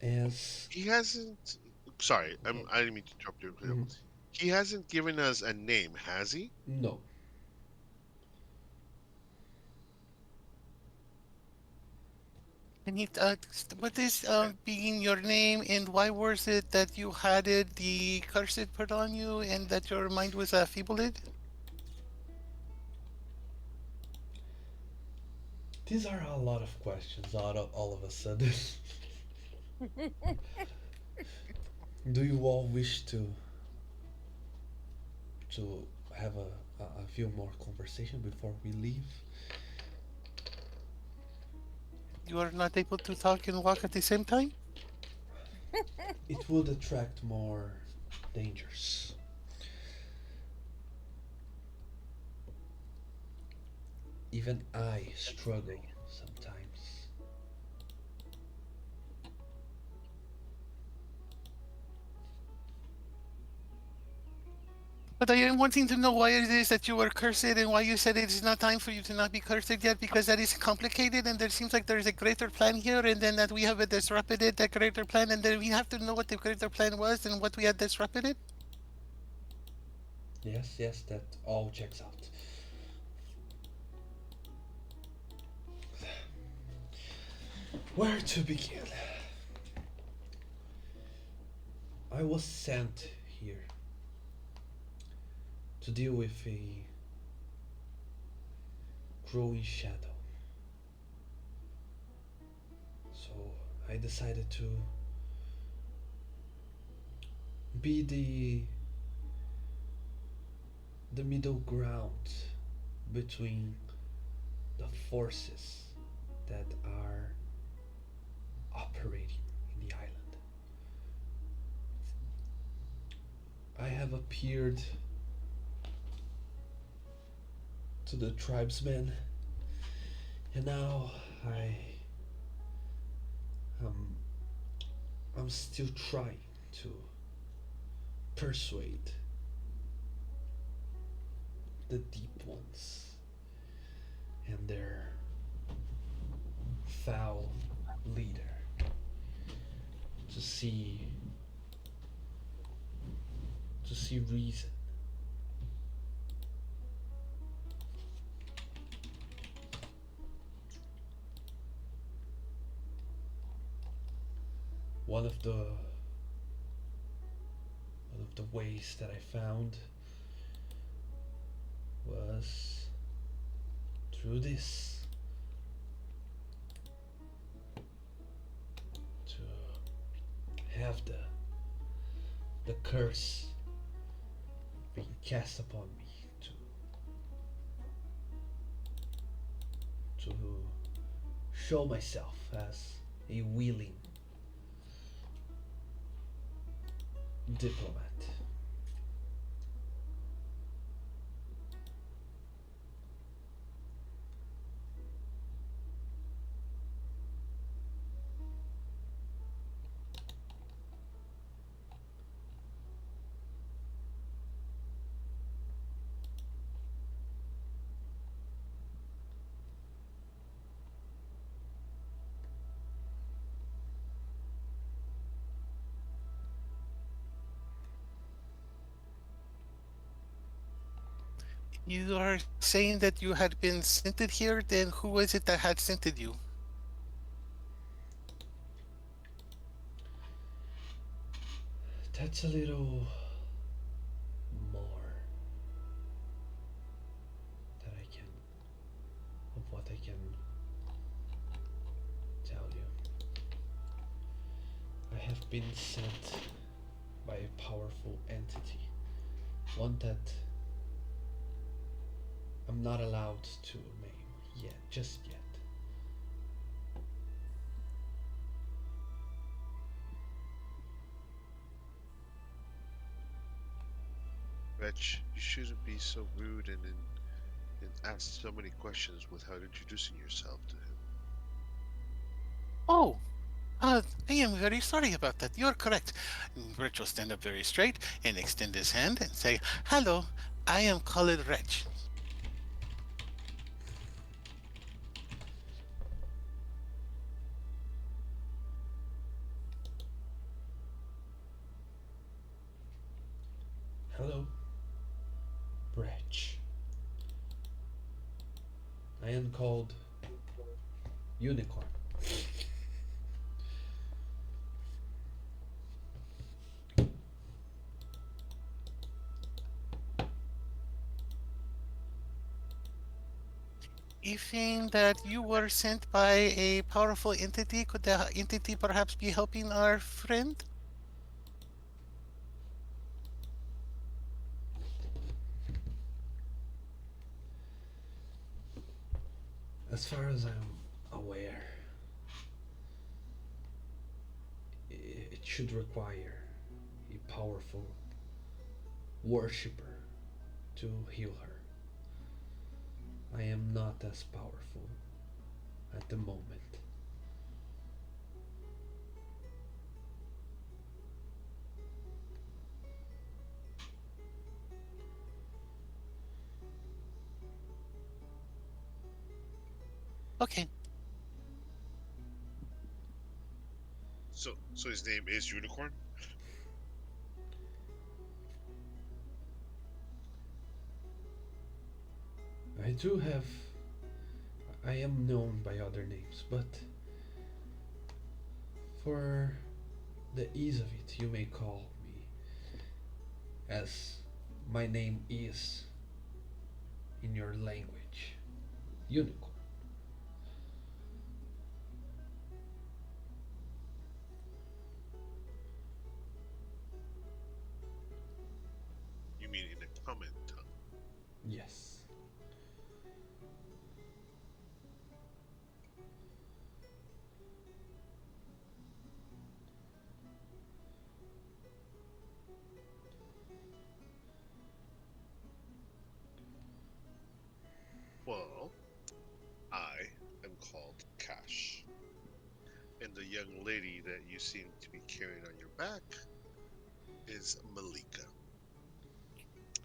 as He hasn't. Sorry, I didn't mean to interrupt you. Mhm. He hasn't given us a name, has he? no. And he, what is being your name, and why was it that you had it, the curse it put on you, and that your mind was feebled? These are a lot of questions all of a sudden. Do you all wish to have a few more conversation before we leave? You are not able to talk and walk at the same time? It would attract more dangers. Even I struggle sometimes. But I am wanting to know why it is that you were cursed and why you said it is not time for you to not be cursed yet, because that is complicated and there seems like there is a greater plan here, and then that we have disrupted it, that greater plan, and then we have to know what the greater plan was and what we had disrupted it. Yes, yes, that all checks out. Where to begin? I was sent here to deal with a growing shadow. So I decided to be the middle ground between the forces that are operating in the island. I have appeared to the tribesmen, and now um, I'm still trying to persuade the deep ones and their foul leader to see reason. One of the ways that I found was through this, to have the curse being cast upon me to show myself as a willing diplomat. You are saying that you had been sent it here, then who was it that had sent it you? That's a little more that I can of what I can tell you. been sent by a powerful entity. One that I'm not allowed to name yet, just yet. Wretch, you shouldn't be so rude and ask so many questions without introducing yourself to him. Oh, I am very sorry about that. You're correct. Rich will stand up very straight and extend his hand and say, "Hello, I am called Rich." Hello, Bretch. I am called Unicorn. You think that you were sent by a powerful entity? Could the entity perhaps be helping our friend? As far as I'm aware, it should require a powerful worshipper to heal her. I am not as powerful at the moment. Okay. So his name is Unicorn? I do have. I am known by other names, but for the ease of it, you may call me as my name is in your language, Unicorn. You mean in a common tongue? Yes. Well, I am called Cash. And the young lady that you seem to be carrying on your back is Malika.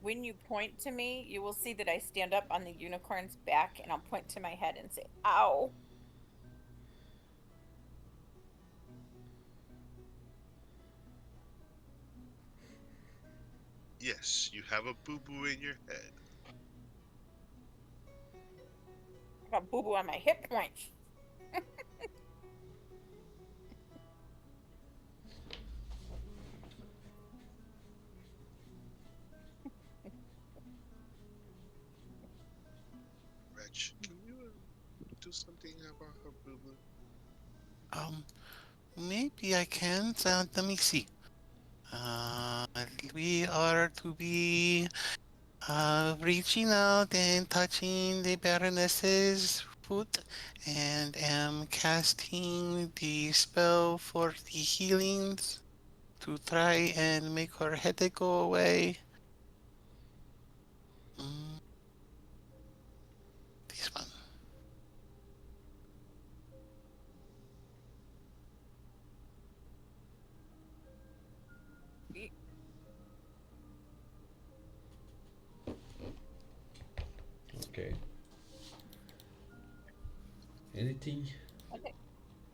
When you point to me, you will see that I stand up on the unicorn's back and I'll point to my head and say, "Ow." Yes, you have a boo boo in your head. I got boo boo on my hip points. Wretch, can you do something about her boo boo? Um, Maybe I can. Let me see. Uh, we are to be reaching out and touching the Baroness's foot and am casting the spell for the healings to try and make her headache go away. Mm, this one. Okay. Anything? Okay,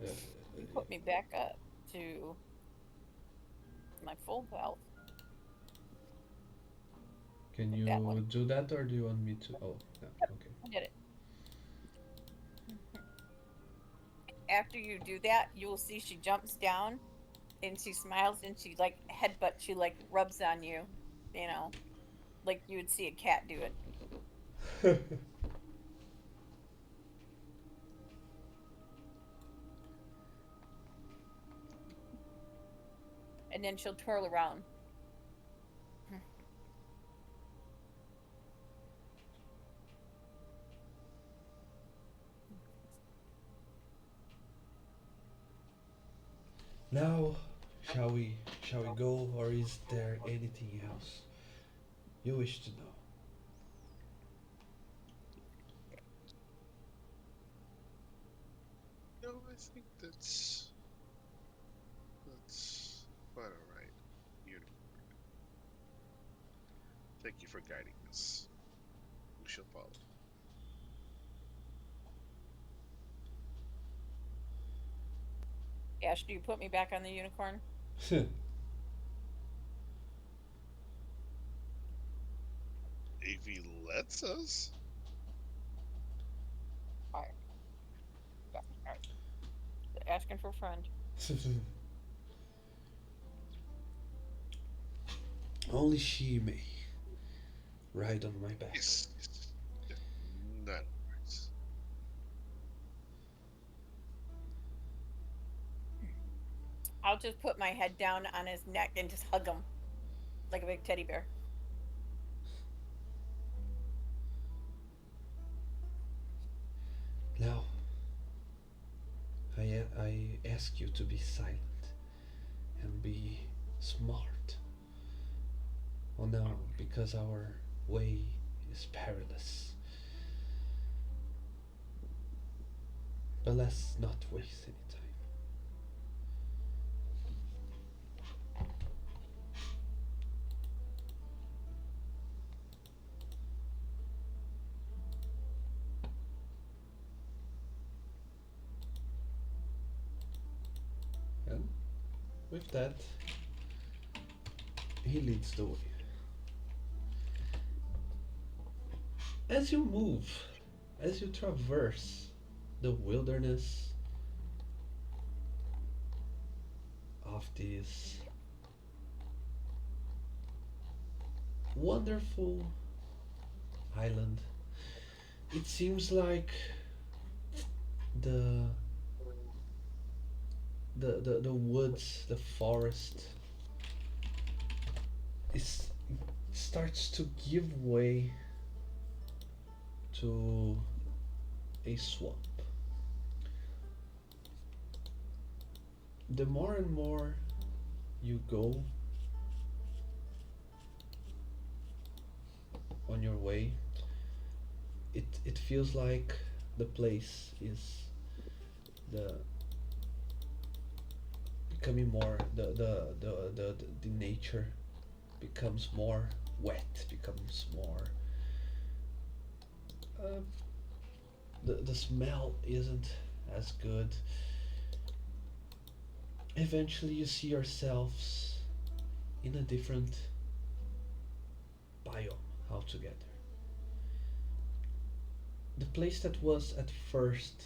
Uh, you put me back up to my full health. can Like that you one. do that, or do you want me to? Oh, no. Okay. I did it. After you do that, you will see she jumps down and she smiles and she like headbutt, she like rubs on you, you know, like you would see a cat do it. and then she'll twirl around. Now, shall we go, or is there anything else you wish to know? No, I think that's quite alright. Unicorn. Thank you for guiding us. We shall follow. Ash, do you put me back on the unicorn? If he lets us. Alright. Alright. Asking for a friend. Only she may ride on my back. Yes. Yeah, none worries. I'll just put my head down on his neck and just hug him like a big teddy bear. Now, I ask you to be silent and be smart. Oh no, because our way is perilous. But let's not waste any time. And with that, he leads the way. As you move, as you traverse the wilderness of this wonderful island, it seems like the the woods, the forest is starts to give way to a swamp. The more and more you go on your way, it feels like the place is the becoming more the nature becomes more wet, becomes more uh, the smell isn't as good. Eventually you see yourselves in a different biome altogether. The place that was at first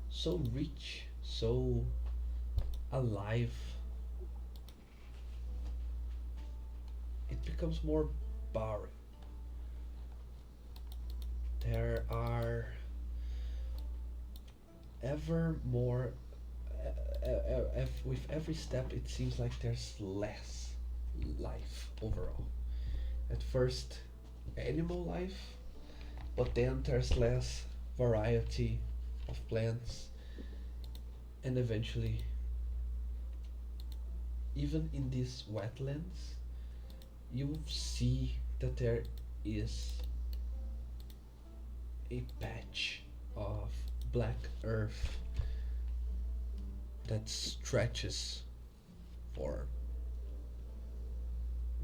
so rich, so alive, it becomes more barren. There are ever more, with every step, it seems like there's less life overall. At first, animal life, but then there's less variety of plants, and eventually, even in these wetlands, you see that there is a patch of black earth that stretches for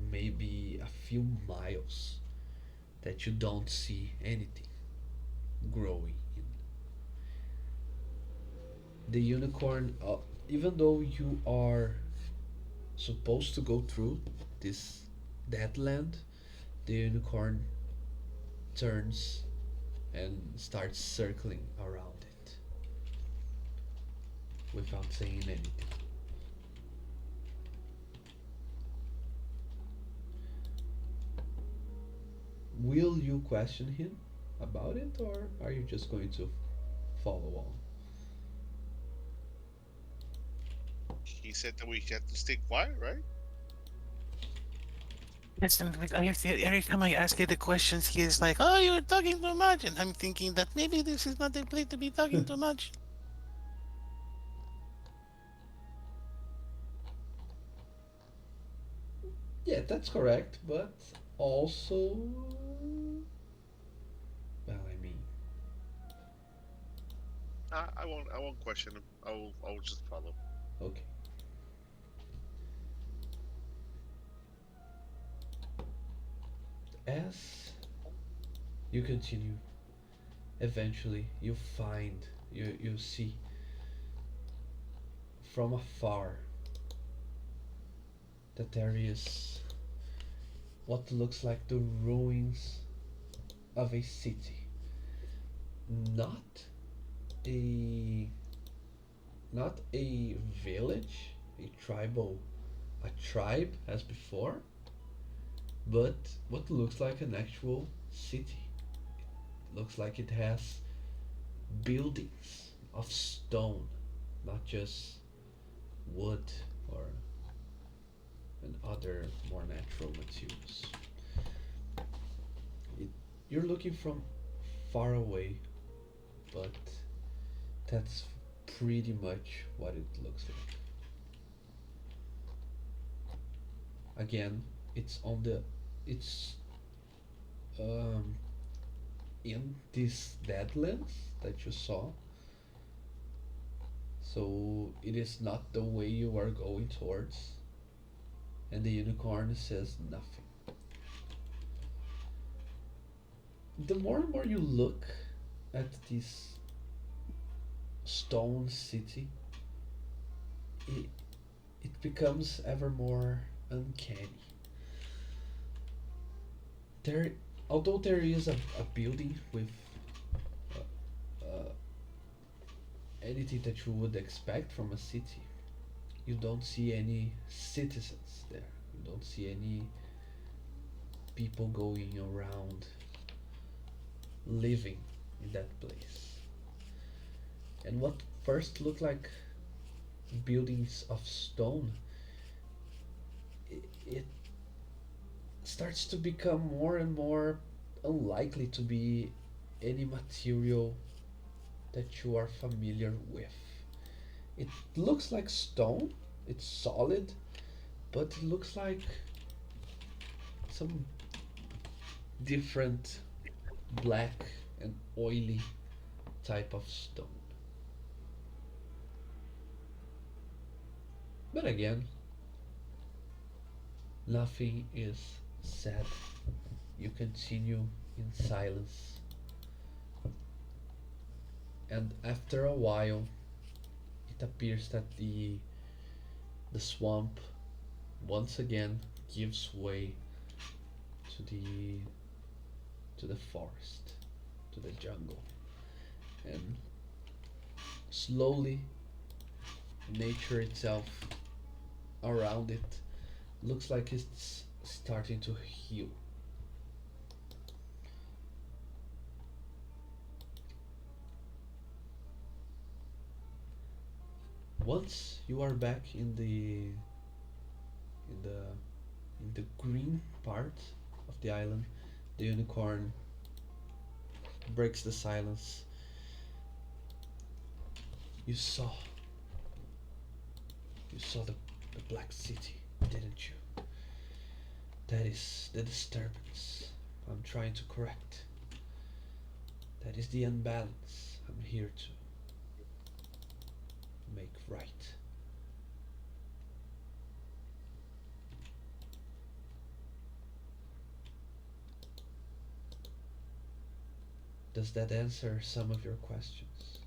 maybe a few miles that you don't see anything growing in. The unicorn, even though you are supposed to go through this dead land, the unicorn turns and starts circling around it without saying anything. Will you question him about it, or are you just going to follow on? He said that we had to stay quiet, right? Listen, every time I ask you the questions, he is like, "Oh, you're talking too much," and I'm thinking that maybe this is not the place to be talking too much. Yeah, that's correct, but also, well, I mean, I won't question him. I will just follow. okay. As you continue, eventually you find, you see from afar that there is what looks like the ruins of a city. Not a not a village, a tribal a tribe as before, but what looks like an actual city. It looks like it has buildings of stone, not just wood or and other more natural materials. It, you're looking from far away, but that's pretty much what it looks like. Again, it's on the it's um, in these deadlands that you saw. So it is not the way you are going towards. And the unicorn says nothing. The more and more you look at this stone city, it, it becomes ever more uncanny. There, although there is a building with anything that you would expect from a city, you don't see any citizens there. You don't see any people going around living in that place. And what first looked like buildings of stone, it starts to become more and more unlikely to be any material that you are familiar with. It looks like stone, it's solid, but it looks like some different black and oily type of stone. But again, nothing is said. You continue in silence, and after a while, it appears that the swamp once again gives way to the forest, to the jungle, and slowly nature itself around it looks like it's starting to heal. Once you are back in the in the green part of the island, the unicorn breaks the silence. You saw you saw the black city, didn't you? That is the disturbance I'm trying to correct. That is the unbalance I'm here to make right. Does that answer some of your questions?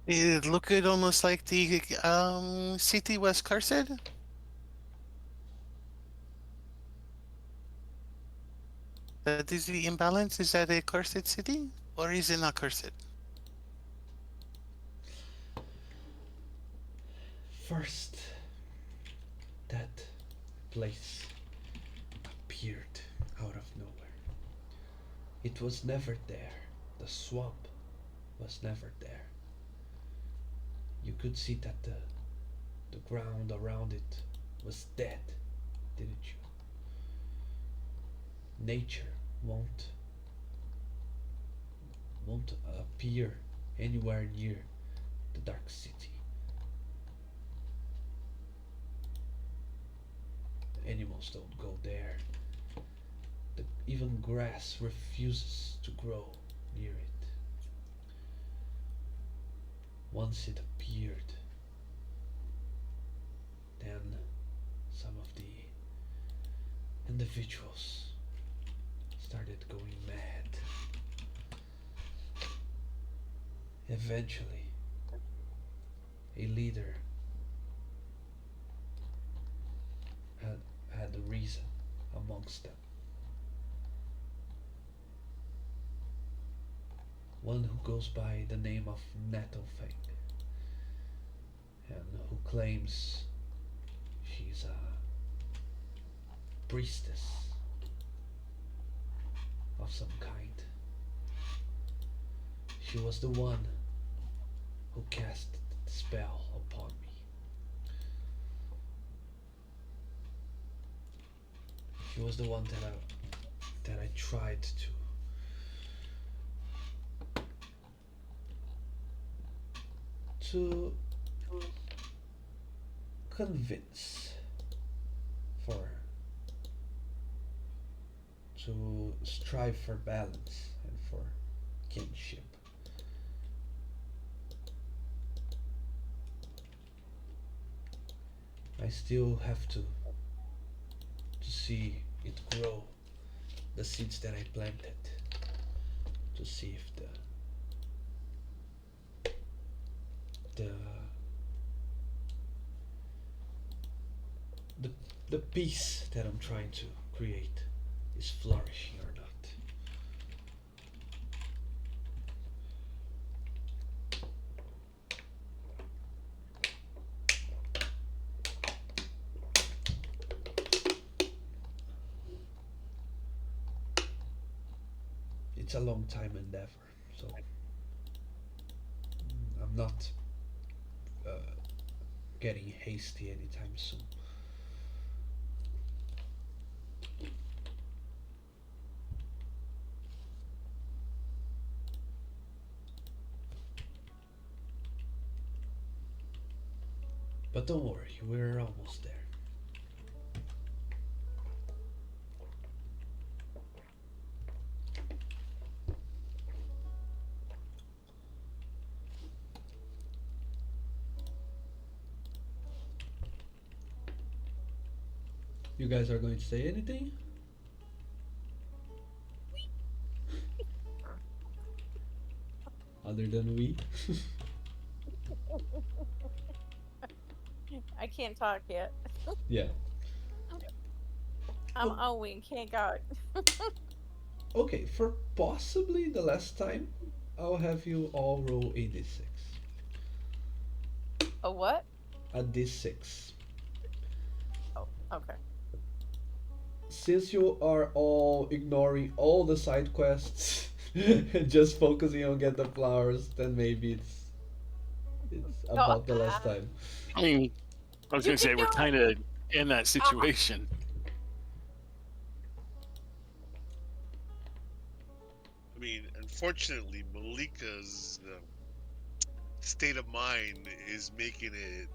It looked almost like the city was cursed. That is the imbalance. Is that a cursed city, or is it not cursed? First, that place appeared out of nowhere. It was never there. The swamp was never there. You could see that the ground around it was dead, didn't you? Nature won't won't appear anywhere near the Dark City. Animals don't go there. Even grass refuses to grow near it. Once it appeared, then some of the individuals started going mad. Eventually, a leader had a reason amongst them. One who goes by the name of Nettlefang and who claims she's a priestess of some kind. She was the one who cast the spell upon me. She was the one that I tried to convince for to strive for balance and for kinship. I still have to see it grow, the seeds that I planted, to see if the the the peace that I'm trying to create is flourishing or not. It's a long time endeavor, so I'm not uh, getting hasty anytime soon. But don't worry, we're almost there. You guys are going to say anything? Other than we? I can't talk yet. Yeah. I'm Oh. Owen, can't go. Okay, for possibly the last time, I'll have you all roll a d6. A what? A d6. Oh, okay. Since you are all ignoring all the side quests and just focusing on get the flowers, then maybe it's about the last time. I mean, I was You gonna say can we're do kind of in that situation. I mean, unfortunately, Malika's state of mind is making it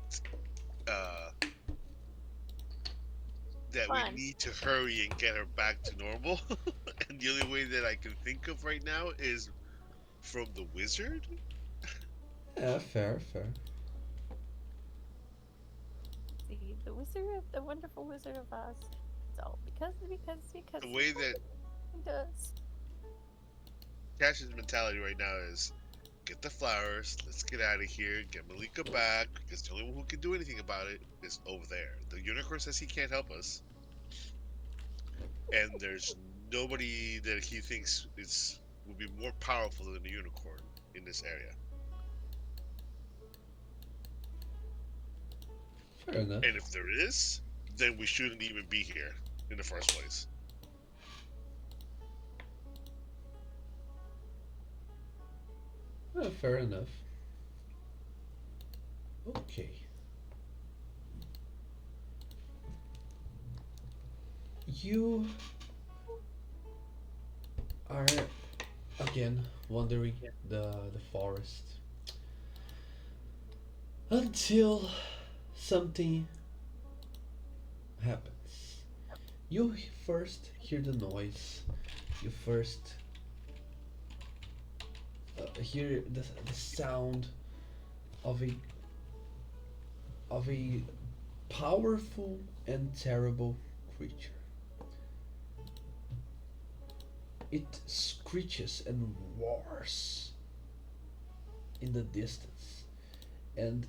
that Fun. we need to hurry and get her back to normal. And the only way that I can think of right now is from the wizard. Yeah, fair, fair. See, the wonderful Wizard of Oz. It's all because The way that it does. Cash's mentality right now is get the flowers, let's get out of here, get Malika back, because the only one who can do anything about it is over there. The unicorn says he can't help us. And there's nobody that he thinks would be more powerful than the unicorn in this area. Fair enough. And if there is, then we shouldn't even be here in the first place. Fair enough. Okay. You are again wandering the forest until something happens. You first hear the noise. You first hear the sound of a powerful and terrible creature. It screeches and roars in the distance, and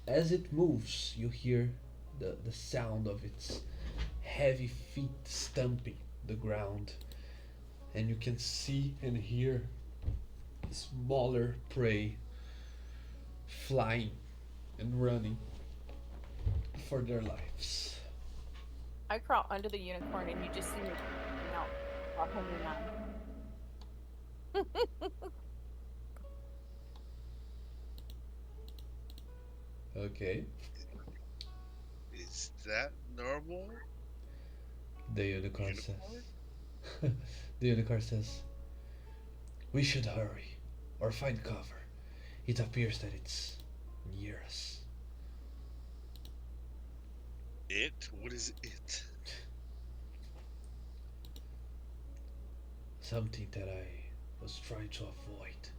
as it moves, you hear the sound of its heavy feet stamping the ground, and you can see and hear smaller prey flying and running for their lives. I crawl under the unicorn and you just see me out while hanging on. Okay, Is that normal? the unicorn Unicorn? says. The unicorn says, "We should hurry or find cover. It appears that it's near us." It? What is it? Something that I was trying to avoid.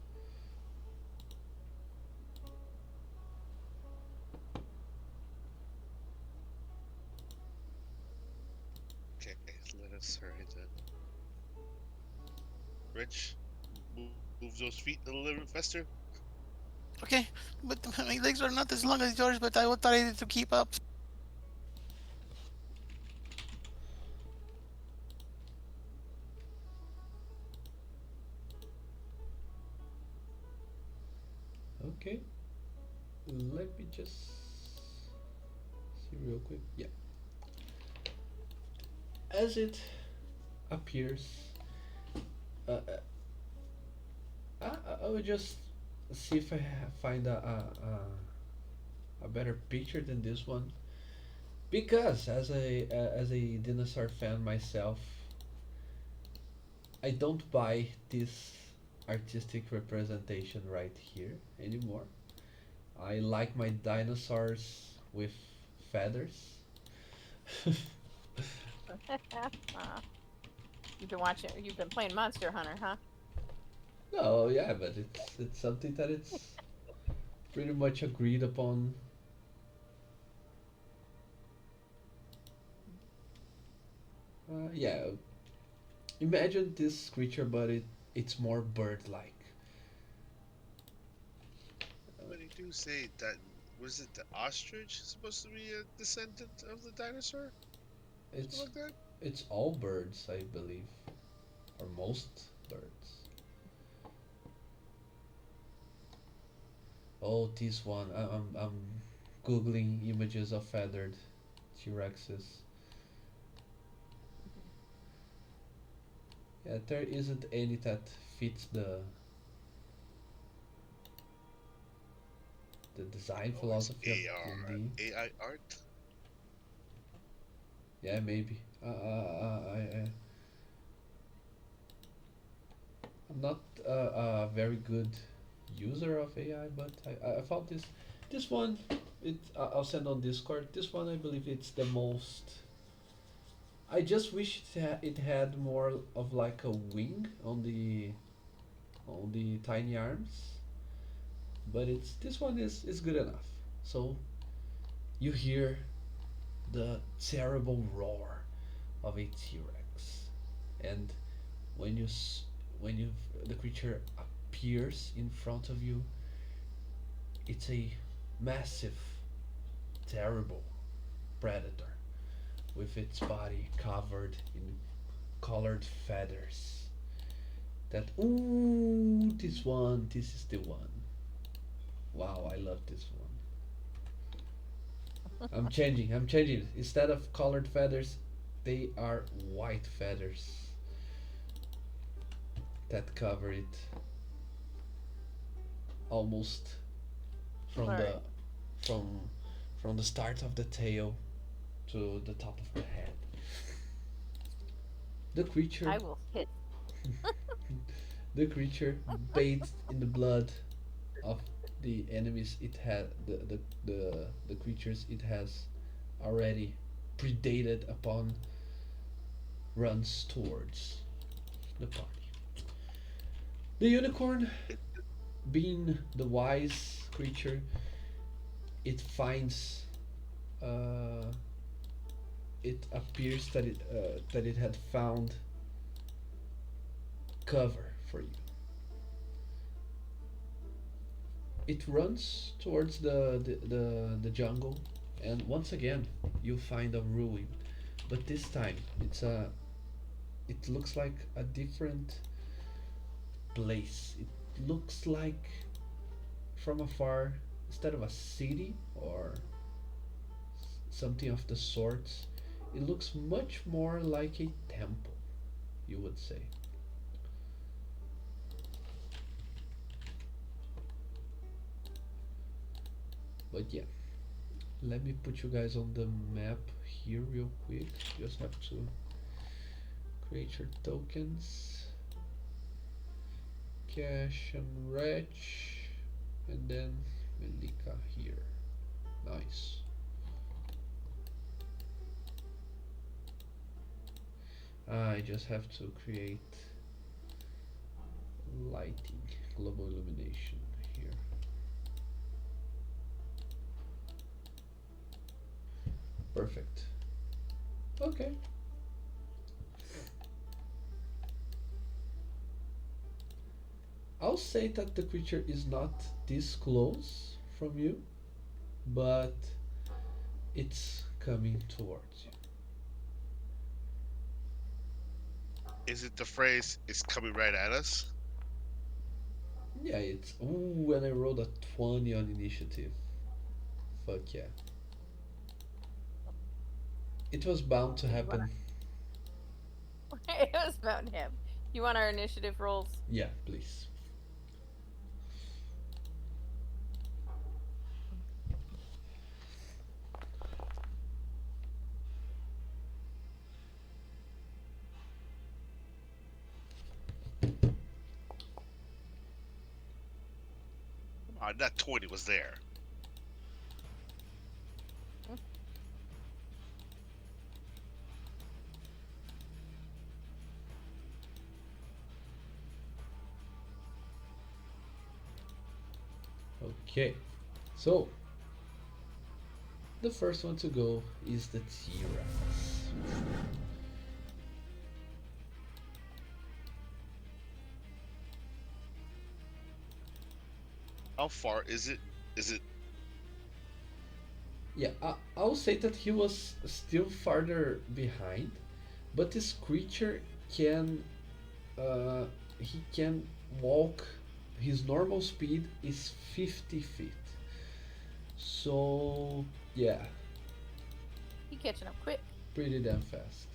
Okay, let us hurry then. Rich, move those feet a little bit faster. Okay, but my legs are not as long as yours, but I will try to keep up. Okay, let me just see real quick. Yeah, as it appears, uh, uh, I will just see if I find a better picture than this one. Because as a dinosaur fan myself, I don't buy this artistic representation right here anymore. I like my dinosaurs with feathers. Uh, you've been playing Monster Hunter, huh? No, yeah, but it's something that it's pretty much agreed upon. Yeah, imagine this creature, but it's more bird-like. But they do say that, was it the ostrich supposed to be a descendant of the dinosaur? Something It's like that? it's all birds, I believe, or most birds. Oh, this one. I'm googling images of feathered T-Rexes. Yeah, there isn't any that fits the design Oh, it's philosophy of AR. D&D. AI art? Yeah, maybe. I'm not a very good user of AI, but I found this one. I'll send on Discord. This one I believe it's the most. I just wish it had more of like a wing on the tiny arms, but it's this one is good enough. So you hear the terrible roar of a T Rex, and when when you the creature appears in front of you, it's a massive, terrible predator with its body covered in colored feathers. That ooh, this is the one. Wow, I love this one. I'm changing. Instead of colored feathers, they are white feathers that cover it almost from Right. from from the start of the tail to the top of the head. The creature, I will hit. the creature bathed in the blood of the enemies it had, the creatures it has already predated upon, runs towards the party. The unicorn, being the wise creature, it finds, uh, it appears that it had found cover for you. It runs towards the jungle, and once again you find a ruin, but this time it looks like a different place. It looks like from afar, instead of a city or something of the sorts, it looks much more like a temple, you would say. But yeah, let me put you guys on the map here real quick. Just have to create your tokens, cash and wretch, and then Melika here. Nice. I just have to create lighting, global illumination here. Perfect. Okay. I'll say that the creature is not this close from you, but it's coming towards you. Is it the phrase "it's coming right at us"? Yeah, it's. Ooh, and I rolled a 20 on initiative. Fuck yeah. It was bound to You wanna? happen. It was about him. You want our initiative rolls? Yeah, please. That 20 was there. Okay. So, the first one to go is the T-Rex. How far is it? Is it? Yeah, I'll say that he was still farther behind, but this creature can, uh, he can walk. His normal speed is 50 feet. So yeah, He catching up quick. pretty damn fast.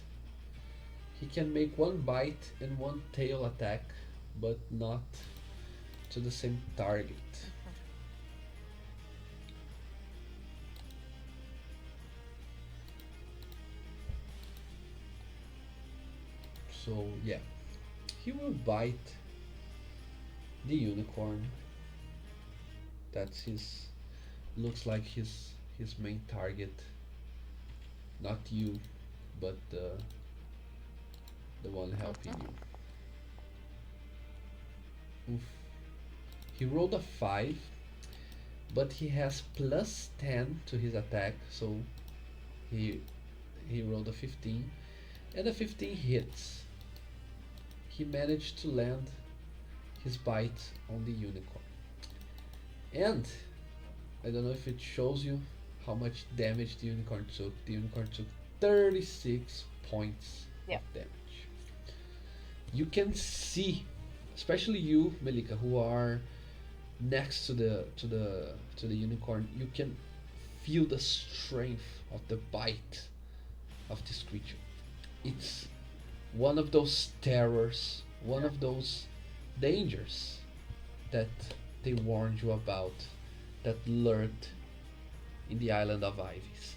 He can make one bite and one tail attack, but not to the same target. So yeah, he will bite the unicorn. That's his. Looks like his main target. Not you, but the one helping you. Oof. He rolled a 5, but he has plus 10 to his attack, so he he rolled a 15, and a 15 hits. He managed to land his bite on the unicorn. And I don't know if it shows you how much damage the unicorn took. The unicorn took 36 points of Yep. damage. You can see, especially you, Melika, who are next to the unicorn, you can feel the strength of the bite of this creature. It's one of those terrors, one of those dangers that they warned you about, that lurked in the island of Ivies.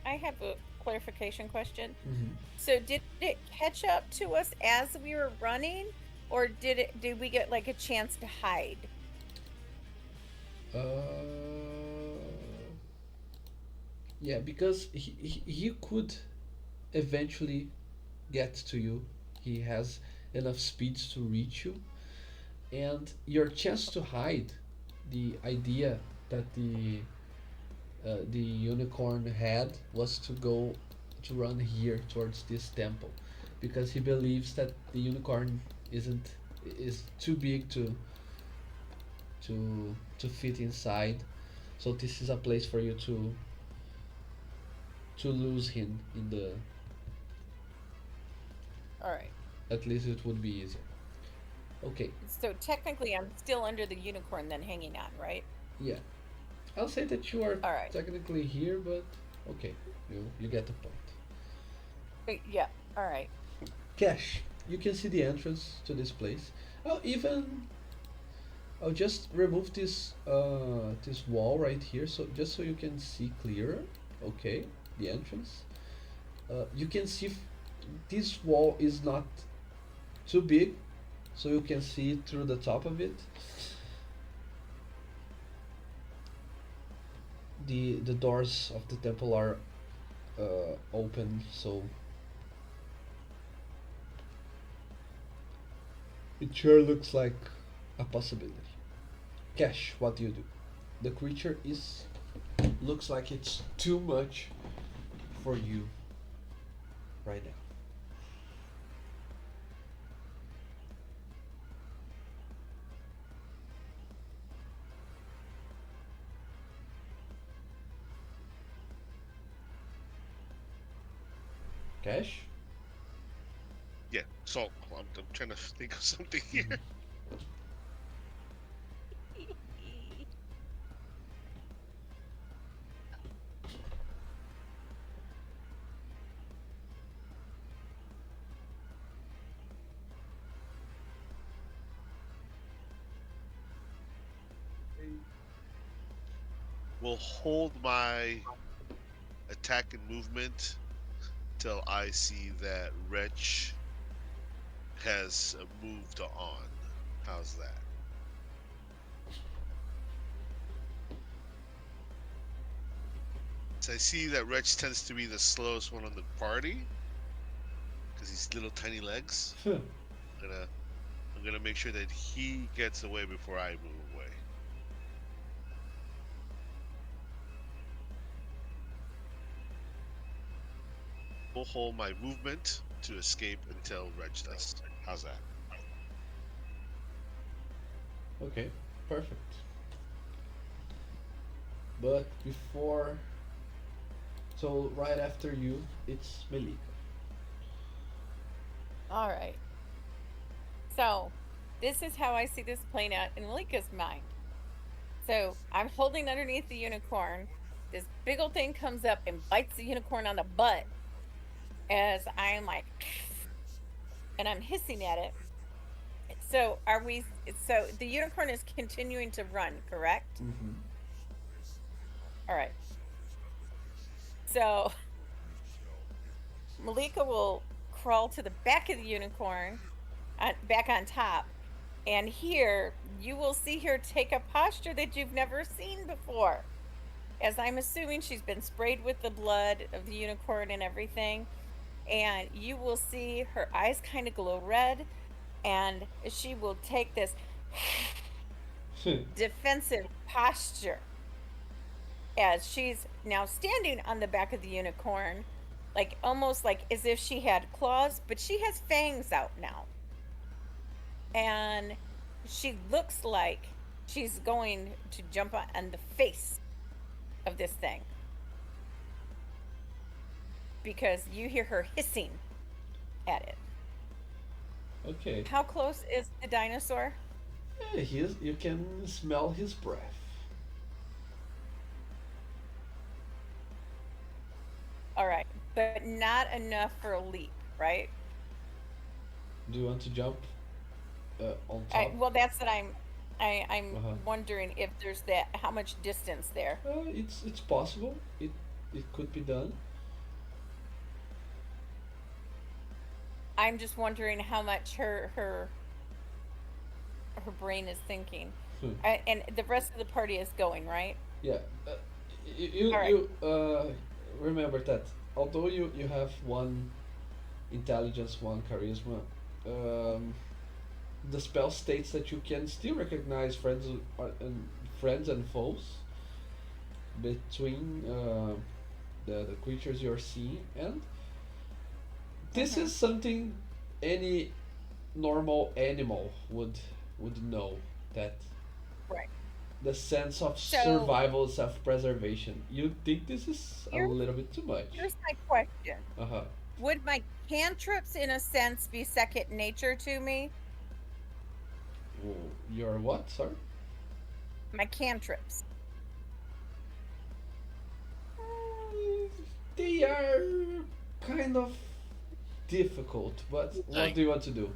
I have a clarification question. Mhm. So did it catch up to us as we were running, or did we get like a chance to hide? Uh, yeah, because he could eventually get to you. He has enough speed to reach you, and your chance to hide, the idea that the unicorn had was to go to run here towards this temple, because he believes that the unicorn isn't is too big to fit inside. So this is a place for you to lose him in the. All right. At least it would be easier. Okay, So technically, I'm still under the unicorn, then hanging on, right? yeah. I'll say that you are All right. technically here, but okay, you get the point. Yeah. All right. Cash, you can see the entrance to this place. I'll just remove this wall right here, so just so you can see clearer. Okay, the entrance. You can see this wall is not too big, so you can see through the top of it. The doors of the temple are open, so it sure looks like a possibility. Cash, what do you do? The creature is looks like it's too much for you right now. Cash? Yeah. So I'm trying to think of something here. Will hold my attack and movement till I see that Wretch has moved on. How's that? So I see that Wretch tends to be the slowest one on the party because he's little tiny legs. I'm gonna make sure that he gets away before I move away. We'll hold my movement to escape until Wretch does. How's that? Okay, perfect. But before, so right after you, it's Melika. All right. So, this is how I see this playing out in Malika's mind. So, I'm holding underneath the unicorn. This big old thing comes up and bites the unicorn on the butt as I'm like, and I'm hissing at it. So, so the unicorn is continuing to run, correct? Mm-hmm. All right. So, Malika will crawl to the back of the unicorn, back on top, and here you will see her take a posture that you've never seen before. As I'm assuming she's been sprayed with the blood of the unicorn and everything, and you will see her eyes kind of glow red, and she will take this defensive posture as she's now standing on the back of the unicorn, like almost like as if she had claws, but she has fangs out now. And she looks like she's going to jump on the face of this thing. Because you hear her hissing at it. Okay. How close is the dinosaur? Yeah, you can smell his breath. All right, but not enough for a leap, right? Do you want to jump on top? Well, that's what I'm Uh-huh. wondering if there's that how much distance there. It's possible. It could be done. I'm just wondering how much her brain is thinking. Hmm. And the rest of the party is going, right? Yeah. You All right. you remember that although you have one intelligence, one charisma, um, the spell states that you can still recognize friends and foes between the creatures you're seeing, and this Mm-hmm. is something any normal animal would know, that Right. the sense of So survival, self-preservation. You think this is a here's little bit too much? here's my question. Uh-huh. Would my cantrips, in a sense, be second nature to me? Your what, sorry? My cantrips. Uh, they are kind of difficult, but what Like, do you want to do?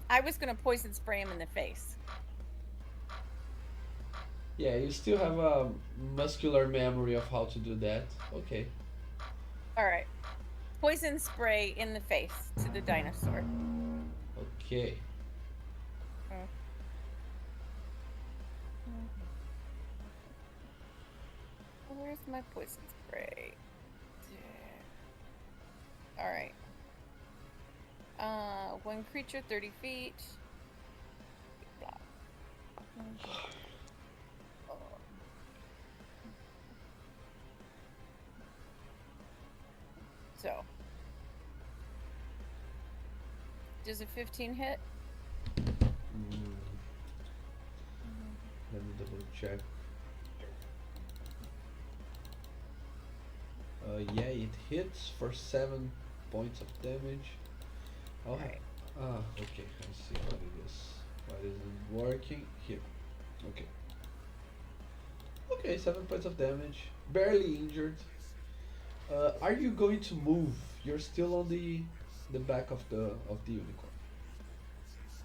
I was gonna poison spray him in the face. Yeah, you still have a muscular memory of how to do that. Okay. All right. Poison spray in the face to the dinosaur. Okay. Mm. Where's my poison spray? All right. One creature, 30 feet. Blah. So, does a 15 hit? Mm, let me double check. Yeah, it hits for 7 points of damage. I'll have. Right. Okay. Let's see what it is. Why isn't working? Here. Okay. Okay, 7 points of damage. Barely injured. Are you going to move? You're still on the back of the unicorn.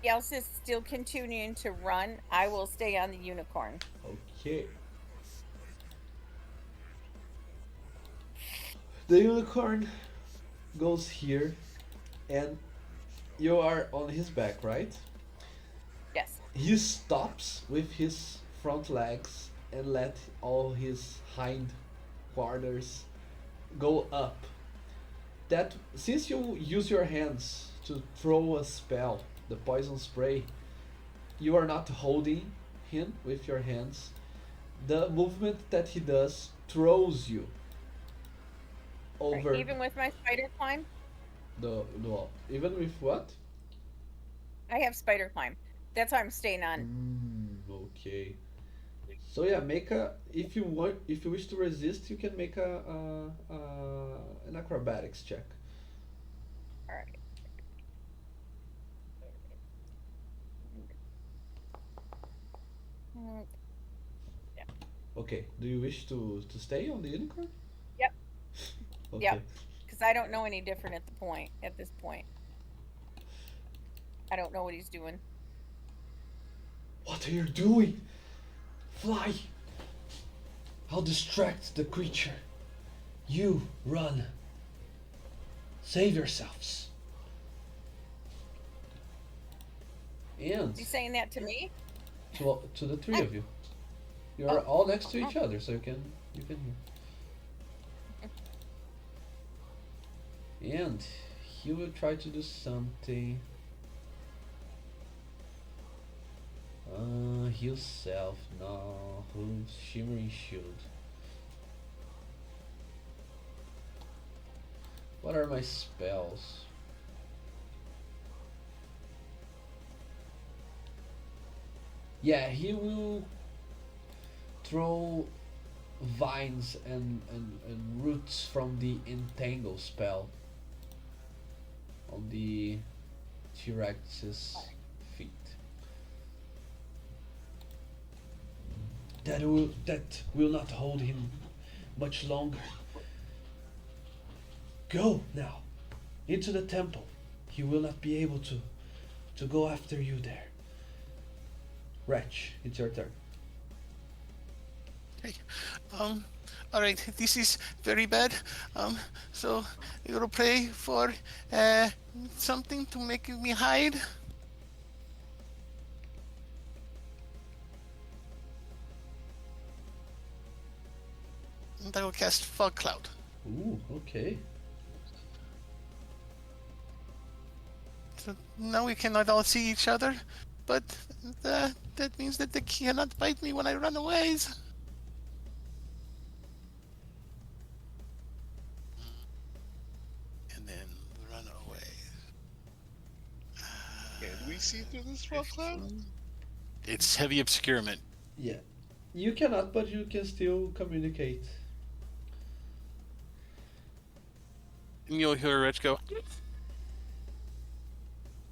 Else is still continuing to run. I will stay on the unicorn. Okay. The unicorn goes here, and you are on his back, right? Yes. He stops with his front legs and let all his hind quarters go up. That since you use your hands to throw a spell, the poison spray, you are not holding him with your hands. The movement that he does throws you Right. over Even with my spider climb, the wall. Even with what? I have spider climb. That's why I'm staying on. Okay. So yeah, make a if you want if you wish to resist, you can make an acrobatics check. All right. Mm, yeah. Okay. Do you wish to stay on the unicorn? Yep. Okay. Yep. Because I don't know any different at the point. At this point, I don't know what he's doing. What are you doing? Fly! I'll distract the creature. You run. Save yourselves. And Is he saying that to me? to the three of you. You are all next to each other, so you can hear. And he will try to do something. Heal self. No, who's shimmering shield? What are my spells? Yeah, he will throw vines and roots from the entangle spell on the T-Rex's feet. That will not hold him much longer. Go now into the temple. He will not be able to go after you there. Wretch, it's your turn. Okay. Um, all right. This is very bad. So you'll pray for something to make me hide. And I will cast fog cloud. Ooh, okay. So now we cannot all see each other, but that means that they cannot bite me when I run away. And then run away. Can we see through this fog cloud? It's heavy obscurement. Yeah. You cannot, but you can still communicate. And you'll hear Rich go,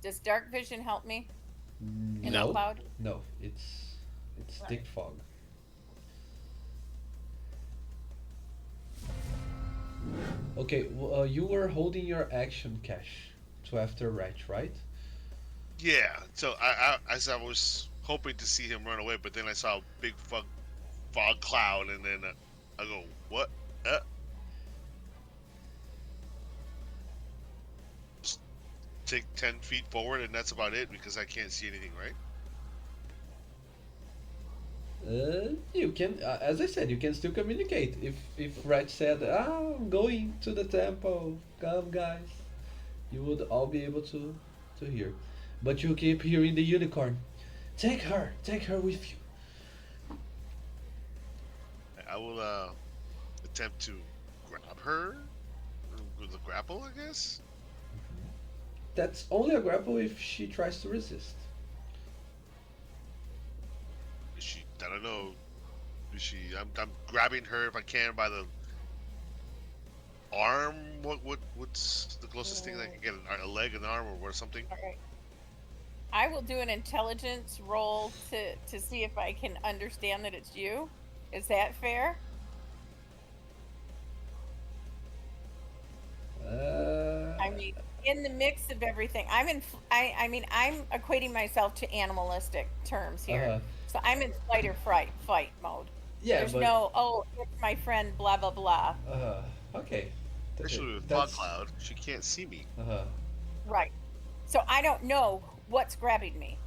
Does dark vision help me in No. the cloud? No, it's thick fog. Okay, you were holding your action cache to after Ratch, right? Yeah. So as I was hoping to see him run away, but then I saw a big fog cloud, and then I go, what? Just take 10 feet forward, and that's about it because I can't see anything, right? You can, as I said, you can still communicate. If Ratch said, I'm going to the temple, come guys, you would all be able to hear. But you keep hearing the unicorn. Take her with you. I will attempt to grab her with a grapple, I guess. That's only a grapple if she tries to resist. Is she? I don't know. Is she? I'm grabbing her if I can by the arm. What's the closest thing that I can get? A leg, an arm, or something? All right. I will do an intelligence roll to see if I can understand that it's you. Is that fair? I mean, in the mix of everything, I mean, I'm equating myself to animalistic terms here. Uh-huh. So I'm in fight or fight mode. Yeah, There's but no, oh, it's my friend, blah blah blah. Okay. Especially with fog That's cloud, she can't see me. Right. So I don't know what's grabbing me.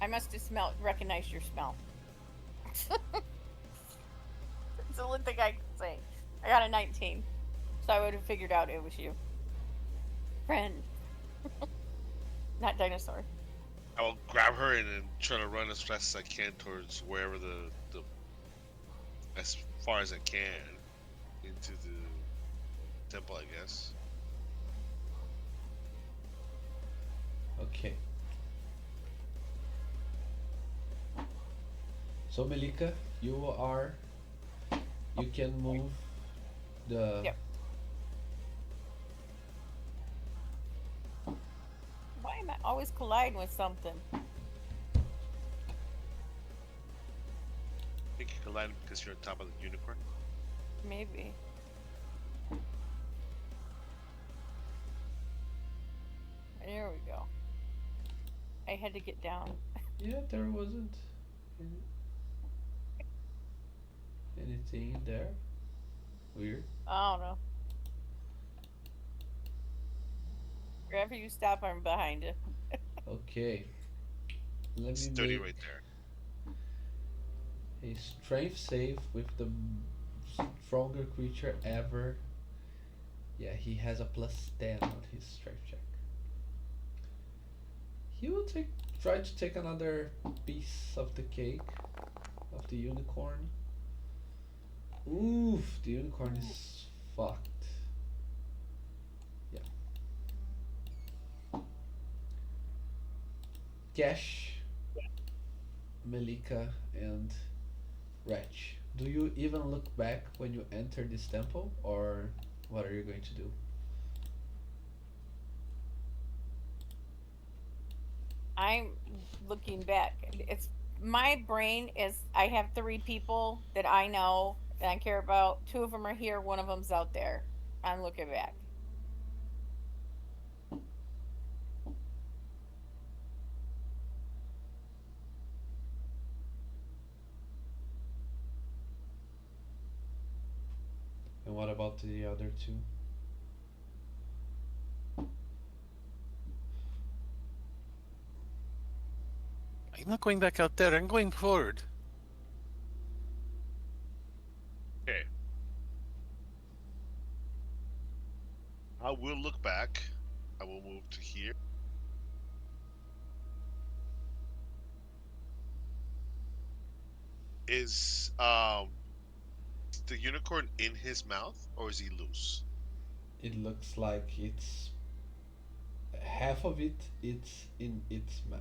I must have recognized your smell. It's the only thing I can say. I got a 19, so I would have figured out it was you. Friend. Not dinosaur. I will grab her and then try to run as fast as I can towards wherever the as far as I can into the temple, I guess. okay. So Melika, you can move the Yep. Why am I always colliding with something? I think you can land because you're on top of the unicorn. Maybe. There we go. I had to get down. Yeah, there wasn't anything in there. Weird. I don't know. Wherever you stop, I'm behind you. Okay. Let me Sturdy make right there. a strength save with the stronger creature ever. Yeah, he has a +10 on his strength check. He will try to take another piece of the cake of the unicorn. Oof, the unicorn is fucked. Yeah. Cash, Melika, and Wretch. Do you even look back when you enter this temple, or what are you going to do? I'm looking back. It's my brain is. I have 3 people that I know that I care about. 2 of them are here. 1 of them's out there. I'm looking back. What about the other two? I'm not going back out there. I'm going forward. Okay. I will look back. I will move to here. Is the unicorn in his mouth or is he loose? It looks like it's half of it's in its mouth.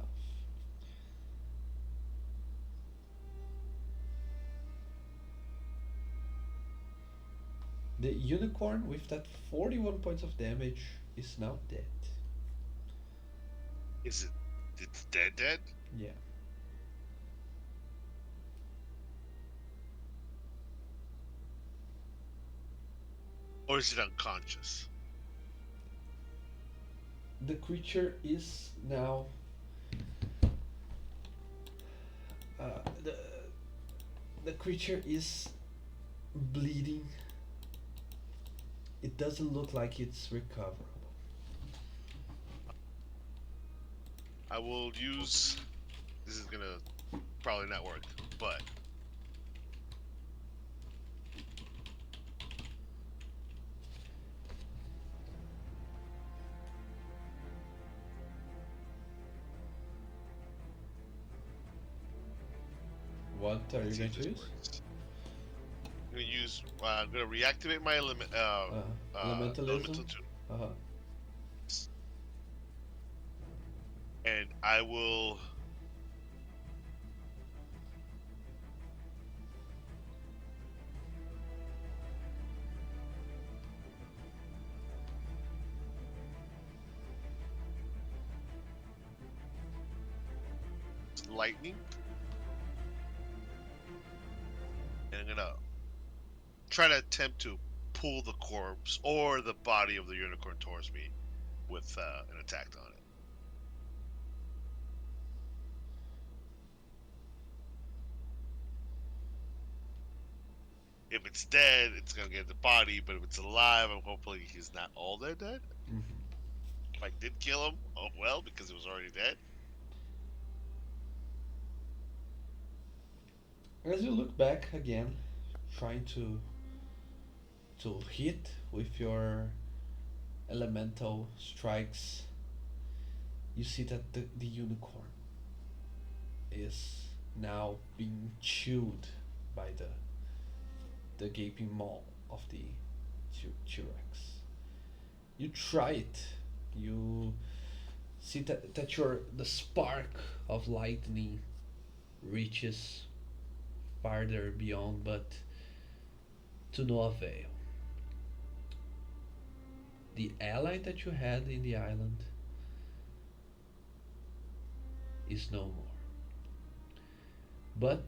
The unicorn with that 41 points of damage is now dead. Is it? It's dead? Yeah. Or is it unconscious? The creature is now uh, the the creature is bleeding. It doesn't look like it's recoverable. I will use. This is gonna probably not work, but What are you let's see going if to this use? works. I'm gonna use. I'm gonna reactivate my Elementalism. elemental tune, Uh huh. and I will. Lightning, and I'm gonna try to attempt to pull the corpse or the body of the unicorn towards me with an attack on it. If it's dead, it's gonna get the body, but if it's alive, I'm hopefully he's not all dead. Mm-hmm. If I did kill him, oh well, because it was already dead. As you look back again, trying to hit with your elemental strikes, you see that the unicorn is now being chewed by the gaping maw of the T-Rex. You try it. You see that the spark of lightning reaches farther beyond, but to no avail. The ally that you had in the island is no more. But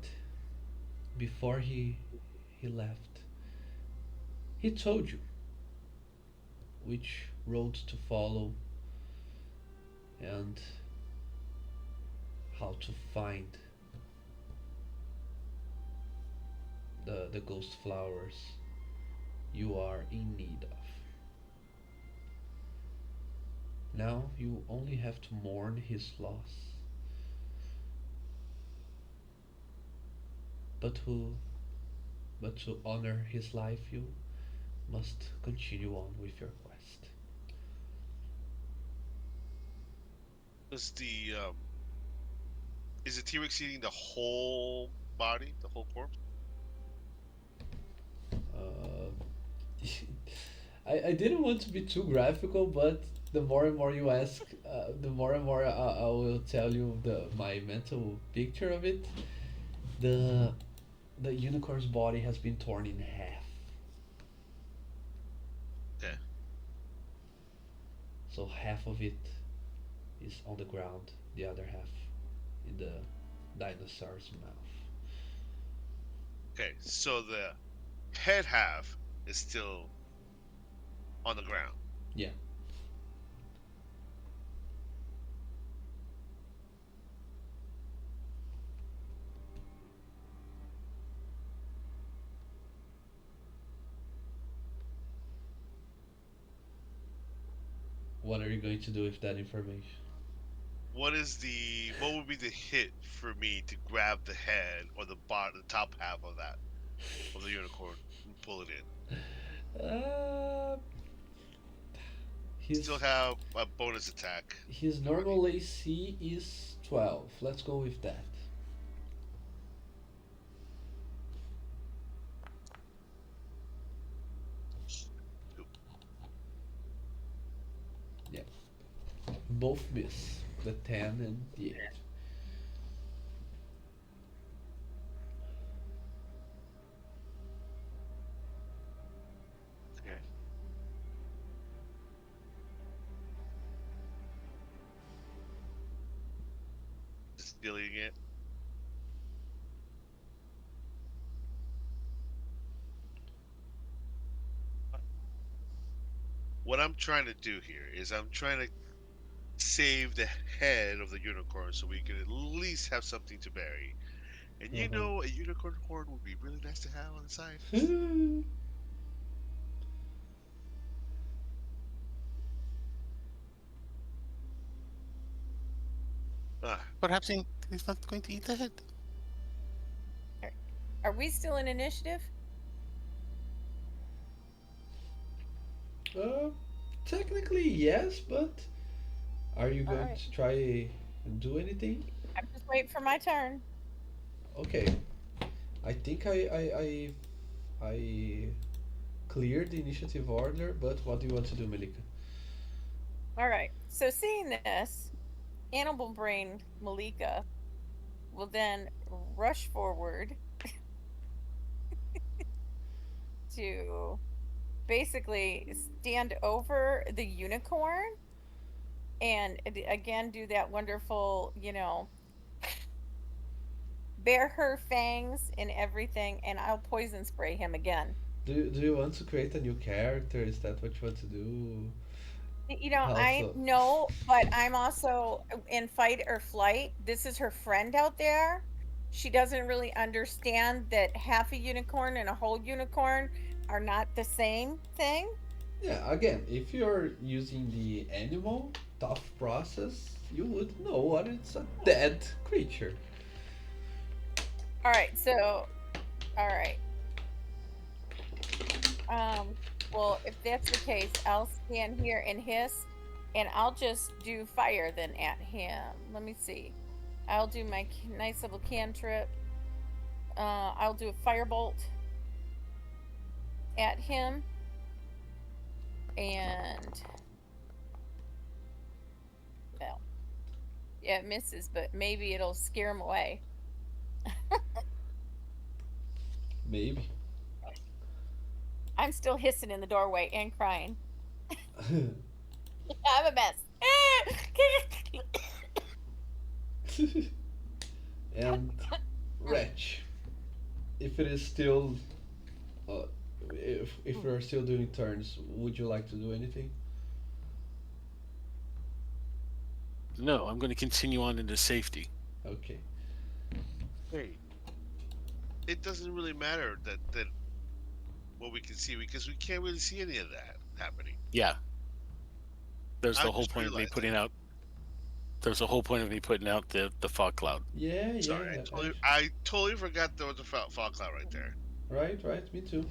before he left, he told you which road to follow and how to find the ghost flowers you are in need of. Now you only have to mourn his loss, but who but to honor his life you must continue on with your quest. Does the is the T-Rex eating the whole body, the whole corpse? Uh, I didn't want to be too graphical, but the more and more you ask, the more and more I will tell you my mental picture of it. The the unicorn's body has been torn in half. Okay. So half of it is on the ground, the other half in the dinosaur's mouth. Okay. So the head half is still on the ground. Yeah. What are you going to do with that information? What would be the hit for me to grab the head or the top half of that of the unicorn and pull it in? Uh, Still his have a bonus attack. his Ready. normal AC is 12. Let's go with that. Yeah, both miss. The 10 and the 8. Okay. Just deleting it. What I'm trying to do here is I'm trying to save the head of the unicorn so we can at least have something to bury. And you Uh-huh. know, a unicorn horn would be really nice to have on the side. Ah, Perhaps he's not going to eat the head. Are, are we still in initiative? uh, Technically yes, but are you All going right. to try and do anything? I'm just waiting for my turn. Okay. I think I cleared the initiative order, but what do you want to do, Melika? All right. So seeing this, Animal Brain Malika will then rush forward to basically stand over the unicorn and again do that wonderful, bare her fangs and everything, and I'll poison spray him again. Do you want to create a new character? Is that what you want to do? I Also, know, but I'm also in fight or flight. This is her friend out there. She doesn't really understand that half a unicorn and a whole unicorn are not the same thing. yeah, again, if you're using the animal tough process, you would know what it's a dead creature. All right, so all right. Um, well, if that's the case, I'll stand here and hiss, and I'll just do fire then at him. Let me see. I'll do my nice little cantrip. I'll do a firebolt at him, and well, yeah, it misses, but maybe it'll scare him away. Maybe. I'm still hissing in the doorway and crying. I'm a mess. And Wretch, if it is still, uh, if we're still doing turns, would you like to do anything? No, I'm going to continue on into safety. Okay. hey, it doesn't really matter that what we can see because we can't really see any of that happening. Yeah, there's I the whole just point of me realized putting that. out. There's the whole point of me putting out the fog cloud. Yeah, Sorry, yeah. I totally forgot there was a fog cloud right there. Right, right. Me too.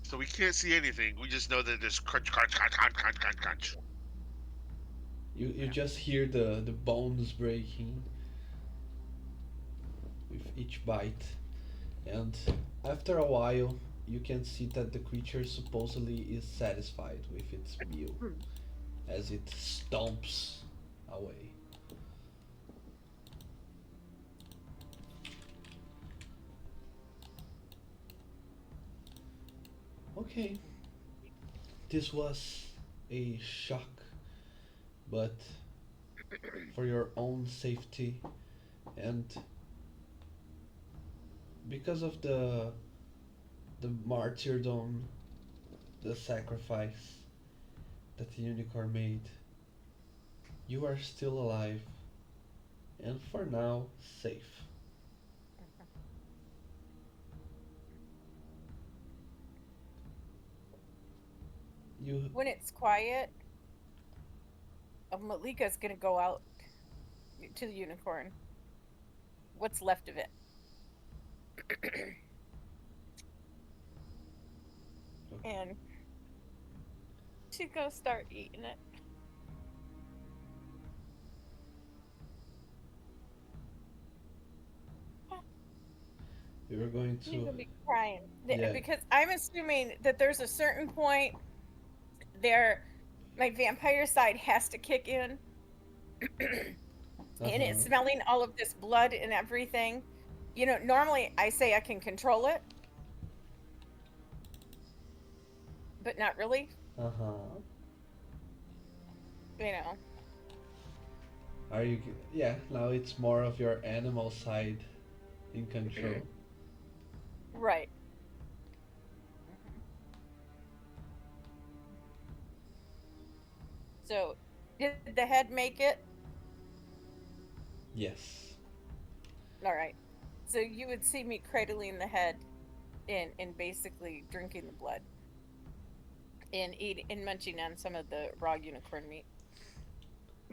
So we can't see anything. We just know that there's crunch, crunch, crunch, crunch, crunch, crunch, crunch. You just hear the bones breaking with each bite, and after a while, you can see that the creature supposedly is satisfied with its meal as it stomps away. Okay, this was a shock, but for your own safety and because of the martyrdom, the sacrifice that the unicorn made, you are still alive and for now safe. You when it's quiet, Malika's gonna go out to the unicorn. What's left of it. And she's gonna start eating it. you're going She's to gonna be crying. yeah. Because I'm assuming that there's a certain point there my vampire side has to kick in. And it's Uh-huh. smelling all of this blood and everything. Normally I say I can control it, but not really. Uh-huh. You know, Are you yeah, now it's more of your animal side in control. right. So, did the head make it? Yes. All right. So you would see me cradling the head and basically drinking the blood and eating and munching on some of the raw unicorn meat.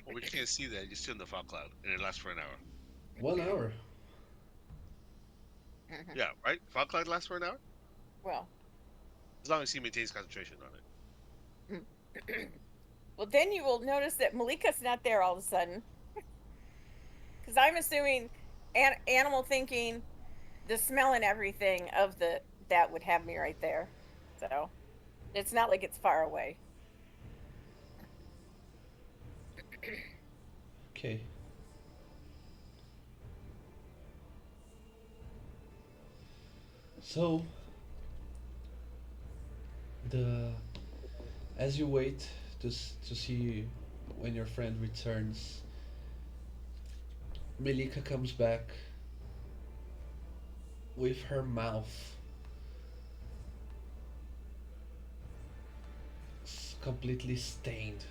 Well, we can't see that. You're still in the fog cloud, and it lasts for an hour. 1 hour. Hmm. Yeah, right? Fog cloud lasts for an hour? Well, As long as he maintains concentration on it. well, then you will notice that Malika's not there all of a sudden, because I'm assuming animal thinking, the smell and everything of that would have me right there. So it's not like it's far away. Okay. So the as you wait to see when your friend returns, Melika comes back with her mouth completely stained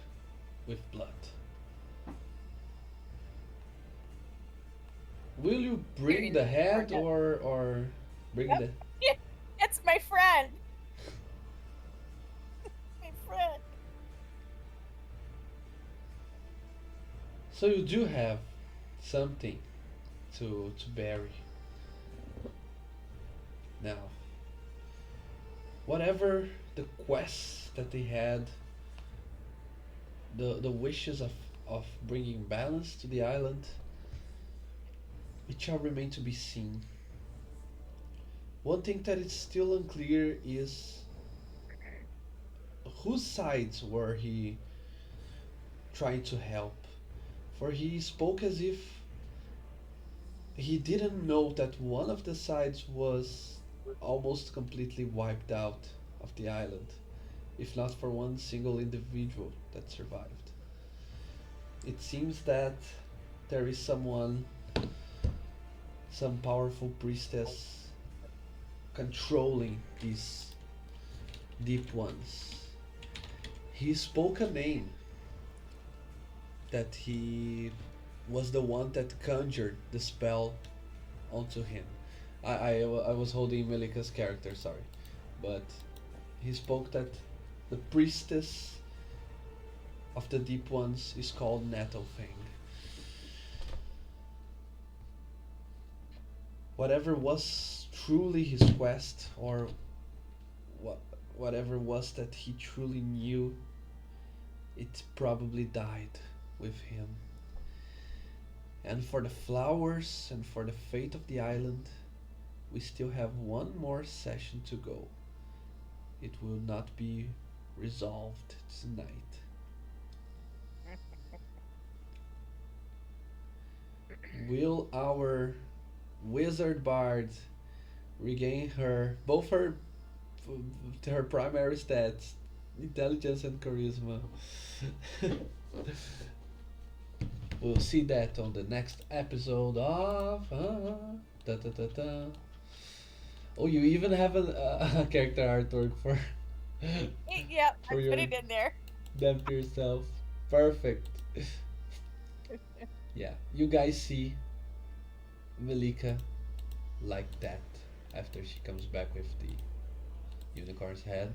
with blood. Will you bring the head or bring Yep. the It's my friend. My friend. so you do have something to bury now. Whatever the quests that they had, the wishes of bringing balance to the island, it shall remain to be seen. One thing that is still unclear is whose sides were he trying to help. For he spoke as if he didn't know that one of the sides was almost completely wiped out of the island, if not for one single individual that survived. It seems that there is someone, some powerful priestess, controlling these deep ones. He spoke a name that he was the one that conjured the spell onto him. I was holding Melika's character, sorry. But he spoke that the priestess of the deep ones is called Nettlefang. Whatever was truly his quest, or what whatever was that he truly knew, it probably died with him. And for the flowers and for the fate of the island, we still have one more session to go. It will not be resolved tonight. Will our wizard bard regain her both her primary stats, intelligence and charisma? We'll see that on the next episode of da, da, da, da. Oh, you even have a character artwork for Yep, I for your put it in there. damp yourself. Perfect. Yeah, you guys see Melika like that after she comes back with the unicorn's head.